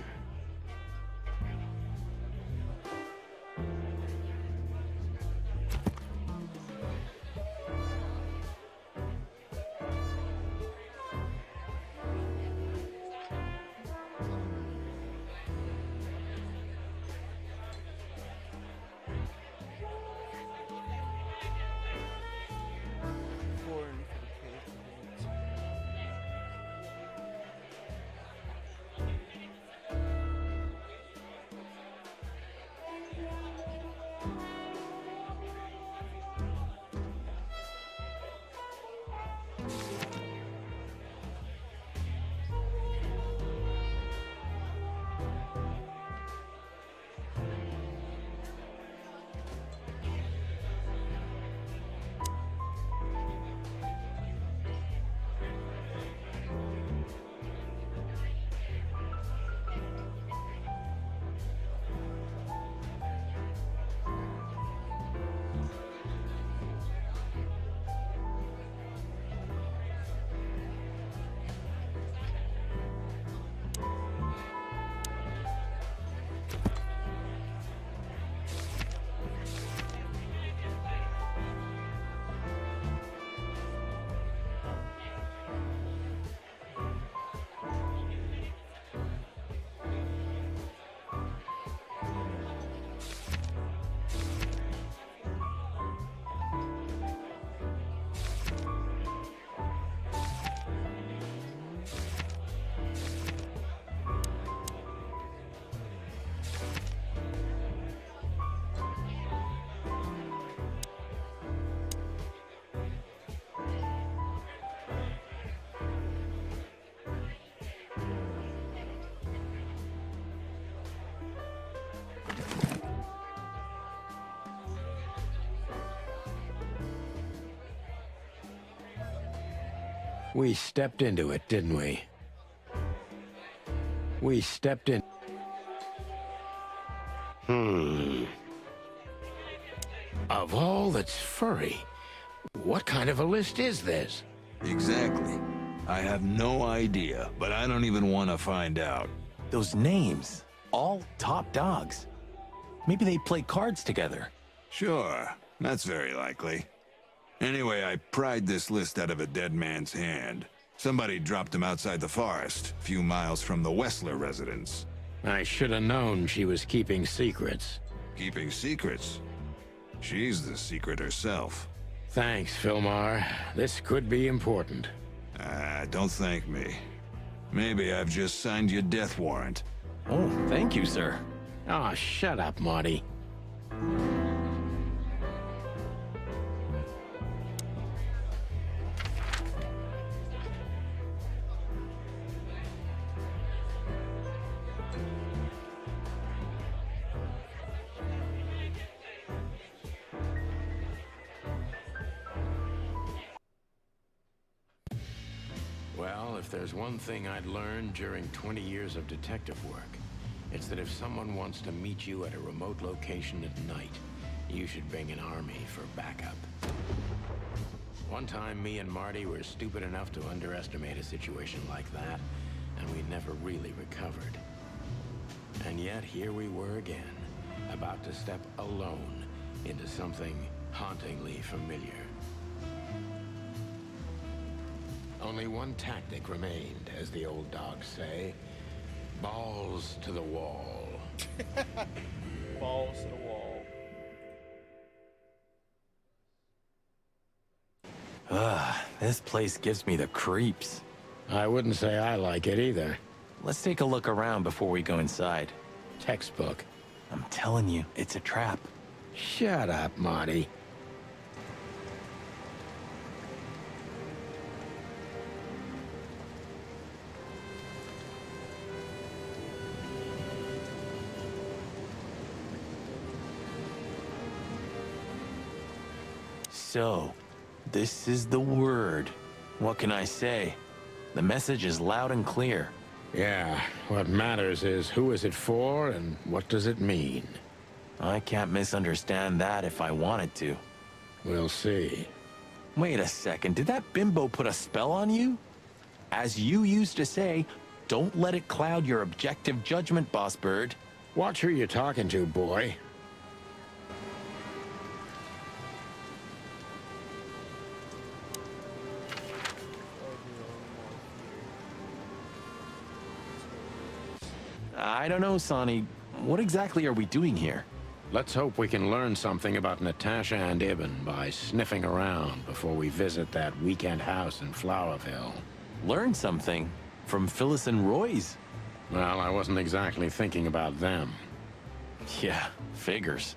We stepped into it, didn't we? We stepped in... Of all that's furry, what kind of a list is this? Exactly. I have no idea, but I don't even want to find out. Those names, all top dogs. Maybe they play cards together. Sure, that's very likely. Anyway, I pried this list out of a dead man's hand. Somebody dropped him outside the forest, a few miles from the Wessler residence. I should have known she was keeping secrets. Keeping secrets? She's the secret herself. Thanks, Filmar. This could be important. Don't thank me. Maybe I've just signed your death warrant. Oh, thank you, sir. Oh, shut up, Marty. Well, if there's one thing I'd learned during 20 years of detective work, it's that if someone wants to meet you at a remote location at night, you should bring an army for backup. One time, me and Marty were stupid enough to underestimate a situation like that, and we never really recovered. And yet, here we were again, about to step alone into something hauntingly familiar. Only one tactic remained, as the old dogs say. Balls to the wall. Balls to the wall. This place gives me the creeps. I wouldn't say I like it either. Let's take a look around before we go inside. Textbook. I'm telling you, it's a trap. Shut up, Marty. So, this is the word. What can I say? The message is loud and clear. Yeah, what matters is who is it for and what does it mean? I can't misunderstand that if I wanted to. We'll see. Wait a second, did that bimbo put a spell on you? As you used to say, don't let it cloud your objective judgment, Boss Bird. Watch who you're talking to, boy. I don't know, Sonny. What exactly are we doing here? Let's hope we can learn something about Natasha and Ibn by sniffing around before we visit that weekend house in Flowerville. Learn something? From Phyllis and Roy's? Well, I wasn't exactly thinking about them. Yeah, figures.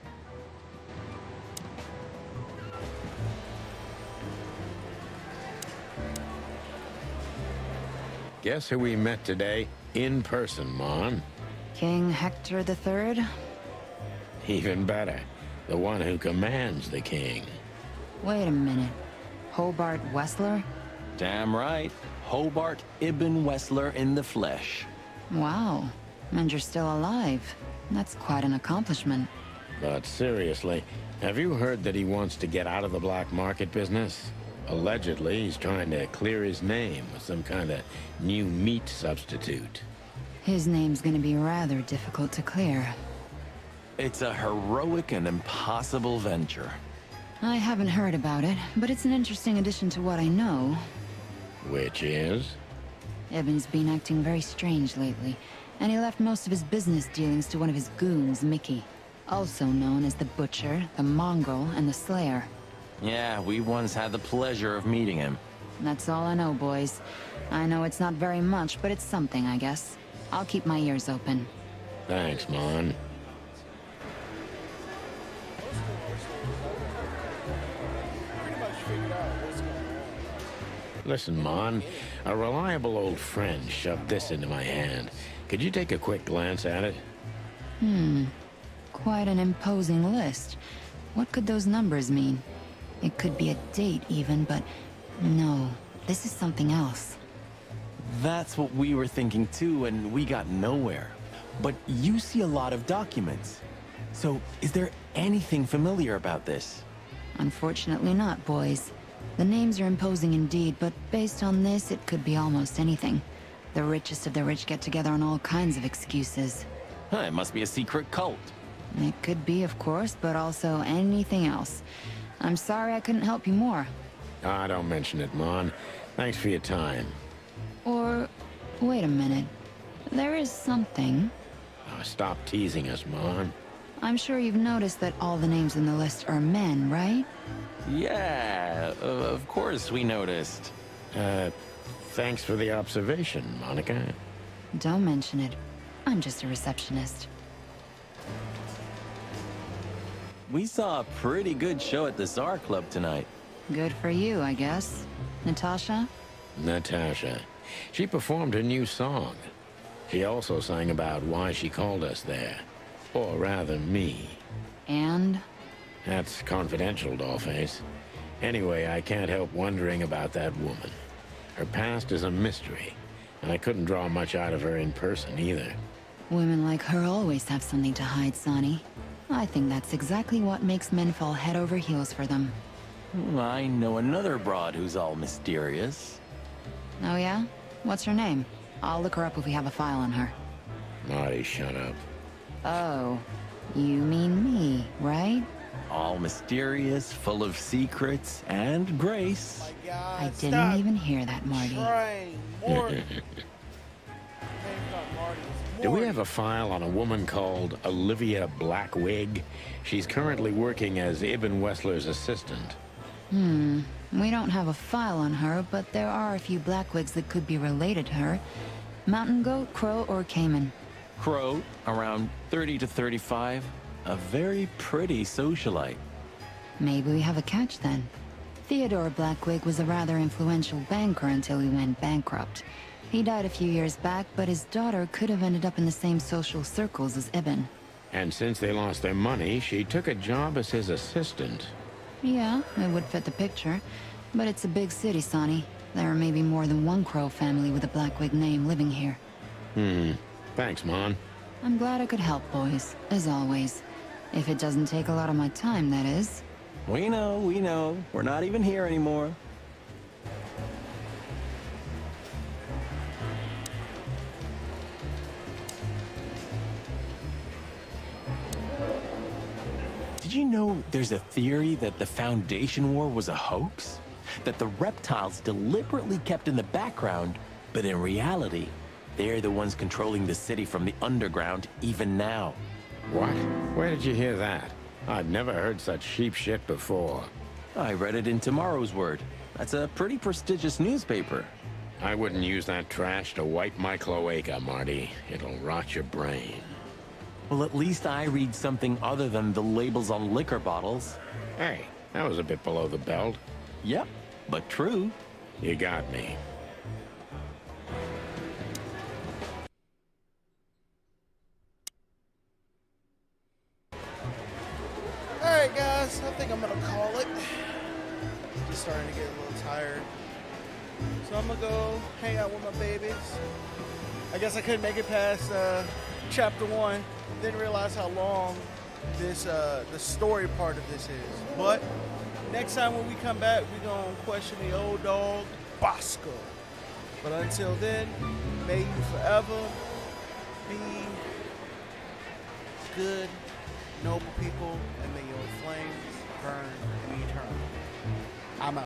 Guess who we met today in person, Mon? King Hector III? Even better. The one who commands the king. Wait a minute. Hobart Wessler? Damn right. Hobart Ibn Wessler in the flesh. Wow. And you're still alive. That's quite an accomplishment. But seriously, have you heard that he wants to get out of the black market business? Allegedly, he's trying to clear his name with some kind of new meat substitute. His name's gonna be rather difficult to clear. It's a heroic and impossible venture. I haven't heard about it, but it's an interesting addition to what I know. Which is? Ibn's been acting very strange lately, and he left most of his business dealings to one of his goons, Mickey. Also known as the Butcher, the Mongrel, and the Slayer. Yeah, we once had the pleasure of meeting him. That's all I know, boys. I know it's not very much, but it's something, I guess. I'll keep my ears open. Thanks, Mon. Listen, Mon, a reliable old friend shoved this into my hand. Could you take a quick glance at it? Quite an imposing list. What could those numbers mean? It could be a date even, but no, this is something else. That's what we were thinking too, and we got nowhere. But you see a lot of documents. So, is there anything familiar about this? Unfortunately not, boys. The names are imposing indeed, but based on this, it could be almost anything. The richest of the rich get together on all kinds of excuses. It must be a secret cult. It could be, of course, but also anything else. I'm sorry I couldn't help you more. Ah, don't mention it, Mon. Thanks for your time. Or, wait a minute. There is something. Oh, stop teasing us, Mon. I'm sure you've noticed that all the names in the list are men, right? Yeah, of course we noticed. Thanks for the observation, Monica. Don't mention it. I'm just a receptionist. We saw a pretty good show at the Tsar Club tonight. Good for you, I guess. Natasha? Natasha. She performed her new song. She also sang about why she called us there. Or rather, me. And? That's confidential, Dollface. Anyway, I can't help wondering about that woman. Her past is a mystery, and I couldn't draw much out of her in person either. Women like her always have something to hide, Sonny. I think that's exactly what makes men fall head over heels for them. I know another broad who's all mysterious. Oh yeah? What's her name? I'll look her up if we have a file on her. Marty, shut up. Oh, you mean me, right? All mysterious, full of secrets, and grace. Oh my God, I didn't even hear that, Marty. Trying more. Name's not Marty, it's Do we Morty. have a file on a woman called Olivia Blackwig? She's currently working as Ibn Wessler's assistant. We don't have a file on her, but there are a few Blackwigs that could be related to her. Mountain Goat, Crow, or Cayman? Crow, around 30 to 35. A very pretty socialite. Maybe we have a catch then. Theodore Blackwig was a rather influential banker until he went bankrupt. He died a few years back, but his daughter could have ended up in the same social circles as Ibn. And since they lost their money, she took a job as his assistant. Yeah, it would fit the picture. But it's a big city, Sonny. There may be more than one Crow family with a Blackwig name living here. Thanks, Mon. I'm glad I could help, boys, as always. If it doesn't take a lot of my time, that is. We know, we know. We're not even here anymore. Did you know there's a theory that the Foundation War was a hoax? That the reptiles deliberately kept in the background, but in reality, they're the ones controlling the city from the underground even now. What? Where did you hear that? I've never heard such sheep shit before. I read it in Tomorrow's Word. That's a pretty prestigious newspaper. I wouldn't use that trash to wipe my cloaca, Marty. It'll rot your brain. Well, at least I read something other than the labels on liquor bottles. Hey, that was a bit below the belt. Yep, but true. You got me. Alright guys, I think I'm gonna call it. Just starting to get a little tired. So I'm gonna go hang out with my babies. I guess I couldn't make it past chapter 1. Didn't realize how long this the story part of this is. But next time when we come back, we're gonna question the old dog, Bosco. But until then, may you forever be good, noble people, and may your flames burn eternal. I'm out.